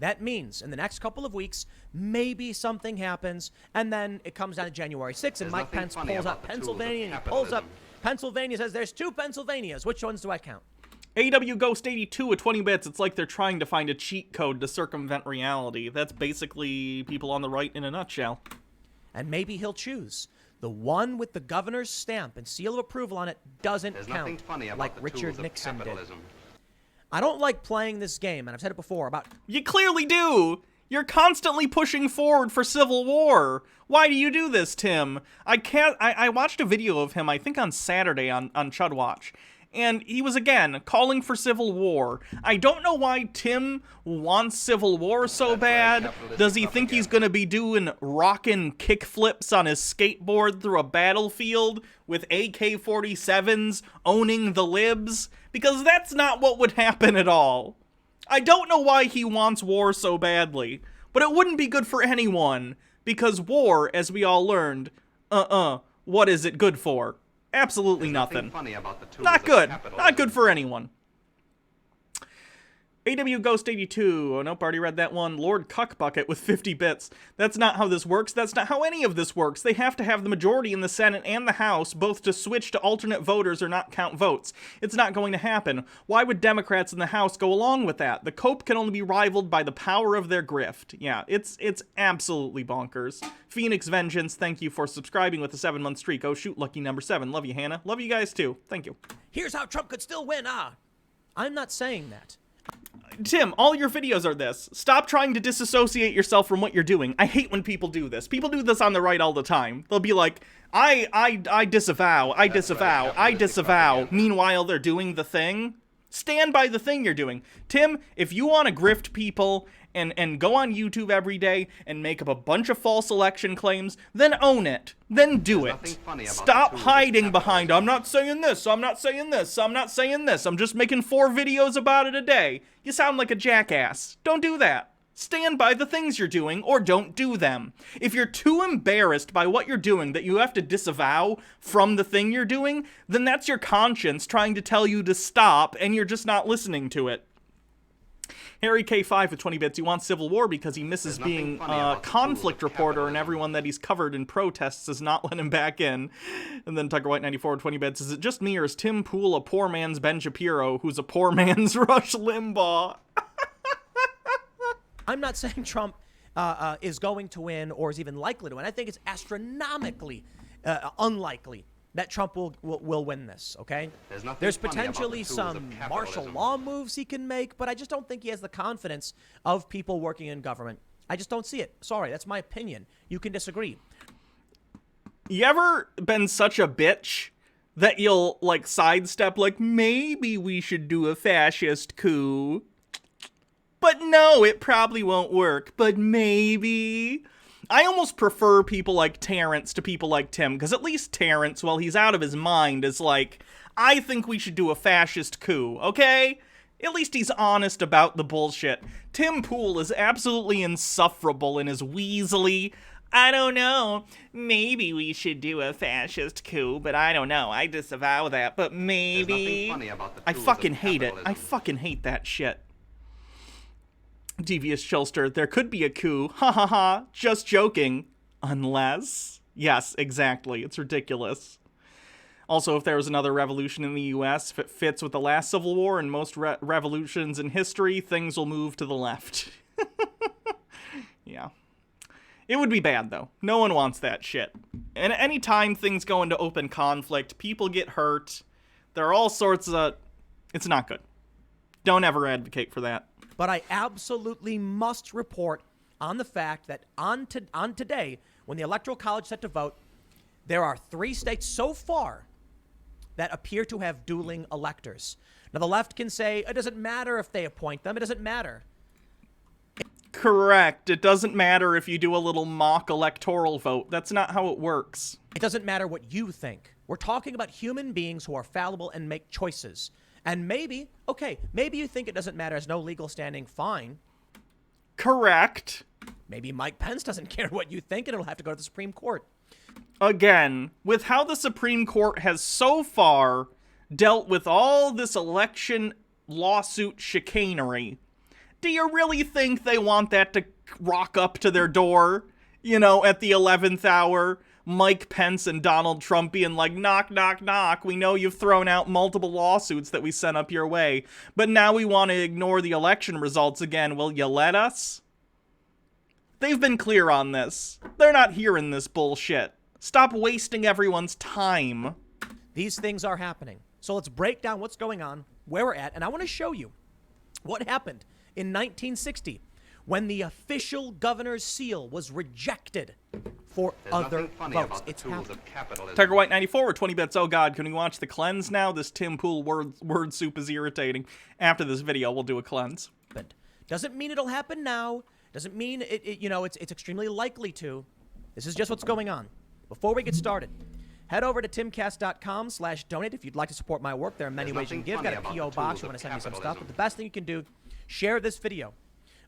That means in the next couple of weeks, maybe something happens, and then it comes down to January 6th, and Mike Pence pulls up Pennsylvania, and he pulls up Pennsylvania, says there's 2 Pennsylvanias. Which ones do I count? AW Ghost 82 with 20 bits. It's like they're trying to find a cheat code to circumvent reality. That's basically people on the right in a nutshell. And maybe he'll choose the one with the governor's stamp and seal of approval on it doesn't count, like Richard Nixon did. I don't like playing this game, and I've said it before about... You clearly do! You're constantly pushing forward for civil war. Why do you do this, Tim? I watched a video of him, I think on Saturday on Chud Watch. And he was, again, calling for civil war. I don't know why Tim wants civil war so bad. Does he think he's gonna be doing rockin' kickflips on his skateboard through a battlefield with AK-47s owning the libs? Because that's not what would happen at all. I don't know why he wants war so badly, but it wouldn't be good for anyone. Because war, as we all learned, what is it good for? Absolutely nothing. Not good. Not good for anyone. AW Ghost 82. Oh, nope, already read that one. Lord Cuckbucket with 50 bits. That's not how this works. That's not how any of this works. They have to have the majority in the Senate and the House both to switch to alternate voters or not count votes. It's not going to happen. Why would Democrats in the House go along with that? The cope can only be rivaled by the power of their grift. Yeah, it's absolutely bonkers. Phoenix Vengeance, thank you for subscribing with a 7-month streak. Oh, shoot, lucky number 7. Love you, Hannah. Love you guys, too. Thank you. Here's how Trump could still win. I'm not saying that. Tim, all your videos are this. Stop trying to disassociate yourself from what you're doing. I hate when people do this. People do this on the right all the time. They'll be like, I disavow, I disavow, I disavow. Meanwhile, they're doing the thing. Stand by the thing you're doing. Tim, if you want to grift people and go on YouTube every day and make up a bunch of false election claims, then own it. Then do it. Stop hiding behind, I'm not saying this, I'm not saying this, I'm not saying this, I'm just making 4 videos about it a day. You sound like a jackass. Don't do that. Stand by the things you're doing, or don't do them. If you're too embarrassed by what you're doing that you have to disavow from the thing you're doing, then that's your conscience trying to tell you to stop, and you're just not listening to it. Harry K5 with 20 bits. He wants civil war because he misses being a conflict reporter, and everyone that he's covered in protests has not let him back in. And then Tucker White 94 with 20 bits. Is it just me, or is Tim Pool a poor man's Ben Shapiro, who's a poor man's Rush Limbaugh? I'm not saying Trump is going to win or is even likely to win. I think it's astronomically unlikely that Trump will win this, okay? There's potentially some martial law moves he can make, but I just don't think he has the confidence of people working in government. I just don't see it. Sorry, that's my opinion. You can disagree. You ever been such a bitch that you'll, like, sidestep, like, maybe we should do a fascist coup? But no, it probably won't work. But maybe. I almost prefer people like Terrence to people like Tim, because at least Terrence, while he's out of his mind, is like, I think we should do a fascist coup, okay? At least he's honest about the bullshit. Tim Pool is absolutely insufferable and is weaselly. I don't know. Maybe we should do a fascist coup, but I don't know. I disavow that, but maybe. I fucking hate it. I fucking hate that shit. Devious Chilster, there could be a coup. Ha ha ha. Just joking. Unless. Yes, exactly. It's ridiculous. Also, if there was another revolution in the US, if it fits with the last Civil War and most revolutions in history, things will move to the left. Yeah. It would be bad, though. No one wants that shit. And any time things go into open conflict, people get hurt. There are all sorts of... It's not good. Don't ever advocate for that. But I absolutely must report on the fact that on today, when the Electoral College set to vote, there are 3 states so far that appear to have dueling electors. Now, the left can say, it doesn't matter if they appoint them. It doesn't matter. Correct. It doesn't matter if you do a little mock electoral vote. That's not how it works. It doesn't matter what you think. We're talking about human beings who are fallible and make choices. And maybe, okay, maybe you think it doesn't matter, has no legal standing, fine. Correct. Maybe Mike Pence doesn't care what you think, and it'll have to go to the Supreme Court. Again, with how the Supreme Court has so far dealt with all this election lawsuit chicanery, Do you really think they want that to rock up to their door, you know, at the 11th hour? Mike Pence and Donald Trump being like, knock, knock, knock. We know you've thrown out multiple lawsuits that we sent up your way, but now we want to ignore the election results again. Will you let us? They've been clear on this. They're not hearing this bullshit. Stop wasting everyone's time. These things are happening. So let's break down what's going on, where we're at, and I want to show you what happened in 1960 when the official governor's seal was rejected for other votes. It's happening. Tiger White 94 with 20 bits. Oh god, can we watch the cleanse now? This Tim Pool word soup is irritating. After this video, we'll do a cleanse. But doesn't mean it'll happen now. Doesn't mean it's extremely likely to. This is just what's going on. Before we get started, head over to timcast.com/donate if you'd like to support my work. There are many ways you can give. Got a P.O. box. You want to send me some stuff. But the best thing you can do, share this video.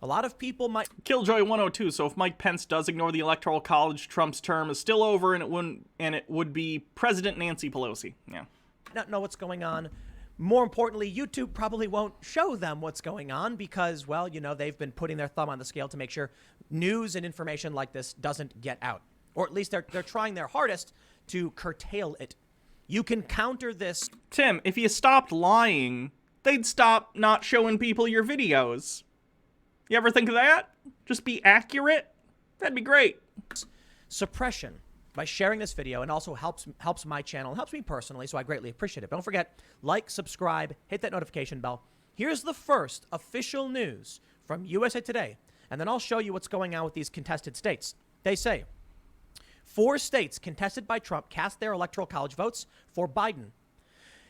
A lot of people might... Killjoy 102. So if Mike Pence does ignore the Electoral College, Trump's term is still over, and it would be President Nancy Pelosi. Yeah. Not know what's going on. More importantly, YouTube probably won't show them what's going on because, well, you know, they've been putting their thumb on the scale to make sure news and information like this doesn't get out. Or at least they're trying their hardest to curtail it. You can counter this. Tim, if you stopped lying, they'd stop not showing people your videos. You ever think of that? Just be accurate? That'd be great. Suppression by sharing this video, and also helps my channel, helps me personally, so I greatly appreciate it. But don't forget, like, subscribe, hit that notification bell. Here's the first official news from USA Today, and then I'll show you what's going on with these contested states. They say 4 states contested by Trump cast their Electoral College votes for Biden.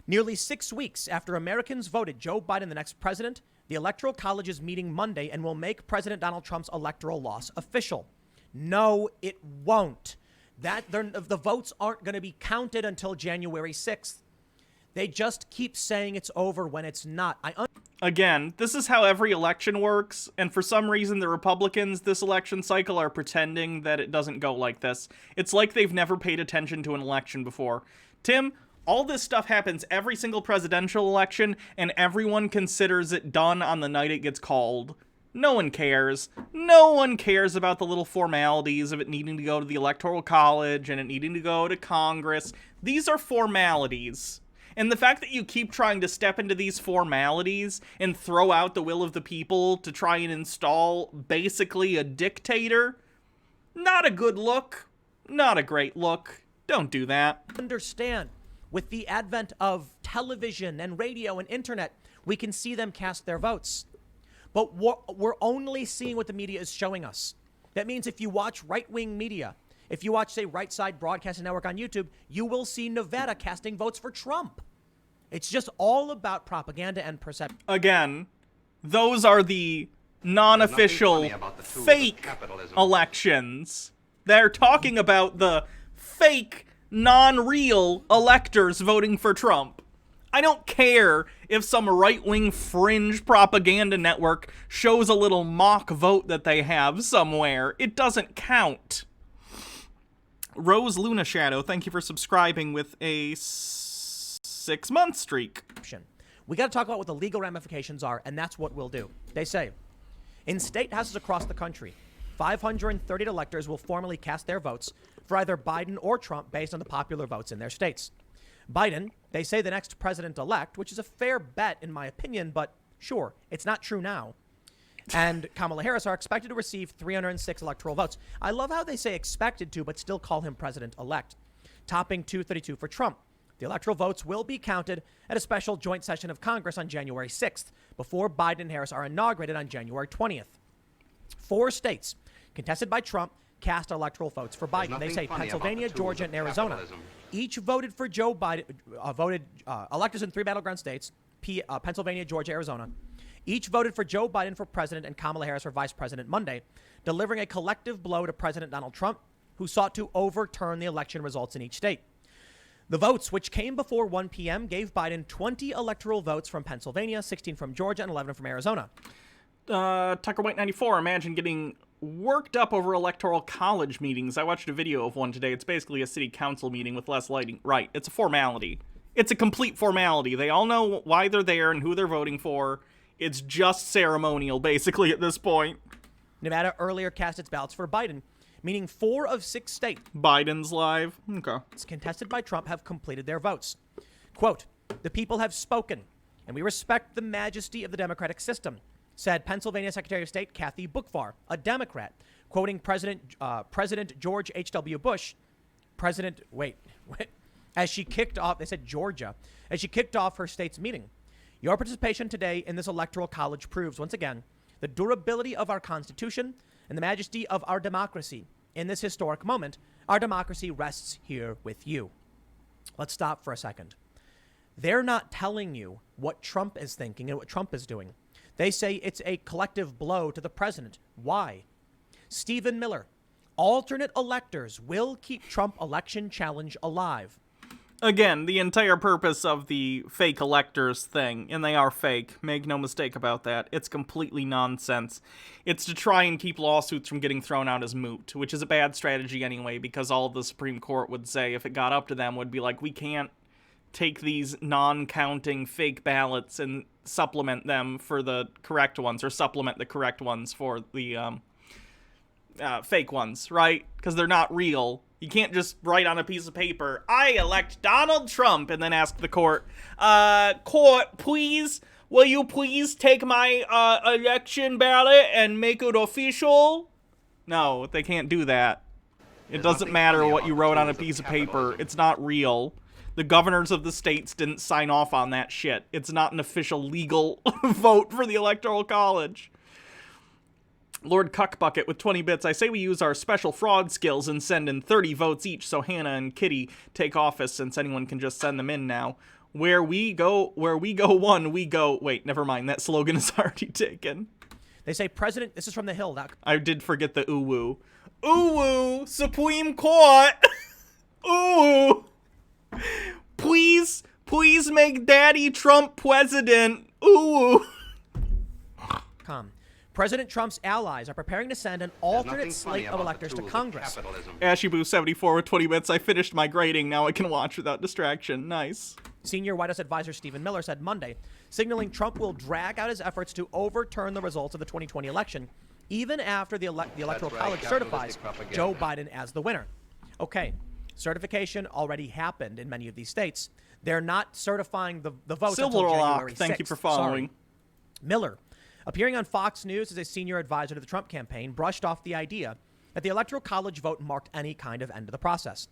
Nearly 6 weeks after Americans voted Joe Biden the next president, the Electoral College is meeting Monday and will make President Donald Trump's electoral loss official. No, it won't. The votes aren't going to be counted until January 6th. They just keep saying it's over when it's not. Again, this is how every election works, and for some reason the Republicans this election cycle are pretending that it doesn't go like this. It's like they've never paid attention to an election before. Tim, all this stuff happens every single presidential election, and everyone considers it done on the night it gets called. No one cares. No one cares about the little formalities of it needing to go to the Electoral College and it needing to go to Congress. These are formalities. And the fact that you keep trying to step into these formalities and throw out the will of the people to try and install basically a dictator, not a good look. Not a great look. Don't do that. Understand, with the advent of television and radio and internet, we can see them cast their votes. But we're only seeing what the media is showing us. That means if you watch right-wing media, if you watch, say, Right Side Broadcasting Network on YouTube, you will see Nevada casting votes for Trump. It's just all about propaganda and perception. Again, those are the non-official fake elections. They're talking about the fake, non-real electors voting for Trump. I don't care if some right-wing fringe propaganda network shows a little mock vote that they have somewhere. It doesn't count. Rose Luna Shadow, thank you for subscribing with a 6-month streak. We got to talk about what the legal ramifications are, and that's what we'll do. They say, in state houses across the country, 530 electors will formally cast their votes for either Biden or Trump based on the popular votes in their states. Biden, they say the next president-elect, which is a fair bet in my opinion, but sure, it's not true now, and Kamala Harris are expected to receive 306 electoral votes. I love how they say expected to, but still call him president-elect, topping 232 for Trump. The electoral votes will be counted at a special joint session of Congress on January 6th, before Biden and Harris are inaugurated on January 20th. 4 states contested by Trump cast electoral votes for Biden. They say Pennsylvania, Georgia, and Arizona. Each voted for Joe Biden, electors in 3 battleground states, Pennsylvania, Georgia, Arizona. Each voted for Joe Biden for president and Kamala Harris for vice president Monday, delivering a collective blow to President Donald Trump, who sought to overturn the election results in each state. The votes, which came before 1 p.m., gave Biden 20 electoral votes from Pennsylvania, 16 from Georgia, and 11 from Arizona. Tucker White 94, imagine getting worked up over Electoral College meetings. I watched a video of one today. It's basically a city council meeting with less lighting. Right, it's a formality. It's a complete formality. They all know why they're there and who they're voting for. It's just ceremonial, basically, at this point. Nevada earlier cast its ballots for Biden, meaning 4 of 6 states Biden's live. Okay. contested by Trump have completed their votes. Quote, "The people have spoken, and we respect the majesty of the democratic system," said Pennsylvania Secretary of State Kathy Boockvar, a Democrat, quoting President George H.W. Bush, as she kicked off, they said Georgia, as she kicked off her state's meeting. "Your participation today in this electoral college proves once again the durability of our Constitution and the majesty of our democracy. In this historic moment, our democracy rests here with you." Let's stop for a second. They're not telling you what Trump is thinking and what Trump is doing. They say it's a collective blow to the president. Why? Stephen Miller, alternate electors will keep Trump election challenge alive. Again, the entire purpose of the fake electors thing, and they are fake, make no mistake about that, it's completely nonsense. It's to try and keep lawsuits from getting thrown out as moot, which is a bad strategy anyway, because all the Supreme Court would say, if it got up to them, would be like, we can't take these non-counting fake ballots and supplement them for the correct ones, or supplement the correct ones for the fake ones, right? Because they're not real. You can't just write on a piece of paper, "I elect Donald Trump," and then ask the court, "Court, please, will you please take my election ballot and make it official?" No, they can't do that. It doesn't matter what you wrote on a piece of paper. It's not real. The governors of the states didn't sign off on that shit. It's not an official legal vote for the Electoral College. Lord Cuckbucket with 20 bits. "I say we use our special fraud skills and send in 30 votes each so Hannah and Kitty take office, since anyone can just send them in now. Where we go one, we go..." Wait, never mind. That slogan is already taken. They say this is from The Hill. I did forget the ooh-woo. Ooh-woo, Supreme Court. Ooh. Please make Daddy Trump president. Ooh. President Trump's allies are preparing to send an alternate slate of electors to Congress. Ashiboo74 with 20 bits. "I finished my grading. Now I can watch without distraction." Nice. Senior White House advisor Stephen Miller said Monday, signaling Trump will drag out his efforts to overturn the results of the 2020 election, even after the Electoral College certifies Joe Biden as the winner. Okay, certification already happened in many of these states. They're not certifying the votes until January 6th. Thank you for following. Sorry. Miller, appearing on Fox News as a senior advisor to the Trump campaign, brushed off the idea that the Electoral College vote marked any kind of end to the process.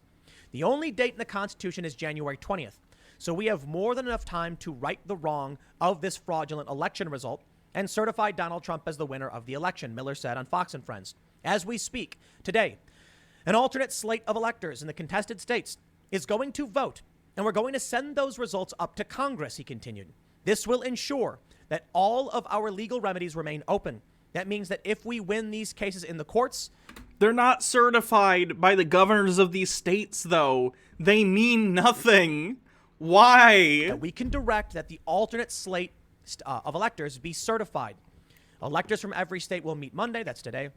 "The only date in the Constitution is January 20th, so we have more than enough time to right the wrong of this fraudulent election result and certify Donald Trump as the winner of the election," Miller said on Fox and Friends. "As we speak today, an alternate slate of electors in the contested states is going to vote, and we're going to send those results up to Congress," he continued. "This will ensure that all of our legal remedies remain open. That means that if we win these cases in the courts..." They're not certified by the governors of these states, though. They mean nothing. Why? "We can direct that the alternate slate of electors be certified. Electors from every state will meet Monday," that's today.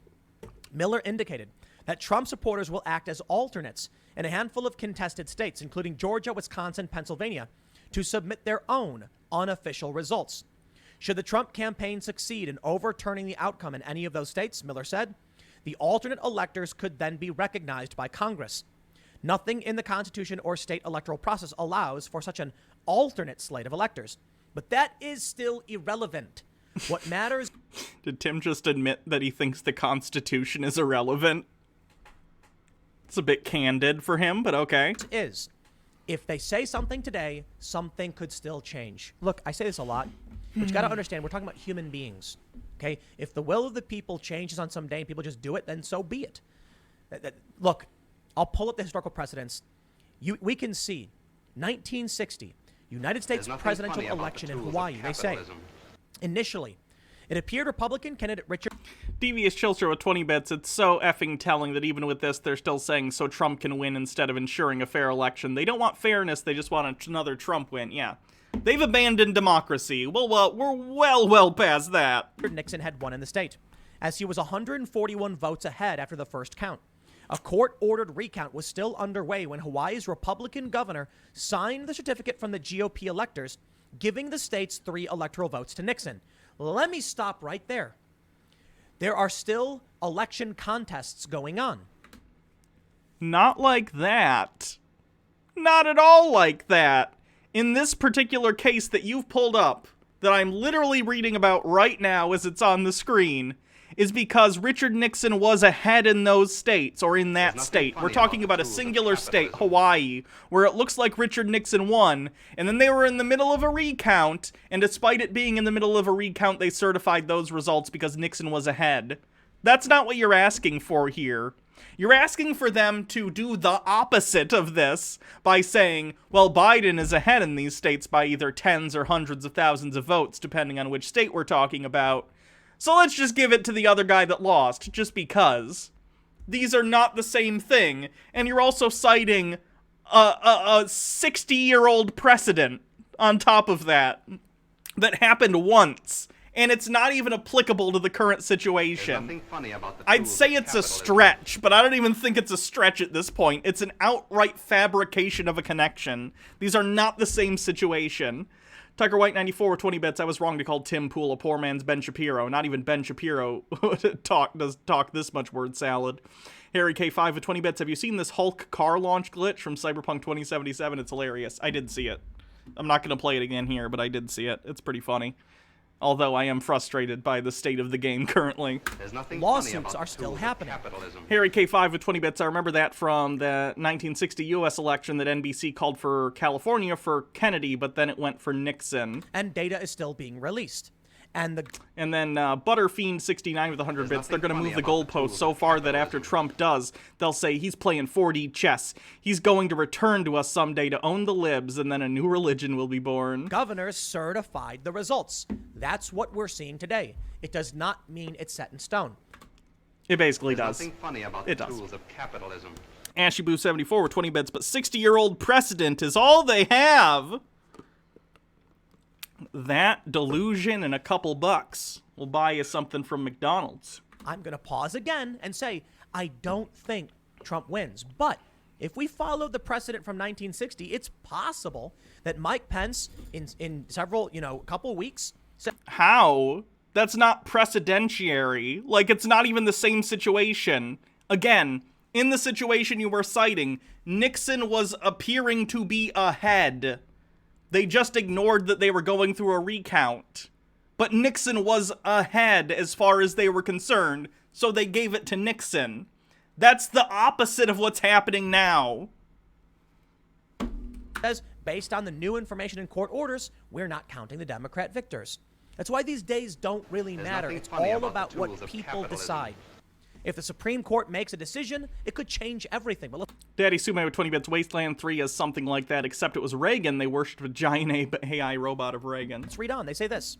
Miller indicated that Trump supporters will act as alternates in a handful of contested states, including Georgia, Wisconsin, Pennsylvania, to submit their own unofficial results. Should the Trump campaign succeed in overturning the outcome in any of those states, Miller said, the alternate electors could then be recognized by Congress. Nothing in the Constitution or state electoral process allows for such an alternate slate of electors. But that is still irrelevant. What matters... Did Tim just admit that he thinks the Constitution is irrelevant? It's a bit candid for him, but okay. ...is, if they say something today, something could still change. Look, I say this a lot, but you got to understand, we're talking about human beings, okay? If the will of the people changes on some day and people just do it, then so be it. Look, I'll pull up the historical precedents. We can see 1960, United States presidential election in Hawaii. They say, initially, it appeared Republican candidate Richard... Devious Chilster with 20 bits. It's so effing telling that even with this, they're still saying so Trump can win instead of ensuring a fair election. They don't want fairness, they just want another Trump win. Yeah. They've abandoned democracy. Well, we're well past that. Nixon had won in the state, as he was 141 votes ahead after the first count. A court-ordered recount was still underway when Hawaii's Republican governor signed the certificate from the GOP electors, giving the state's 3 electoral votes to Nixon. Let me stop right there. There are still election contests going on. Not like that. Not at all like that. In this particular case that you've pulled up, that I'm literally reading about right now as it's on the screen, is because Richard Nixon was ahead in those states, or in that state. We're talking about a singular state, Hawaii, where it looks like Richard Nixon won, and then they were in the middle of a recount, and despite it being in the middle of a recount, they certified those results because Nixon was ahead. That's not what you're asking for here. You're asking for them to do the opposite of this by saying, well, Biden is ahead in these states by either tens or hundreds of thousands of votes, depending on which state we're talking about. So let's just give it to the other guy that lost, just because. These are not the same thing, and you're also citing a 60-year-old precedent on top of that happened once, and it's not even applicable to the current situation. I'd say it's a stretch, but I don't even think it's a stretch at this point. It's an outright fabrication of a connection. These are not the same situation. Tucker White 94 with 20 bits. I was wrong to call Tim Pool a poor man's Ben Shapiro. Not even Ben Shapiro does talk this much word salad. Harry K5 with 20 bits. Have you seen this Hulk car launch glitch from Cyberpunk 2077? It's hilarious. I did see it. I'm not going to play it again here, but I did see it. It's pretty funny. Although I am frustrated by the state of the game currently. Lawsuits are still happening. Harry K5 with 20 bits. I remember that from the 1960 U.S. election that NBC called for California for Kennedy, but then it went for Nixon. And data is still being released. And then Butterfiend69 with 100 bits. They're going to move the goalpost so far that after Trump does, they'll say he's playing 4D chess. He's going to return to us someday to own the libs, and then a new religion will be born. Governors certified the results. That's what we're seeing today. It does not mean it's set in stone. It basically does. Nothing funny about the tools of capitalism. Ashyboo74 with 20 bits, but 60-year-old precedent is all they have. That delusion and a couple bucks will buy you something from McDonald's. I'm going to pause again and say, I don't think Trump wins. But if we follow the precedent from 1960, it's possible that Mike Pence, in several, couple weeks... How? That's not precedentiary. Like, it's not even the same situation. Again, in the situation you were citing, Nixon was appearing to be ahead. They just ignored that they were going through a recount. But Nixon was ahead as far as they were concerned, so they gave it to Nixon. That's the opposite of what's happening now. Says, based on the new information in court orders, we're not counting the Democrat victors. That's why these days don't really matter. It's all about what people decide. If the Supreme Court makes a decision, it could change everything. But Daddy Sume with 20 bits. Wasteland 3 is something like that, except it was Reagan. They worshipped a giant AI robot of Reagan. Let's read on. They say this.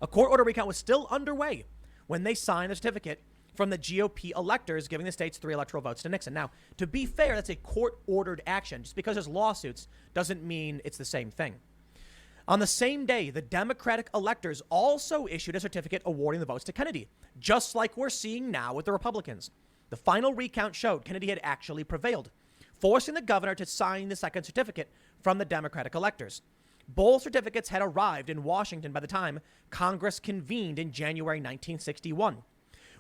A court order recount was still underway when they signed the certificate from the GOP electors giving the states 3 electoral votes to Nixon. Now, to be fair, that's a court-ordered action. Just because there's lawsuits doesn't mean it's the same thing. On the same day, the Democratic electors also issued a certificate awarding the votes to Kennedy, just like we're seeing now with the Republicans. The final recount showed Kennedy had actually prevailed, forcing the governor to sign the second certificate from the Democratic electors. Both certificates had arrived in Washington by the time Congress convened in January 1961,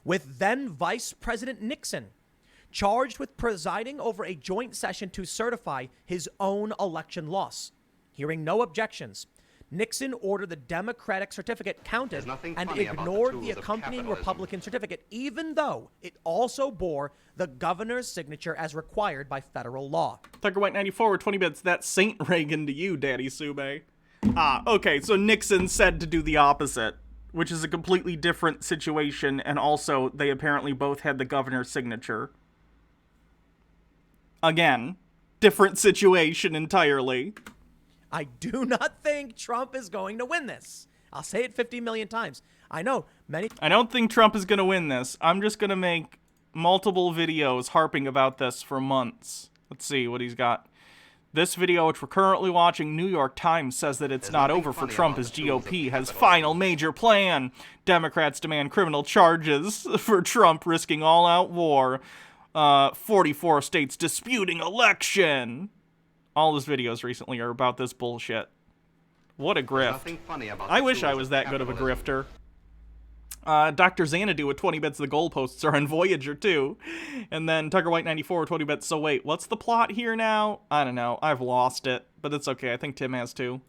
with then Vice President Nixon charged with presiding over a joint session to certify his own election loss. Hearing no objections, Nixon ordered the Democratic certificate counted and ignored the accompanying Republican certificate, even though it also bore the governor's signature as required by federal law. Tucker White 94 with 20 bits. That's Saint Reagan to you, Daddy Sube. Okay, so Nixon said to do the opposite, which is a completely different situation, and also they apparently both had the governor's signature. Again, different situation entirely. I do not think Trump is going to win this. I'll say it 50 million times. I know many... I don't think Trump is going to win this. I'm just going to make multiple videos harping about this for months. Let's see what he's got. This video, which we're currently watching, New York Times says that it's not over for Trump as GOP has final major plan. Democrats demand criminal charges for Trump risking all-out war. 44 states disputing election. All his videos recently are about this bullshit. What a grift. Nothing funny about I the wish I tools was of that good of a capitalism. grifter. Dr. Xanadu with 20 bits, the goalposts are on Voyager too. And then Tucker White 94 with 20 bits. So wait, what's the plot here now? I don't know. I've lost it, but it's okay. I think Tim has too.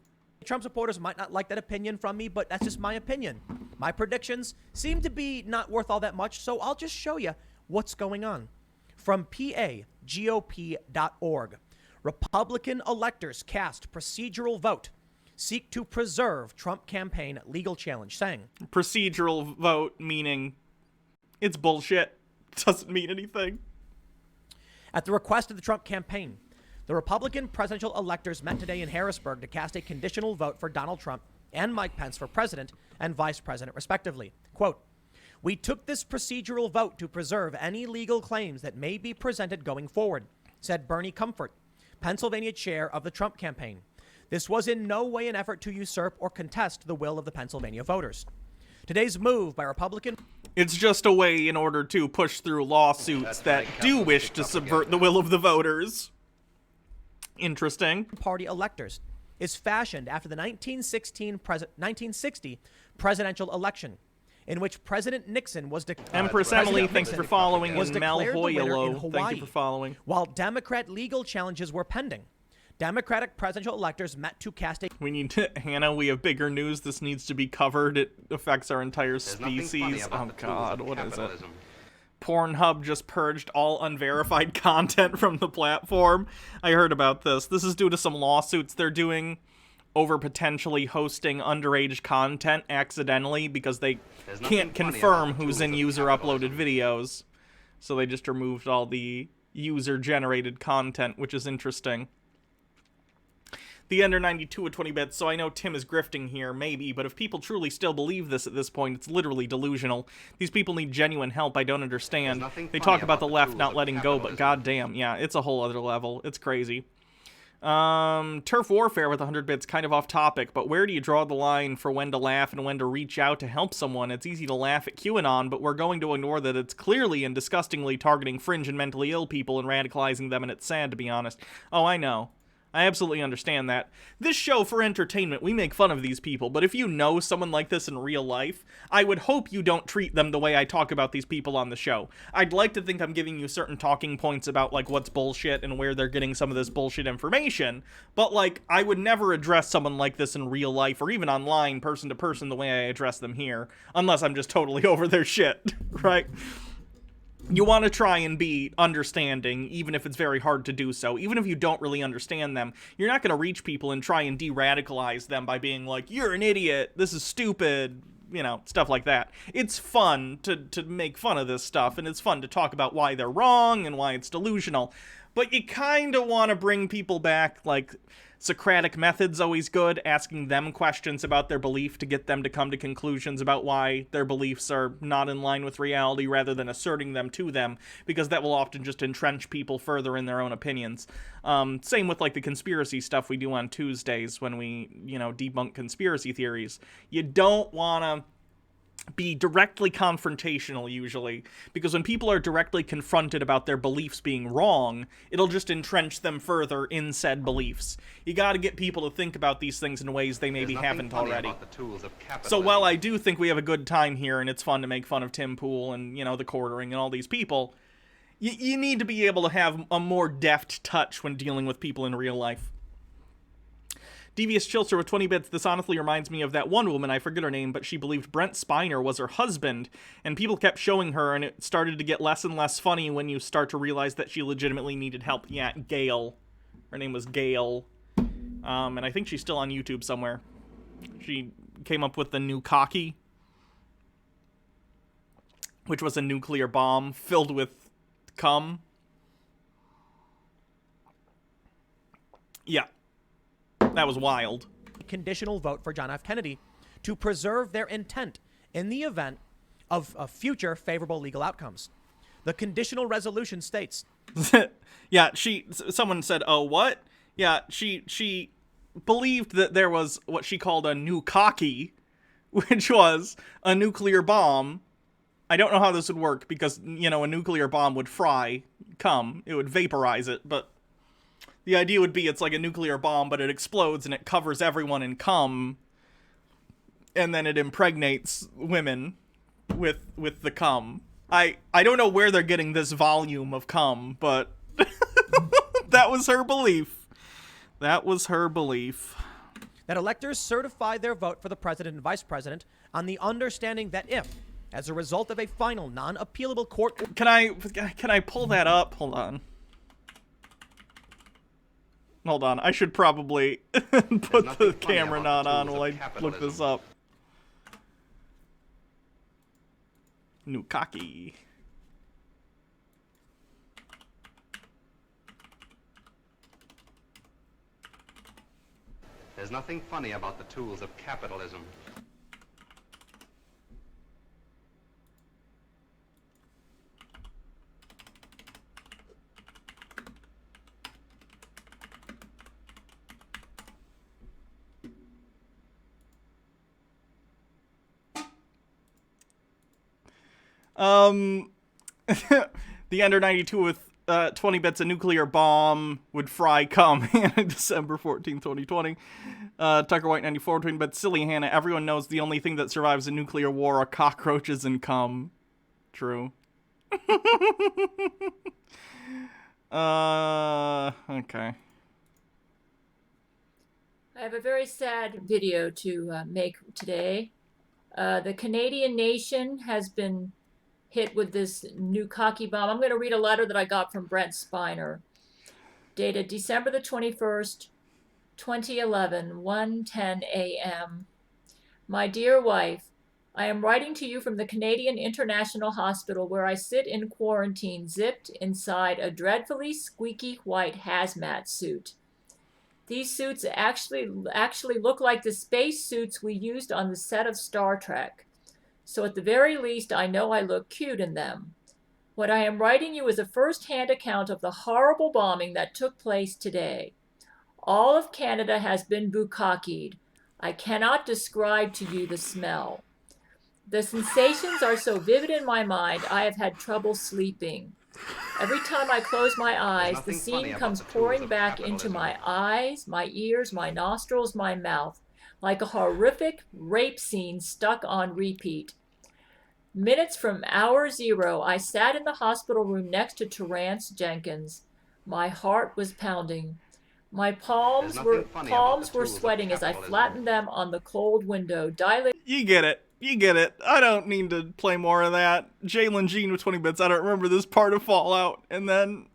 Trump supporters might not like that opinion from me, but that's just my opinion. My predictions seem to be not worth all that much, so I'll just show you what's going on. From PAGOP.org, Republican electors cast procedural vote, seek to preserve Trump campaign legal challenge, saying... Procedural vote, meaning it's bullshit. Doesn't mean anything. At the request of the Trump campaign, the Republican presidential electors met today in Harrisburg to cast a conditional vote for Donald Trump and Mike Pence for president and vice president, respectively. Quote, "We took this procedural vote to preserve any legal claims that may be presented going forward," said Bernie Comfort, Pennsylvania chair of the Trump campaign. "This was in no way an effort to usurp or contest the will of the Pennsylvania voters. Today's move by Republican..." It's just a way in order to push through lawsuits that do wish to subvert the will of the voters. Interesting. Party electors is fashioned after the 1960 presidential election, in which President Nixon was Empress Emily, thanks for following, and Malhoyalo, thank you for following. While Democrat legal challenges were pending, Democratic presidential electors met to cast a... We need to, Hannah, we have bigger news. This needs to be covered. It affects our entire species. Oh God, what is it? Pornhub just purged all unverified content from the platform. I heard about this. This is due to some lawsuits they're doing over potentially hosting underage content accidentally because they can't confirm who's in user-uploaded videos. So they just removed all the user-generated content, which is interesting. The Ender 92 with 20 bits, so I know Tim is grifting here, maybe, but if people truly still believe this at this point, it's literally delusional. These people need genuine help, I don't understand. They talk about the left not letting go, but goddamn, yeah, it's a whole other level. It's crazy. Turf Warfare with 100 bits, kind of off topic, but where do you draw the line for when to laugh and when to reach out to help someone? It's easy to laugh at QAnon, but we're going to ignore that it's clearly and disgustingly targeting fringe and mentally ill people and radicalizing them, and it's sad, to be honest. Oh, I know. I absolutely understand that. This show, for entertainment, we make fun of these people, but if you know someone like this in real life, I would hope you don't treat them the way I talk about these people on the show. I'd like to think I'm giving you certain talking points about, like, what's bullshit and where they're getting some of this bullshit information, but, like, I would never address someone like this in real life, or even online, person to person, the way I address them here, unless I'm just totally over their shit, right? You want to try and be understanding, even if it's very hard to do so. Even if you don't really understand them, you're not going to reach people and try and de-radicalize them by being like, you're an idiot, this is stupid, you know, stuff like that. It's fun to make fun of this stuff, and it's fun to talk about why they're wrong and why it's delusional. But you kind of want to bring people back, like, Socratic method's always good, asking them questions about their belief to get them to come to conclusions about why their beliefs are not in line with reality rather than asserting them to them, because that will often just entrench people further in their own opinions. Same with, like, the conspiracy stuff we do on Tuesdays when we, you know, debunk conspiracy theories. You don't want to be directly confrontational, usually, because when people are directly confronted about their beliefs being wrong, it'll just entrench them further in said beliefs. You gotta get people to think about these things in ways they maybe haven't already. So while I do think we have a good time here, and it's fun to make fun of Tim Pool and, you know, the quartering and all these people, you need to be able to have a more deft touch when dealing with people in real life. Devious Chilster with 20 bits, this honestly reminds me of that one woman, I forget her name, but she believed Brent Spiner was her husband, and people kept showing her, and it started to get less and less funny when you start to realize that she legitimately needed help. Yeah, Gail. Her name was Gail. And I think she's still on YouTube somewhere. She came up with the new cocky, which was a nuclear bomb filled with cum. Yeah. That was wild. Conditional vote for John F. Kennedy to preserve their intent in the event of future favorable legal outcomes. The conditional resolution states... Yeah, someone said, oh, what? Yeah, she believed that there was what she called a new cocky, which was a nuclear bomb. I don't know how this would work because, you know, a nuclear bomb would fry cum. It would vaporize it, but The idea would be it's like a nuclear bomb, but it explodes and it covers everyone in cum, and then it impregnates women with the cum. I don't know where they're getting this volume of cum, but that was her belief. That was her belief. That electors certify their vote for the president and vice president on the understanding that if, as a result of a final non-appealable court... Can I pull that up? Hold on. I should probably put the camera not on while I look this up. Nukaki. There's nothing funny about the tools of capitalism. The Ender 92 with 20 bits, a nuclear bomb would fry cum. Hannah, December 14, 2020. Tucker White 94, 20 bits, silly Hannah. Everyone knows the only thing that survives a nuclear war are cockroaches and cum. True. Okay. I have a very sad video to make today. The Canadian nation has been hit with this new cocky bomb. I'm going to read a letter that I got from Brent Spiner, dated December the 21st, 2011, 1:10 a.m. My dear wife, I am writing to you from the Canadian International Hospital where I sit in quarantine, zipped inside a dreadfully squeaky white hazmat suit. These suits actually look like the space suits we used on the set of Star Trek. So at the very least, I know I look cute in them. What I am writing you is a first-hand account of the horrible bombing that took place today. All of Canada has been bukkakied. I cannot describe to you the smell. The sensations are so vivid in my mind, I have had trouble sleeping. Every time I close my eyes, the scene comes pouring back into my eyes, my ears, my nostrils, my mouth, like a horrific rape scene stuck on repeat. Minutes from hour zero, I sat in the hospital room next to Terrence Jenkins. My heart was pounding. My palms were sweating as I flattened them on the cold window, dilating. You get it. You get it. I don't need to play more of that. Jalen Jean with 20 bits. I don't remember this part of Fallout. And then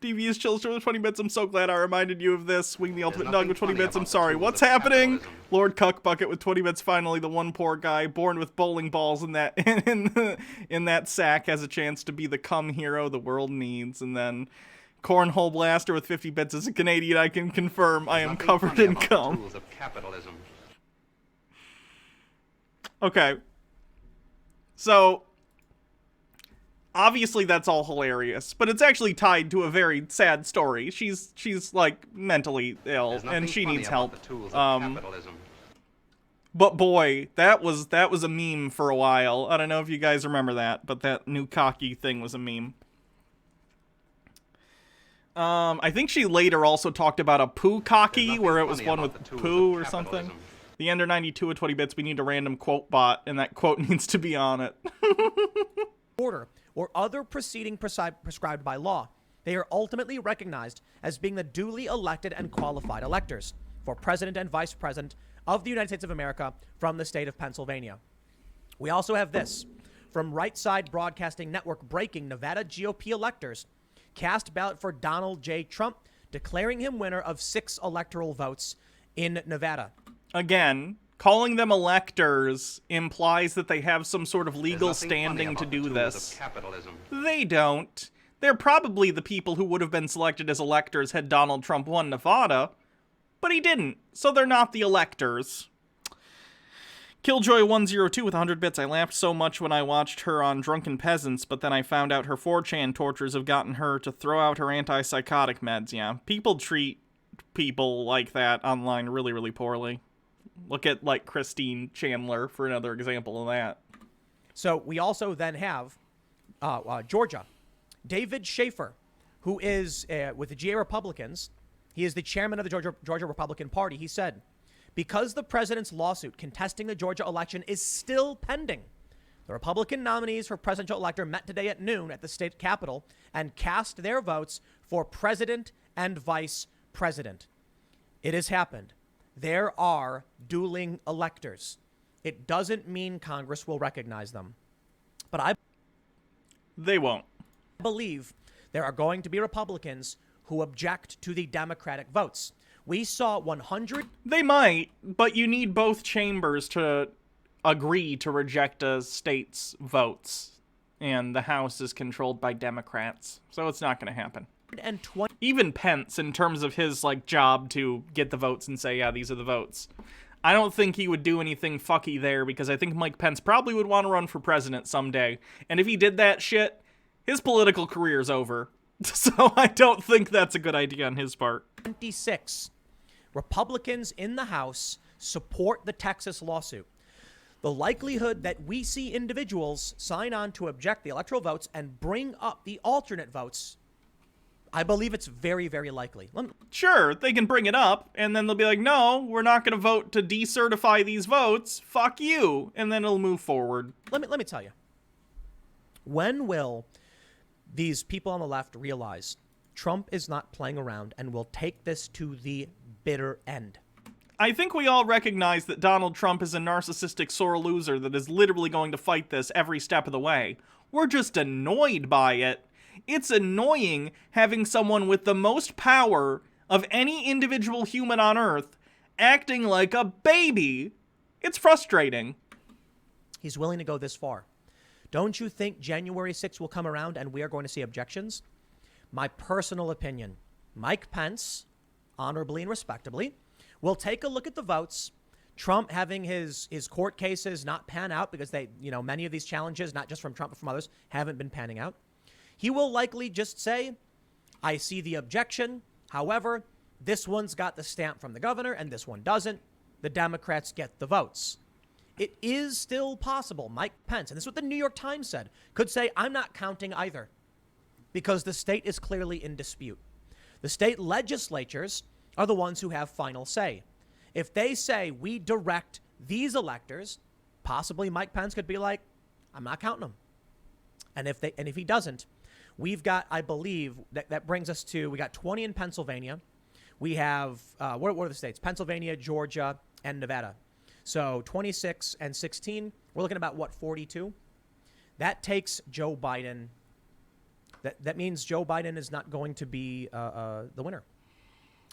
Devious Chillster with 20 bits. I'm so glad I reminded you of this. Wing the Ultimate Dog with 20 bits. I'm sorry. What's happening? Lord Cuck Bucket with 20 bits. Finally, the one poor guy born with bowling balls in that in that sack has a chance to be the cum hero the world needs. And then Cornhole Blaster with 50 bits. As a Canadian, I can confirm I am covered in cum. Okay. So obviously that's all hilarious, but it's actually tied to a very sad story. She's like mentally ill and she needs help. But boy, that was a meme for a while. I don't know if you guys remember that, but that new cocky thing was a meme. I think she later also talked about a poo cocky where it was one with poo or something. The Ender 92 with 20 bits, we need a random quote bot, and that quote needs to be on it. Order or other proceeding prescribed by law. They are ultimately recognized as being the duly elected and qualified electors for President and Vice President of the United States of America from the state of Pennsylvania. We also have this from Right Side Broadcasting Network breaking Nevada GOP electors cast ballot for Donald J. Trump, declaring him winner of 6 electoral votes in Nevada. Again, calling them electors implies that they have some sort of legal standing to do this. They don't. They're probably the people who would have been selected as electors had Donald Trump won Nevada, but he didn't, so they're not the electors. Killjoy102 with 100 bits. I laughed so much when I watched her on Drunken Peasants, but then I found out her 4chan tortures have gotten her to throw out her antipsychotic meds. Yeah, people treat people like that online really, really poorly. Look at, like, Christine Chandler for another example of that. So we also then have Georgia. David Schaefer, who is with the GA Republicans, He is the chairman of the Georgia Republican Party. He said, because the president's lawsuit contesting the Georgia election is still pending, the Republican nominees for presidential elector met today at noon at the state capitol and cast their votes for president and vice president. It has happened. There are dueling electors. It doesn't mean Congress will recognize them. But they won't. I believe there are going to be Republicans who object to the Democratic votes. We saw 100. They might, but you need both chambers to agree to reject a state's votes. And the House is controlled by Democrats, so it's not going to happen. And 20. Even Pence, in terms of his job to get the votes and say, yeah, these are the votes, I don't think he would do anything fucky there, because I think Mike Pence probably would want to run for president someday. And if he did that shit, his political career's over. So I don't think that's a good idea on his part. 26 Republicans in the House support the Texas lawsuit. The likelihood that we see individuals sign on to object the electoral votes and bring up the alternate votes, I believe it's very, very likely. Sure, they can bring it up, and then they'll be like, no, we're not going to vote to decertify these votes. Fuck you. And then it'll move forward. Let me tell you. When will these people on the left realize Trump is not playing around and will take this to the bitter end? I think we all recognize that Donald Trump is a narcissistic sore loser that is literally going to fight this every step of the way. We're just annoyed by it. It's annoying having someone with the most power of any individual human on Earth acting like a baby. It's frustrating. He's willing to go this far. Don't you think January 6th will come around and we are going to see objections? My personal opinion, Mike Pence, honorably and respectably, will take a look at the votes. Trump having his court cases not pan out because many of these challenges, not just from Trump but from others, haven't been panning out. He will likely just say, I see the objection. However, this one's got the stamp from the governor and this one doesn't. The Democrats get the votes. It is still possible Mike Pence, and this is what the New York Times said, could say, I'm not counting either because the state is clearly in dispute. The state legislatures are the ones who have final say. If they say we direct these electors, possibly Mike Pence could be like, I'm not counting them. And if he doesn't, we've got, I believe, that brings us to, we got 20 in Pennsylvania. We have, what are the states? Pennsylvania, Georgia, and Nevada. So 26 and 16, we're looking at about, 42? That takes Joe Biden. That means Joe Biden is not going to be the winner.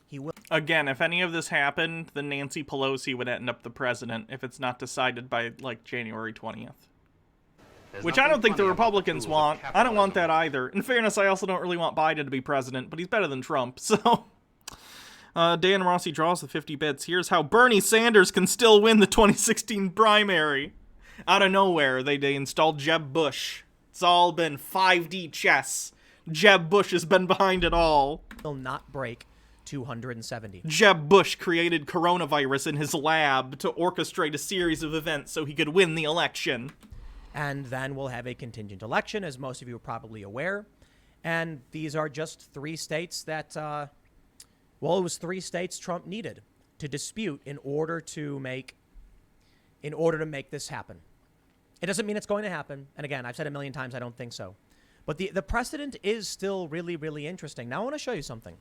He will. Again, if any of this happened, then Nancy Pelosi would end up the president if it's not decided by, January 20th. Which I don't think the Republicans want. I don't want that either. In fairness, I also don't really want Biden to be president, but he's better than Trump, so... Dan Rossi draws the 50 bits. Here's how Bernie Sanders can still win the 2016 primary. Out of nowhere, they installed Jeb Bush. It's all been 5D chess. Jeb Bush has been behind it all. Will not break 270. Jeb Bush created coronavirus in his lab to orchestrate a series of events so he could win the election. And then we'll have a contingent election, as most of you are probably aware. And these are just 3 states that... it was 3 states Trump needed to dispute in order to make this happen. It doesn't mean it's going to happen. And again, I've said a million times, I don't think so. But the precedent is still really, really interesting. Now I want to show you something.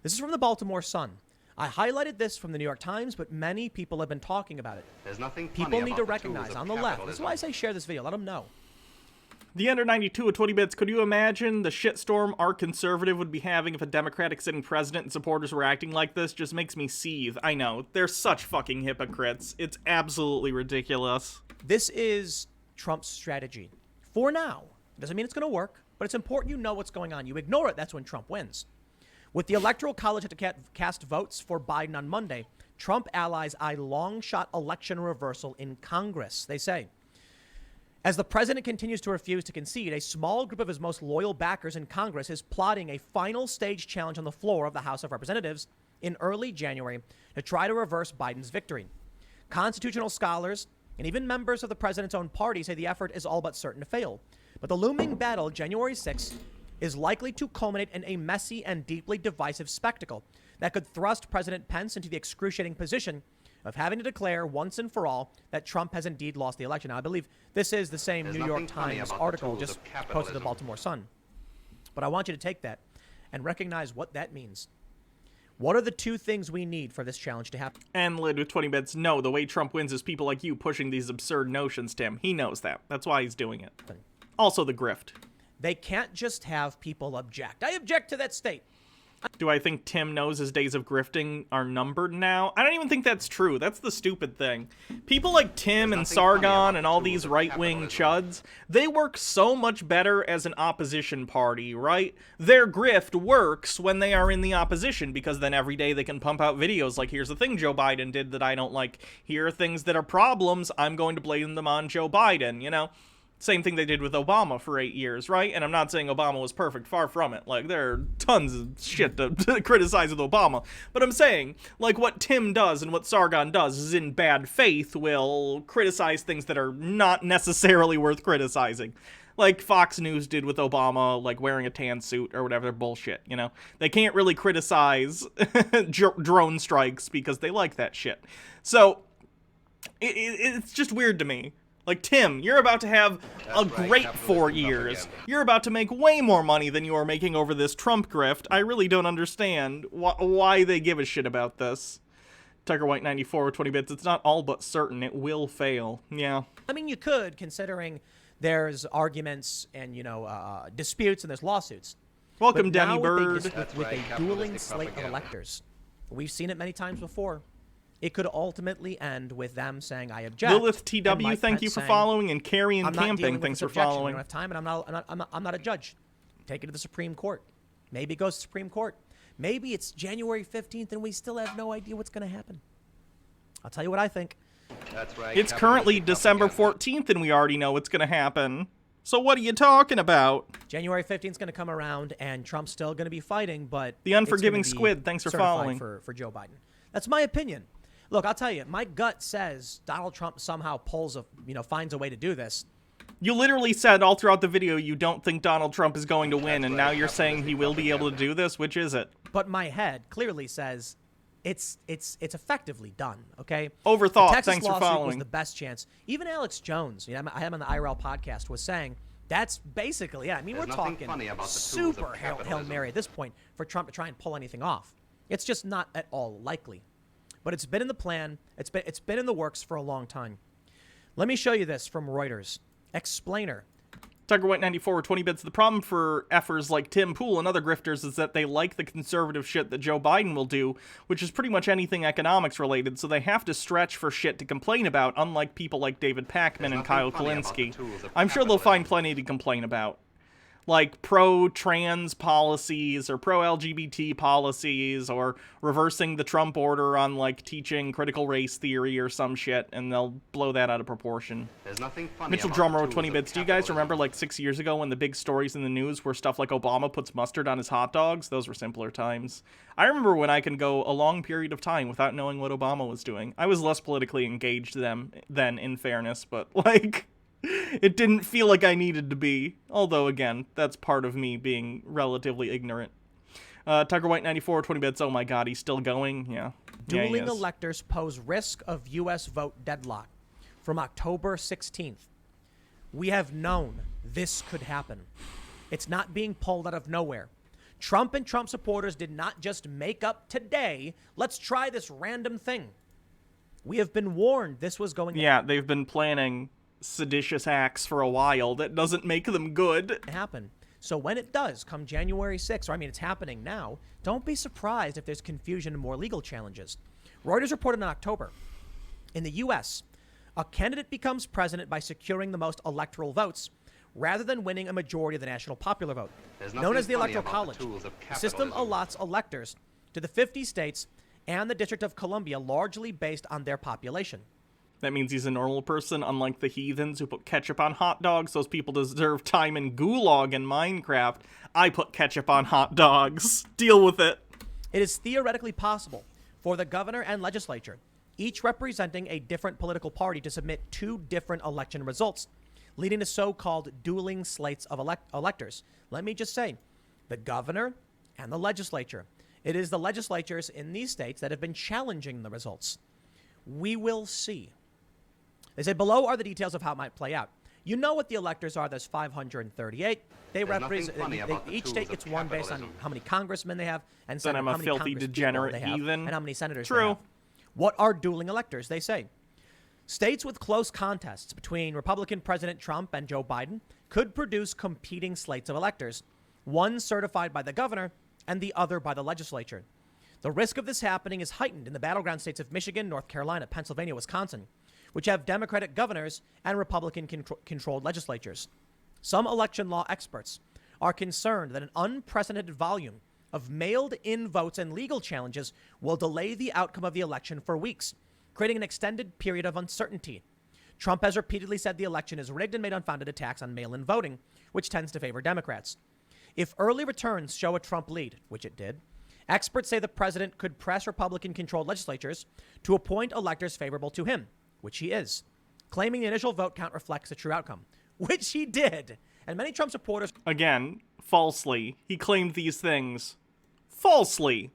This is from the Baltimore Sun. I highlighted this from the New York Times, but many people have been talking about it. There's nothing people need to recognize on the left. This is why I say share this video. Let them know. The Under 92 at 20 bits. Could you imagine the shitstorm our conservative would be having if a Democratic sitting president and supporters were acting like this? Just makes me seethe. I know. They're such fucking hypocrites. It's absolutely ridiculous. This is Trump's strategy. For now. Doesn't mean it's going to work, but it's important you know what's going on. You ignore it, that's when Trump wins. With the Electoral College to cast votes for Biden on Monday, Trump allies eye long-shot election reversal in Congress. They say, as the president continues to refuse to concede, a small group of his most loyal backers in Congress is plotting a final stage challenge on the floor of the House of Representatives in early January to try to reverse Biden's victory. Constitutional scholars and even members of the president's own party say the effort is all but certain to fail. But the looming battle, January 6th, is likely to culminate in a messy and deeply divisive spectacle. that could thrust President Pence into the excruciating position of having to declare once and for all that Trump has indeed lost the election. Now, I believe this is the same New York Times article just posted to the Baltimore Sun. But I want you to take that and recognize what that means. What are the two things we need for this challenge to happen? And Lid with 20 bits, no, the way Trump wins is people like you pushing these absurd notions, Tim. He knows that. That's why he's doing it. Also the grift. They can't just have people object. I object to that state. Do I think Tim knows his days of grifting are numbered now? I don't even think that's true. That's the stupid thing. People like Tim and Sargon and all these right-wing chuds, they work so much better as an opposition party, right? Their grift works when they are in the opposition, because then every day they can pump out videos like, here's the thing Joe Biden did that I don't like. Here are things that are problems. I'm going to blame them on Joe Biden, you know? Same thing they did with Obama for 8 years, right? And I'm not saying Obama was perfect, far from it. Like, there are tons of shit to criticize with Obama. But I'm saying, like, what Tim does and what Sargon does is in bad faith will criticize things that are not necessarily worth criticizing. Like Fox News did with Obama, like wearing a tan suit or whatever, bullshit, you know? They can't really criticize drone strikes because they like that shit. So, it's just weird to me. Like, Tim, you're about to have a great 4 years. You're about to make way more money than you are making over this Trump grift. I really don't understand why they give a shit about this. Tucker White 94 with 20 bits. It's not all but certain it will fail. Yeah. I mean, you could, considering there's arguments and, you know, disputes and there's lawsuits. Welcome, but Demi now Bird. With a dueling slate of electors. We've seen it many times before. It could ultimately end with them saying, I object. Lilith TW, thank you for following, and Carrie and Camping, thanks for following. I don't have time, and I'm not a judge. Take it to the Supreme Court. Maybe it goes to the Supreme Court. Maybe it's January 15th, and we still have no idea what's going to happen. I'll tell you what I think. That's right. It's currently December 14th, and we already know what's going to happen. So what are you talking about? January 15th is going to come around, and Trump's still going to be fighting, but the unforgiving squid, thanks for following. For Joe Biden. That's my opinion. Look, I'll tell you, my gut says Donald Trump somehow finds a way to do this. You literally said all throughout the video you don't think Donald Trump is going to win, and now you're saying he will be able to do this? Which is it? But my head clearly says it's effectively done, okay? Overthought, thanks for following. Was the best chance. Even Alex Jones, you know, I had him on the IRL podcast, was saying that's basically, yeah, I mean, we're talking super Hail Mary at this point for Trump to try and pull anything off. It's just not at all likely. But it's been in the plan. It's been in the works for a long time. Let me show you this from Reuters. Explainer. Tucker White 94 with 20 bits. The problem for effers like Tim Pool and other grifters is that they like the conservative shit that Joe Biden will do, which is pretty much anything economics related, so they have to stretch for shit to complain about, unlike people like David Pakman and Kyle Kulinski. I'm sure they'll find plenty to complain about. Like pro-trans policies or pro-LGBT policies or reversing the Trump order on, like, teaching critical race theory or some shit, and they'll blow that out of proportion. There's nothing funny Mitchell Drummer with 20 bits. Do you guys remember, like, 6 years ago when the big stories in the news were stuff like Obama puts mustard on his hot dogs? Those were simpler times. I remember when I can go a long period of time without knowing what Obama was doing. I was less politically engaged then, in fairness, but, like, it didn't feel like I needed to be. Although, again, that's part of me being relatively ignorant. Tucker White 94, 20 bits. Oh my god, he's still going? Yeah. Dueling electors pose risk of U.S. vote deadlock from October 16th. We have known this could happen. It's not being pulled out of nowhere. Trump and Trump supporters did not just make up today, let's try this random thing. We have been warned this was going to happen. Yeah, they've been planning seditious acts for a while. That doesn't make them good. Happen. So when it does come January 6th, or I mean it's happening now, don't be surprised if there's confusion and more legal challenges. Reuters reported in October, in the U.S., a candidate becomes president by securing the most electoral votes rather than winning a majority of the national popular vote. Known as the Electoral College, the system allots electors to the 50 states and the District of Columbia largely based on their population. That means he's a normal person, unlike the heathens who put ketchup on hot dogs. Those people deserve time in gulag in Minecraft. I put ketchup on hot dogs. Deal with it. It is theoretically possible for the governor and legislature, each representing a different political party, to submit two different election results, leading to so-called dueling slates of electors. Let me just say, the governor and the legislature, It is the legislatures in these states that have been challenging the results. We will see. They say below are the details of how it might play out. You know what the electors are. There's 538. They represent each state gets one based on how many congressmen they have and then I'm a filthy degenerate heathen. And how many senators True. they have. What are dueling electors? They say states with close contests between Republican President Trump and Joe Biden could produce competing slates of electors, one certified by the governor and the other by the legislature. The risk of this happening is heightened in the battleground states of Michigan, North Carolina, Pennsylvania, Wisconsin, which have Democratic governors and Republican-controlled legislatures. Some election law experts are concerned that an unprecedented volume of mailed-in votes and legal challenges will delay the outcome of the election for weeks, creating an extended period of uncertainty. Trump has repeatedly said the election is rigged and made unfounded attacks on mail-in voting, which tends to favor Democrats. If early returns show a Trump lead, which it did, experts say the president could press Republican-controlled legislatures to appoint electors favorable to him, which he is, claiming the initial vote count reflects the true outcome, which he did. And many Trump supporters, again, falsely, he claimed these things falsely,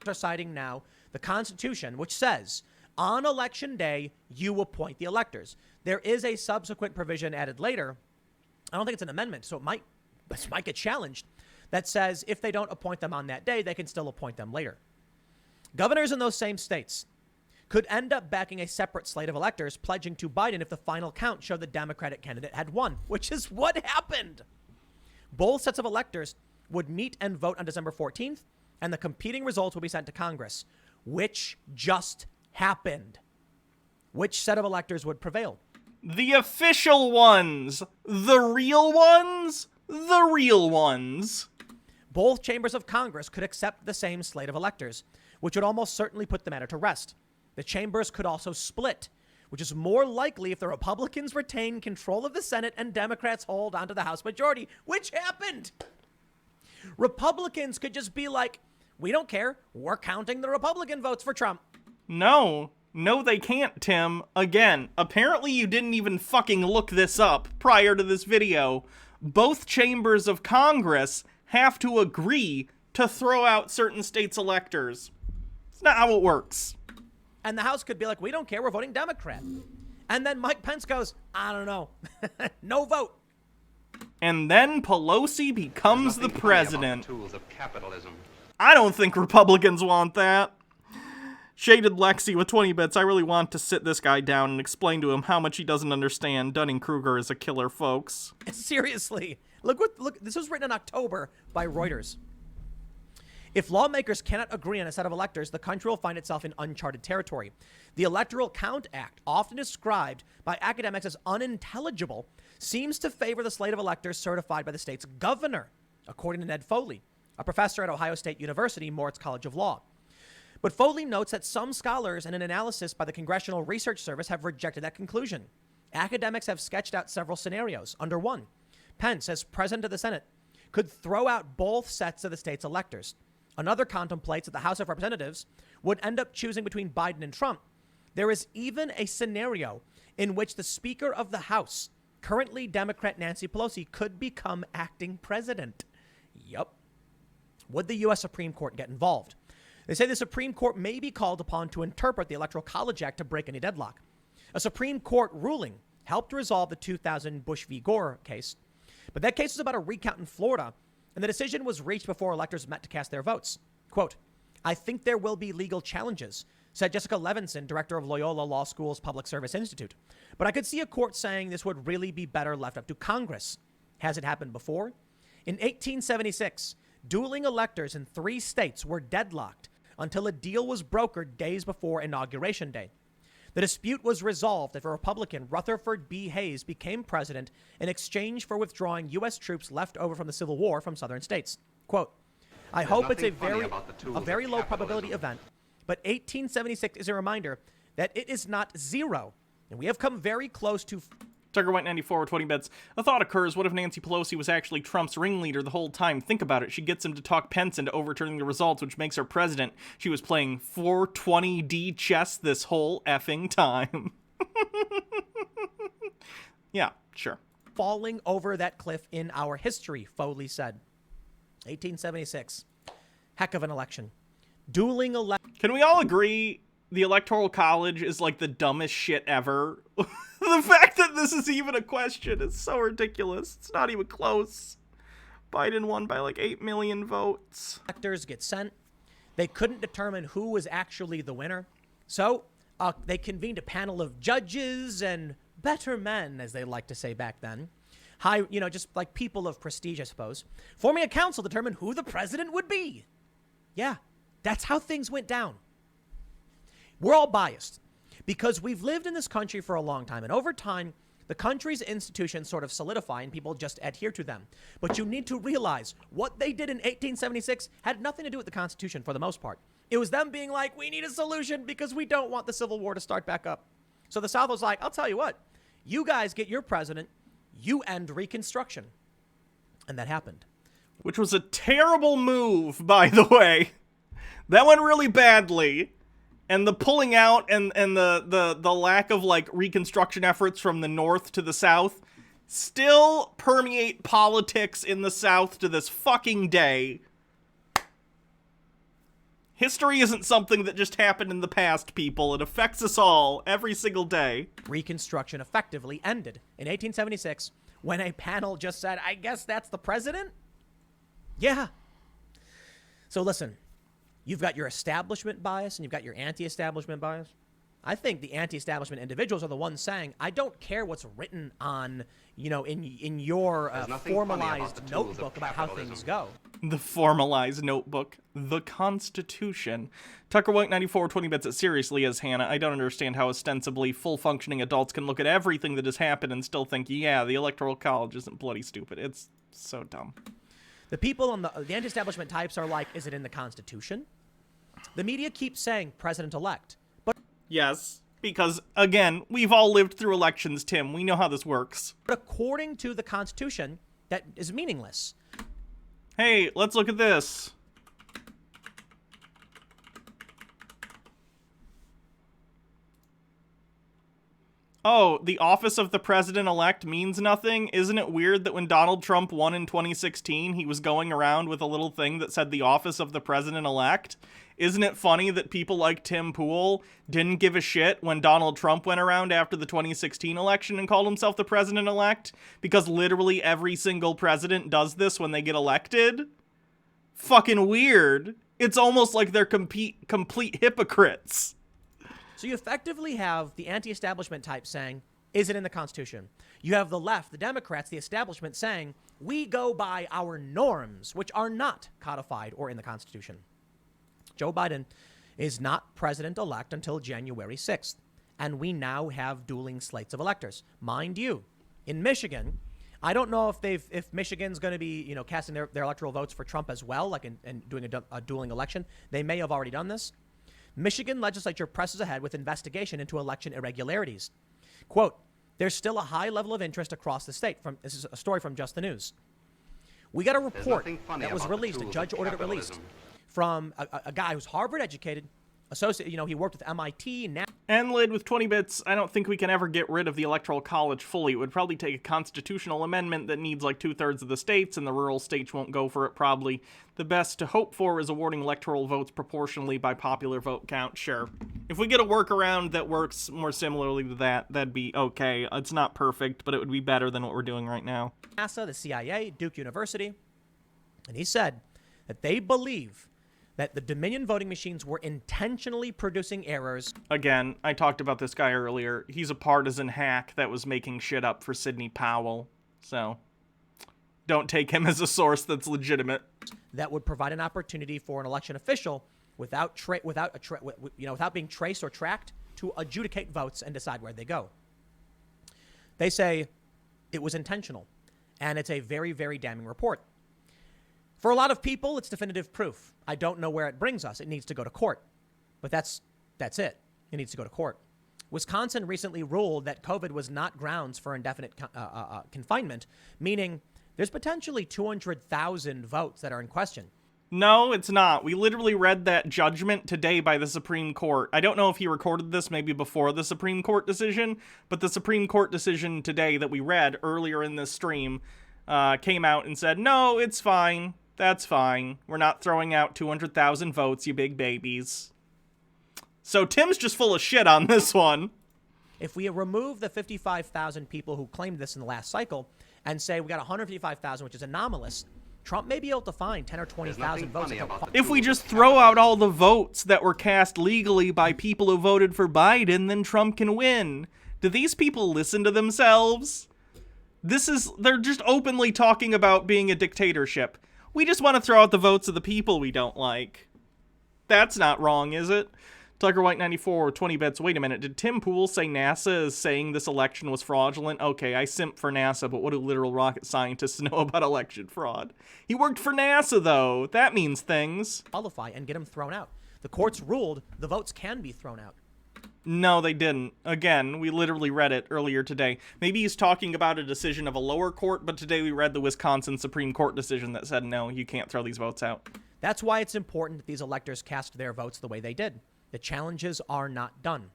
are citing now the Constitution, which says on election day, you appoint the electors. There is a subsequent provision added later. I don't think it's an amendment, so it might get challenged, that says if they don't appoint them on that day, they can still appoint them later. Governors in those same states could end up backing a separate slate of electors, pledging to Biden if the final count showed the Democratic candidate had won, which is what happened. Both sets of electors would meet and vote on December 14th, and the competing results will be sent to Congress, which just happened. Which set of electors would prevail? The official ones. The real ones. The real ones. Both chambers of Congress could accept the same slate of electors, which would almost certainly put the matter to rest. The chambers could also split, which is more likely if the Republicans retain control of the Senate and Democrats hold onto the House majority, which happened. Republicans could just be like, we don't care. We're counting the Republican votes for Trump. No, they can't, Tim. Again, apparently you didn't even fucking look this up prior to this video. Both chambers of Congress have to agree to throw out certain states' electors. It's not how it works. And the House could be like, we don't care, we're voting Democrat. And then Mike Pence goes, I don't know, no vote. And then Pelosi becomes the president. The tools of capitalism. I don't think Republicans want that. Shaded Lexi with 20 bits. I really want to sit this guy down and explain to him how much he doesn't understand. Dunning-Kruger is a killer, folks. Seriously. Look, this was written in October by Reuters. If lawmakers cannot agree on a set of electors, the country will find itself in uncharted territory. The Electoral Count Act, often described by academics as unintelligible, seems to favor the slate of electors certified by the state's governor, according to Ned Foley, a professor at Ohio State University, Moritz College of Law. But Foley notes that some scholars and an analysis by the Congressional Research Service have rejected that conclusion. Academics have sketched out several scenarios. Under one, Pence, as president of the Senate, could throw out both sets of the state's electors. Another contemplates that the House of Representatives would end up choosing between Biden and Trump. There is even a scenario in which the Speaker of the House, currently Democrat Nancy Pelosi, could become acting president. Yup. Would the U.S. Supreme Court get involved? They say the Supreme Court may be called upon to interpret the Electoral College Act to break any deadlock. A Supreme Court ruling helped resolve the 2000 Bush v. Gore case, but that case was about a recount in Florida, and the decision was reached before electors met to cast their votes. Quote, I think there will be legal challenges, said Jessica Levinson, director of Loyola Law School's Public Service Institute. But I could see a court saying this would really be better left up to Congress. Has it happened before? In 1876, dueling electors in 3 states were deadlocked until a deal was brokered days before Inauguration Day. The dispute was resolved after Republican Rutherford B. Hayes became president in exchange for withdrawing U.S. troops left over from the Civil War from southern states. Quote, I hope it's a very low probability event, but 1876 is a reminder that it is not zero, and we have come very close to... Tucker White 94 with 20 bets. A thought occurs, what if Nancy Pelosi was actually Trump's ringleader the whole time? Think about it. She gets him to talk Pence into overturning the results, which makes her president. She was playing 420D chess this whole effing time. Yeah, sure. Falling over that cliff in our history, Foley said. 1876. Heck of an election. dueling elections. Can we all agree the Electoral College is like the dumbest shit ever? The fact that this is even a question is so ridiculous. It's not even close. Biden won by like 8 million votes. Electors get sent. They couldn't determine who was actually the winner. So they convened a panel of judges and better men, as they like to say back then. Just like people of prestige, I suppose. Forming a council to determine who the president would be. Yeah, that's how things went down. We're all biased because we've lived in this country for a long time. And over time, the country's institutions sort of solidify and people just adhere to them. But you need to realize what they did in 1876 had nothing to do with the Constitution for the most part. It was them being like, we need a solution because we don't want the Civil War to start back up. So the South was like, I'll tell you what, you guys get your president, you end Reconstruction. And that happened. Which was a terrible move, by the way. That went really badly. And the pulling out and the lack of, like, Reconstruction efforts from the North to the South still permeate politics in the South to this fucking day. History isn't something that just happened in the past, people. It affects us all every single day. Reconstruction effectively ended in 1876 when a panel just said, I guess that's the president? Yeah. So listen. You've got your establishment bias and you've got your anti-establishment bias. I think the anti-establishment individuals are the ones saying, I don't care what's written on, in your formalized notebook about how things go. The formalized notebook. The Constitution. Tucker White 94 20 bits it seriously as Hannah. I don't understand how ostensibly full-functioning adults can look at everything that has happened and still think, yeah, the Electoral College isn't bloody stupid. It's so dumb. The people on the anti-establishment types are like, is it in the Constitution? The media keeps saying president-elect. But yes, because, again, we've all lived through elections, Tim. We know how this works. But according to the Constitution, that is meaningless. Hey, let's look at this. Oh, the office of the president-elect means nothing? Isn't it weird that when Donald Trump won in 2016, he was going around with a little thing that said the office of the president-elect? Isn't it funny that people like Tim Pool didn't give a shit when Donald Trump went around after the 2016 election and called himself the president-elect? Because literally every single president does this when they get elected? Fucking weird. It's almost like they're complete hypocrites. So you effectively have the anti-establishment type saying, is it in the Constitution? You have the left, the Democrats, the establishment saying, we go by our norms, which are not codified or in the Constitution. Joe Biden is not president-elect until January 6th, and we now have dueling slates of electors. Mind you, in Michigan, I don't know if Michigan's going to be, casting their electoral votes for Trump as well, like and doing a dueling election. They may have already done this. Michigan legislature presses ahead with investigation into election irregularities. Quote, there's still a high level of interest across the state. This is a story from Just the News. We got a report that was released, a judge ordered it released, from a guy who's Harvard educated, associate, he worked with MIT. And Lid with 20 bits, I don't think we can ever get rid of the Electoral College fully. It would probably take a constitutional amendment that needs like 2/3 of the states, and the rural states won't go for it probably. The best to hope for is awarding electoral votes proportionally by popular vote count, sure. If we get a workaround that works more similarly to that, that'd be okay. It's not perfect, but it would be better than what we're doing right now. NASA, the CIA, Duke University, and he said that they believe that the Dominion voting machines were intentionally producing errors. Again, I talked about this guy earlier. He's a partisan hack that was making shit up for Sidney Powell. So, don't take him as a source that's legitimate. That would provide an opportunity for an election official without being traced or tracked to adjudicate votes and decide where they go. They say it was intentional, and it's a very, very damning report. For a lot of people, it's definitive proof. I don't know where it brings us. It needs to go to court. But that's it. It needs to go to court. Wisconsin recently ruled that COVID was not grounds for indefinite confinement, meaning there's potentially 200,000 votes that are in question. No, it's not. We literally read that judgment today by the Supreme Court. I don't know if he recorded this maybe before the Supreme Court decision, but the Supreme Court decision today that we read earlier in this stream came out and said, no, it's fine. That's fine. We're not throwing out 200,000 votes, you big babies. So Tim's just full of shit on this one. If we remove the 55,000 people who claimed this in the last cycle and say we got 155,000, which is anomalous, Trump may be able to find 10 or 20,000 votes. If we just throw out all the votes that were cast legally by people who voted for Biden, then Trump can win. Do these people listen to themselves? They're just openly talking about being a dictatorship. We just want to throw out the votes of the people we don't like. That's not wrong, is it? Tucker White 94, 20 bits. Wait a minute, did Tim Pool say NASA is saying this election was fraudulent? Okay, I simp for NASA, but what do literal rocket scientists know about election fraud? He worked for NASA, though. That means things. Qualify and get him thrown out. The courts ruled the votes can be thrown out. No, they didn't. Again, we literally read it earlier today. Maybe he's talking about a decision of a lower court, but today we read the Wisconsin Supreme Court decision that said, no, you can't throw these votes out. That's why it's important that these electors cast their votes the way they did. The challenges are not done.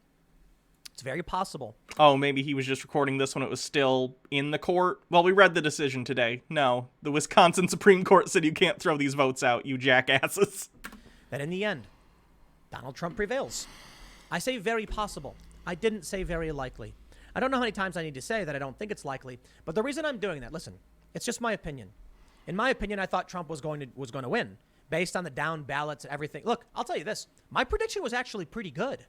It's very possible. Oh, maybe he was just recording this when it was still in the court? Well, we read the decision today. No, the Wisconsin Supreme Court said you can't throw these votes out, you jackasses. That in the end, Donald Trump prevails. I say very possible. I didn't say very likely. I don't know how many times I need to say that I don't think it's likely, but the reason I'm doing that, listen, it's just my opinion. In my opinion, I thought Trump was going to win based on the down ballots and everything. Look, I'll tell you this. My prediction was actually pretty good.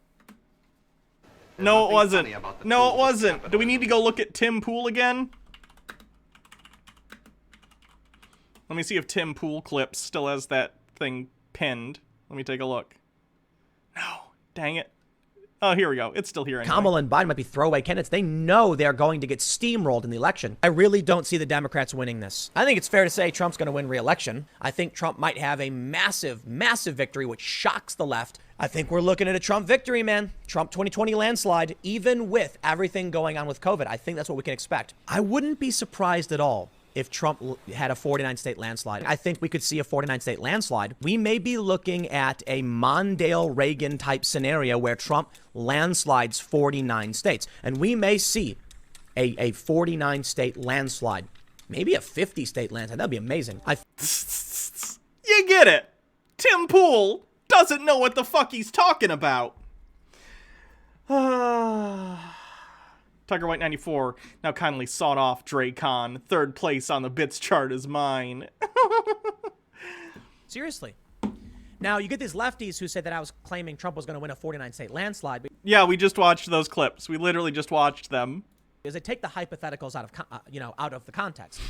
No, it wasn't. No, it wasn't. Do we need to go look at Tim Pool again? Let me see if Tim Pool Clips still has that thing pinned. Let me take a look. No, dang it. Oh, here we go. It's still here anyway. Kamala and Biden might be throwaway candidates. They know they're going to get steamrolled in the election. I really don't see the Democrats winning this. I think it's fair to say Trump's going to win re-election. I think Trump might have a massive, massive victory, which shocks the left. I think we're looking at a Trump victory, man. Trump 2020 landslide, even with everything going on with COVID. I think that's what we can expect. I wouldn't be surprised at all if Trump had a 49-state landslide. I think we could see a 49-state landslide. We may be looking at a Mondale-Reagan type scenario where Trump landslides 49 states. And we may see a 49-state landslide. Maybe a 50-state landslide. That'd be amazing. You get it. Tim Pool doesn't know what the fuck he's talking about. Tucker White 94, now kindly sawed off Dracon. Third place on the bits chart is mine. Seriously. Now, you get these lefties who said that I was claiming Trump was going to win a 49-state landslide. Yeah, we just watched those clips. We literally just watched them. Is they take the hypotheticals out of the context.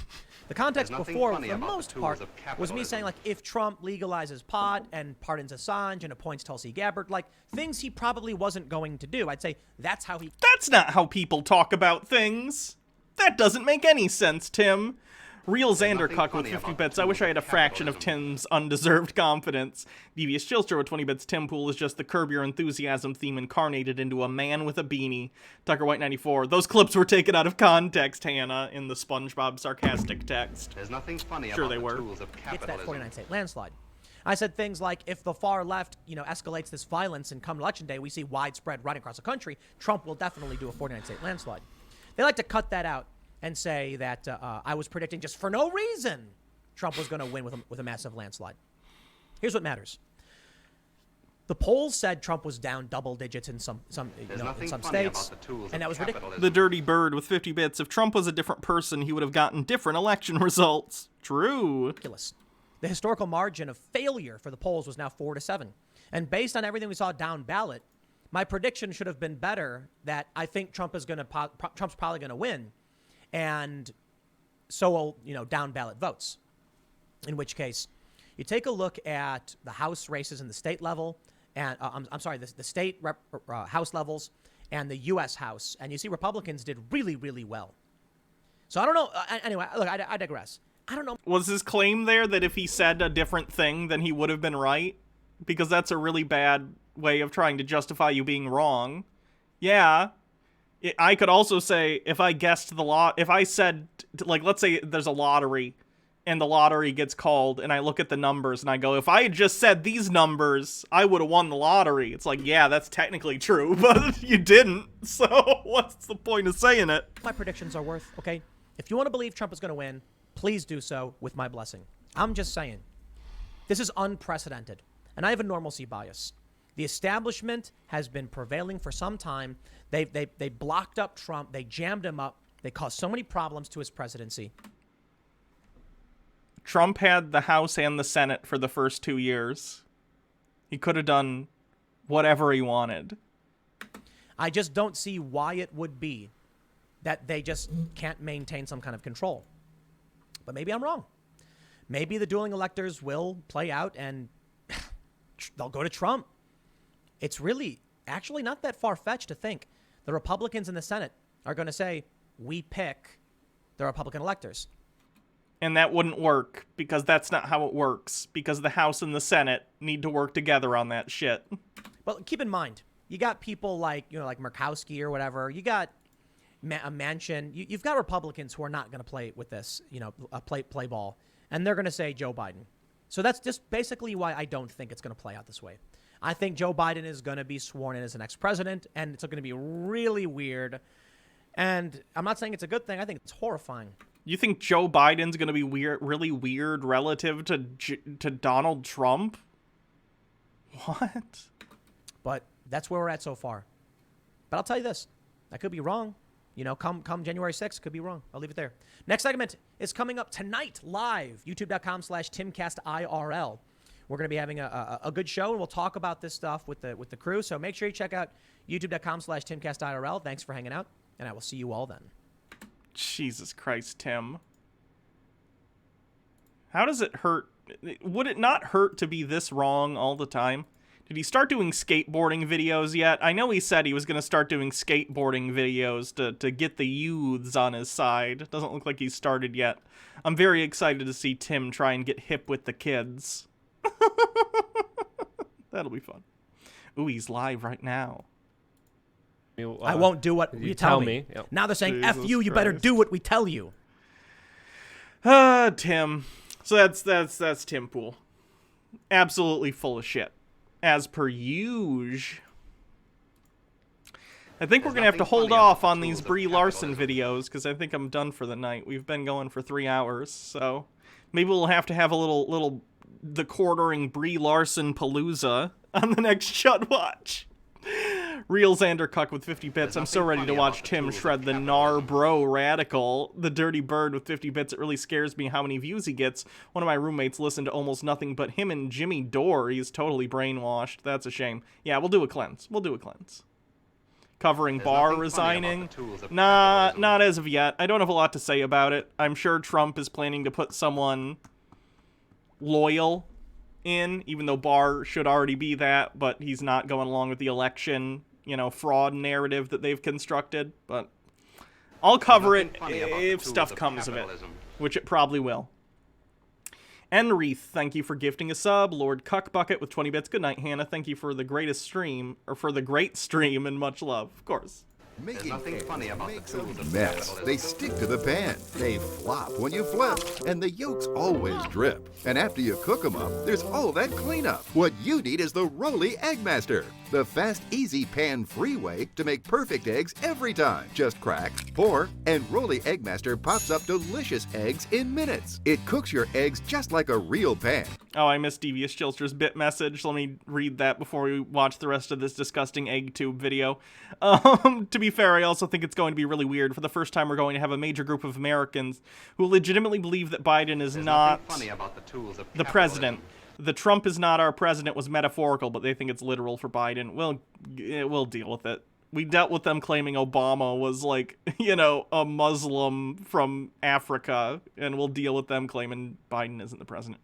The context before, for the most part, was me saying, like, if Trump legalizes pot and pardons Assange and appoints Tulsi Gabbard, like, things he probably wasn't going to do. I'd say that's how he... That's not how people talk about things. That doesn't make any sense, Tim. Real Xandercuck with 50 bits. I wish I had a fraction of Tim's undeserved confidence. Devious Chillster with 20 bits. Tim Pool is just the Curb Your Enthusiasm theme incarnated into a man with a beanie. Tucker White 94. Those clips were taken out of context, Hannah, in the SpongeBob sarcastic text. There's nothing funny sure about they the were. tools of It's that capitalism. 49-state landslide. I said things like, if the far left, escalates this violence and come election day, we see widespread right across the country, Trump will definitely do a 49-state landslide. They like to cut that out and say that I was predicting just for no reason Trump was going to win with a massive landslide. Here's what matters. The polls said Trump was down double digits in some states, and that was ridiculous. The Dirty Bird with 50 bits. If Trump was a different person, he would have gotten different election results. True. Ridiculous. The historical margin of failure for the polls was now 4-7. And based on everything we saw down ballot, my prediction should have been better that I think Trump's probably going to win. And so will, down ballot votes. In which case, you take a look at the House races in the state level, and the state House levels and the U.S. House, and you see Republicans did really, really well. So I don't know. Anyway, look, I digress. I don't know. Was his claim there that if he said a different thing, then he would have been right? Because that's a really bad way of trying to justify you being wrong. Yeah. I could also say, if I guessed if I said, like, let's say there's a lottery, and the lottery gets called, and I look at the numbers, and I go, if I had just said these numbers, I would have won the lottery. It's like, yeah, that's technically true, but you didn't, so what's the point of saying it? My predictions are worth, okay? If you want to believe Trump is going to win, please do so with my blessing. I'm just saying, This is unprecedented. And I have a normalcy bias. The establishment has been prevailing for some time. They blocked up Trump. They jammed him up. They caused so many problems to his presidency. Trump had the House and the Senate for the first 2 years. He could have done whatever he wanted. I just don't see why it would be that they just can't maintain some kind of control. But maybe I'm wrong. Maybe the dueling electors will play out and they'll go to Trump. It's really actually not that far-fetched to think the Republicans in the Senate are going to say, we pick the Republican electors. And that wouldn't work, because that's not how it works, because the House and the Senate need to work together on that shit. But keep in mind, you got people like, like Murkowski or whatever. You got a Manchin. You've got Republicans who are not going to play with this, play ball. And they're going to say Joe Biden. So that's just basically why I don't think it's going to play out this way. I think Joe Biden is going to be sworn in as the next president, and it's going to be really weird. And I'm not saying it's a good thing. I think it's horrifying. You think Joe Biden's going to be really weird relative to Donald Trump? What? But that's where we're at so far. But I'll tell you this. I could be wrong. Come January 6th, could be wrong. I'll leave it there. Next segment is coming up tonight live, youtube.com/TimCastIRL. We're going to be having a good show, and we'll talk about this stuff with the crew. So make sure you check out youtube.com/TimCastIRL. Thanks for hanging out, and I will see you all then. Jesus Christ, Tim. How does it hurt? Would it not hurt to be this wrong all the time? Did he start doing skateboarding videos yet? I know he said he was going to start doing skateboarding videos to get the youths on his side. Doesn't look like he's started yet. I'm very excited to see Tim try and get hip with the kids. That'll be fun. Ooh, he's live right now. I won't do what you tell me. Yep. Now they're saying, Jesus F you, you Christ. better do what we tell you. Tim. So that's Tim Pool. Absolutely full of shit. As per usual. I think we're going to have to hold off on these Brie Larson videos, because I think I'm done for the night. We've been going for 3 hours, so maybe we'll have to have a little the quartering Brie Larson palooza on the next Chud Watch. Real Xander Cuck with 50 bits. I'm so ready to watch Tim shred the Nar Bro Radical. The Dirty Bird with 50 bits. It really scares me how many views he gets. One of my roommates listened to almost nothing but him and Jimmy Dore. He's totally brainwashed. That's a shame. Yeah, we'll do a cleanse. Covering Barr resigning. Nah, not as of yet. I don't have a lot to say about it. I'm sure Trump is planning to put someone loyal in, even though Barr should already be that, but he's not going along with the election, fraud narrative that they've constructed. But I'll cover it if stuff comes of it, which it probably will. Enreath, thank you for gifting a sub. Lord Cuckbucket with 20 bits. Good night, Hannah. Thank you for the great stream, and much love, of course. There's nothing funny about the tools of Mess. capitalism. They stick to the pan. They flop when you flip. And the yolks always drip. And after you cook them up, there's all that cleanup. What you need is the Roly Egg Master. The fast, easy, pan-free way to make perfect eggs every time. Just crack, pour, and Roly Egg Master pops up delicious eggs in minutes. It cooks your eggs just like a real pan. Oh, I missed Devious Chilster's bit message. Let me read that before we watch the rest of this disgusting egg tube video. To be fair, I also think it's going to be really weird. For the first time, we're going to have a major group of Americans who legitimately believe that Biden is not Funny about the tools of the president. The Trump is not our president was metaphorical, but they think it's literal for Biden. We'll deal with it. We dealt with them claiming Obama was like, a Muslim from Africa, and we'll deal with them claiming Biden isn't the president.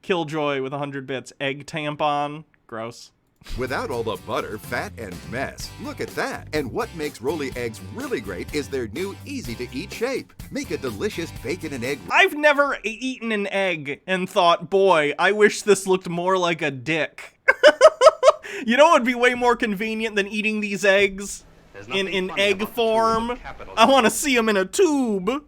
Killjoy with 100 bits. Egg tampon. Gross. Without all the butter, fat, and mess. Look at that. And what makes Roly eggs really great is their new easy-to-eat shape. Make a delicious bacon and egg. I've never eaten an egg and thought, boy, I wish this looked more like a dick. You know what would be way more convenient than eating these eggs in egg form? I want to see them in a tube.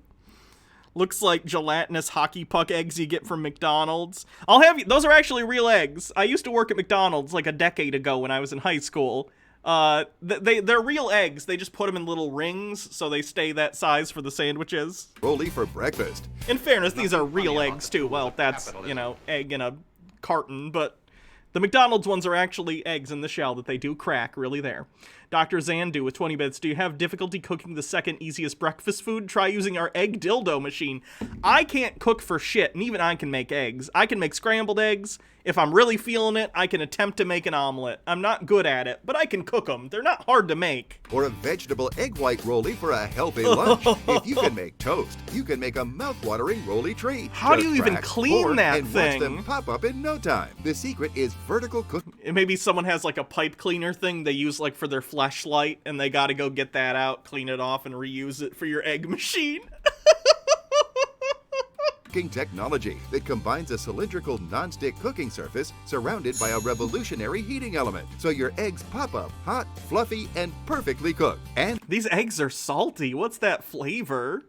Looks like gelatinous hockey puck eggs you get from McDonald's. I'll have you. Those are actually real eggs. I used to work at McDonald's like a decade ago when I was in high school. They're real eggs. They just put them in little rings so they stay that size for the sandwiches. Roly for breakfast. In fairness, these are real eggs too. Well, that's, egg in a carton, but the McDonald's ones are actually eggs in the shell that they do crack, really there. Dr. Zandu with 20 bits. Do you have difficulty cooking the second easiest breakfast food? Try using our egg dildo machine. I can't cook for shit, and even I can make eggs. I can make scrambled eggs. If I'm really feeling it, I can attempt to make an omelet. I'm not good at it, but I can cook them. They're not hard to make. Or a vegetable egg white rollie for a healthy lunch. If you can make toast, you can make a mouth-watering rollie treat. How do Just you even crack, clean pour, that and thing? Watch them pop up in no time. The secret is vertical cooking. Maybe someone has like a pipe cleaner thing they use like for their fleshlight, and they gotta go get that out, clean it off, and reuse it for your egg machine. Technology that combines a cylindrical non-stick cooking surface surrounded by a revolutionary heating element, so your eggs pop up hot, fluffy, and perfectly cooked. And these eggs are salty. What's that flavor?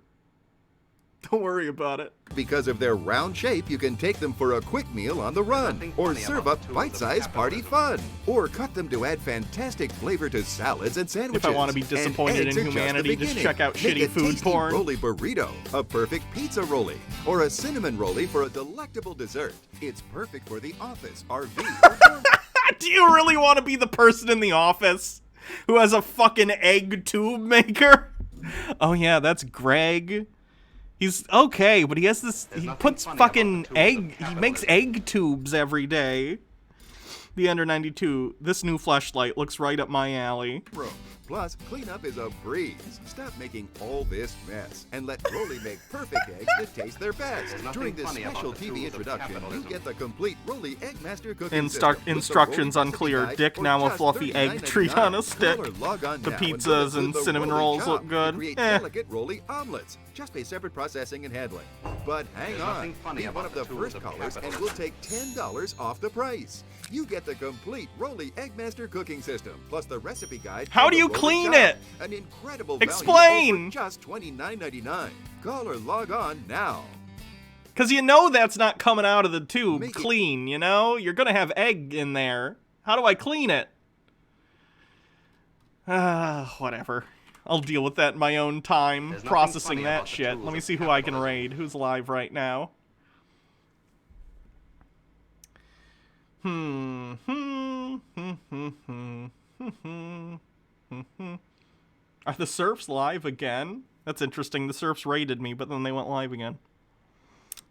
Don't worry about it. Because of their round shape, you can take them for a quick meal on the run, or serve up bite-sized party fun, or cut them to add fantastic flavor to salads and sandwiches. If I want to be disappointed in humanity, just check out shitty food porn. Rollie burrito, a perfect pizza rollie, or a cinnamon rollie for a delectable dessert. It's perfect for the office, RV, Do you really want to be the person in the office who has a fucking egg tube maker? Oh yeah, that's Greg. He's okay, but he has this, he puts fucking egg, he makes egg tubes every day. The Under 92, this new fleshlight looks right up my alley. Plus, cleanup is a breeze. Stop making all this mess and let Rollie make perfect eggs that taste their best. During this special TV introduction, you get the complete Rollie Eggmaster cooking system. Instructions unclear. Dick now a fluffy egg treat on a stick. The pizzas and cinnamon rolls look good. Create delicate Rollie omelets. Just pay separate processing and handling. But hang on, be one of the first callers and we'll take $10 off the price. You get the complete Rollie Eggmaster cooking system, plus the recipe guide. How do you clean it? An incredible Explain. Value for just $29.99. Call or log on now. Because you know that's not coming out of the tube clean, you know? You're going to have egg in there. How do I clean it? Whatever. I'll deal with that in my own time, processing that shit. Let me see who I can raid. Who's live right now? Are the Serfs live again? That's interesting. The Serfs raided me, but then they went live again.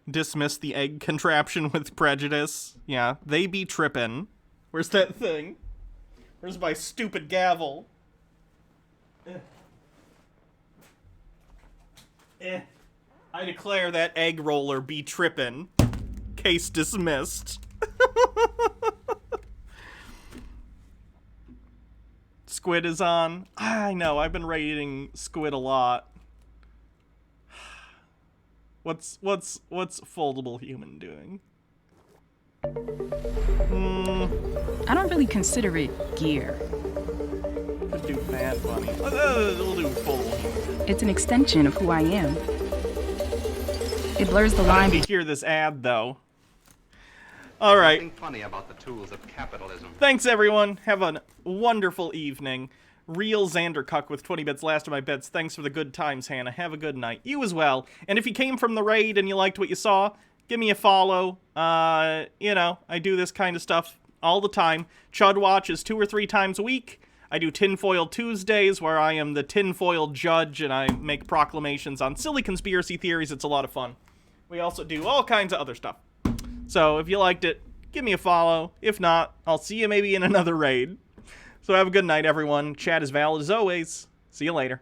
Dismiss the egg contraption with prejudice. Yeah, they be trippin'. Where's that thing? Where's my stupid gavel? I declare that egg roller be trippin'. Case dismissed. Squid is on. I know, I've been raiding Squid a lot. What's Foldable Human doing? I don't really consider it gear. Could do Bad Bunny. We'll do Foldable Human. It's an extension of who I am. It blurs the line. To hear this ad, though. All right. Nothing funny about the tools of capitalism. Thanks, everyone. Have a wonderful evening. Real Xandercuck with 20 bits, last of my bits. Thanks for the good times, Hannah. Have a good night. You as well. And if you came from the raid and you liked what you saw, give me a follow. You know, I do this kind of stuff all the time. Chud Watch is 2 or 3 times a week. I do Tinfoil Tuesdays, where I am the tinfoil judge, and I make proclamations on silly conspiracy theories. It's a lot of fun. We also do all kinds of other stuff. So if you liked it, give me a follow. If not, I'll see you maybe in another raid. So have a good night, everyone. Chat is valid as always. See you later.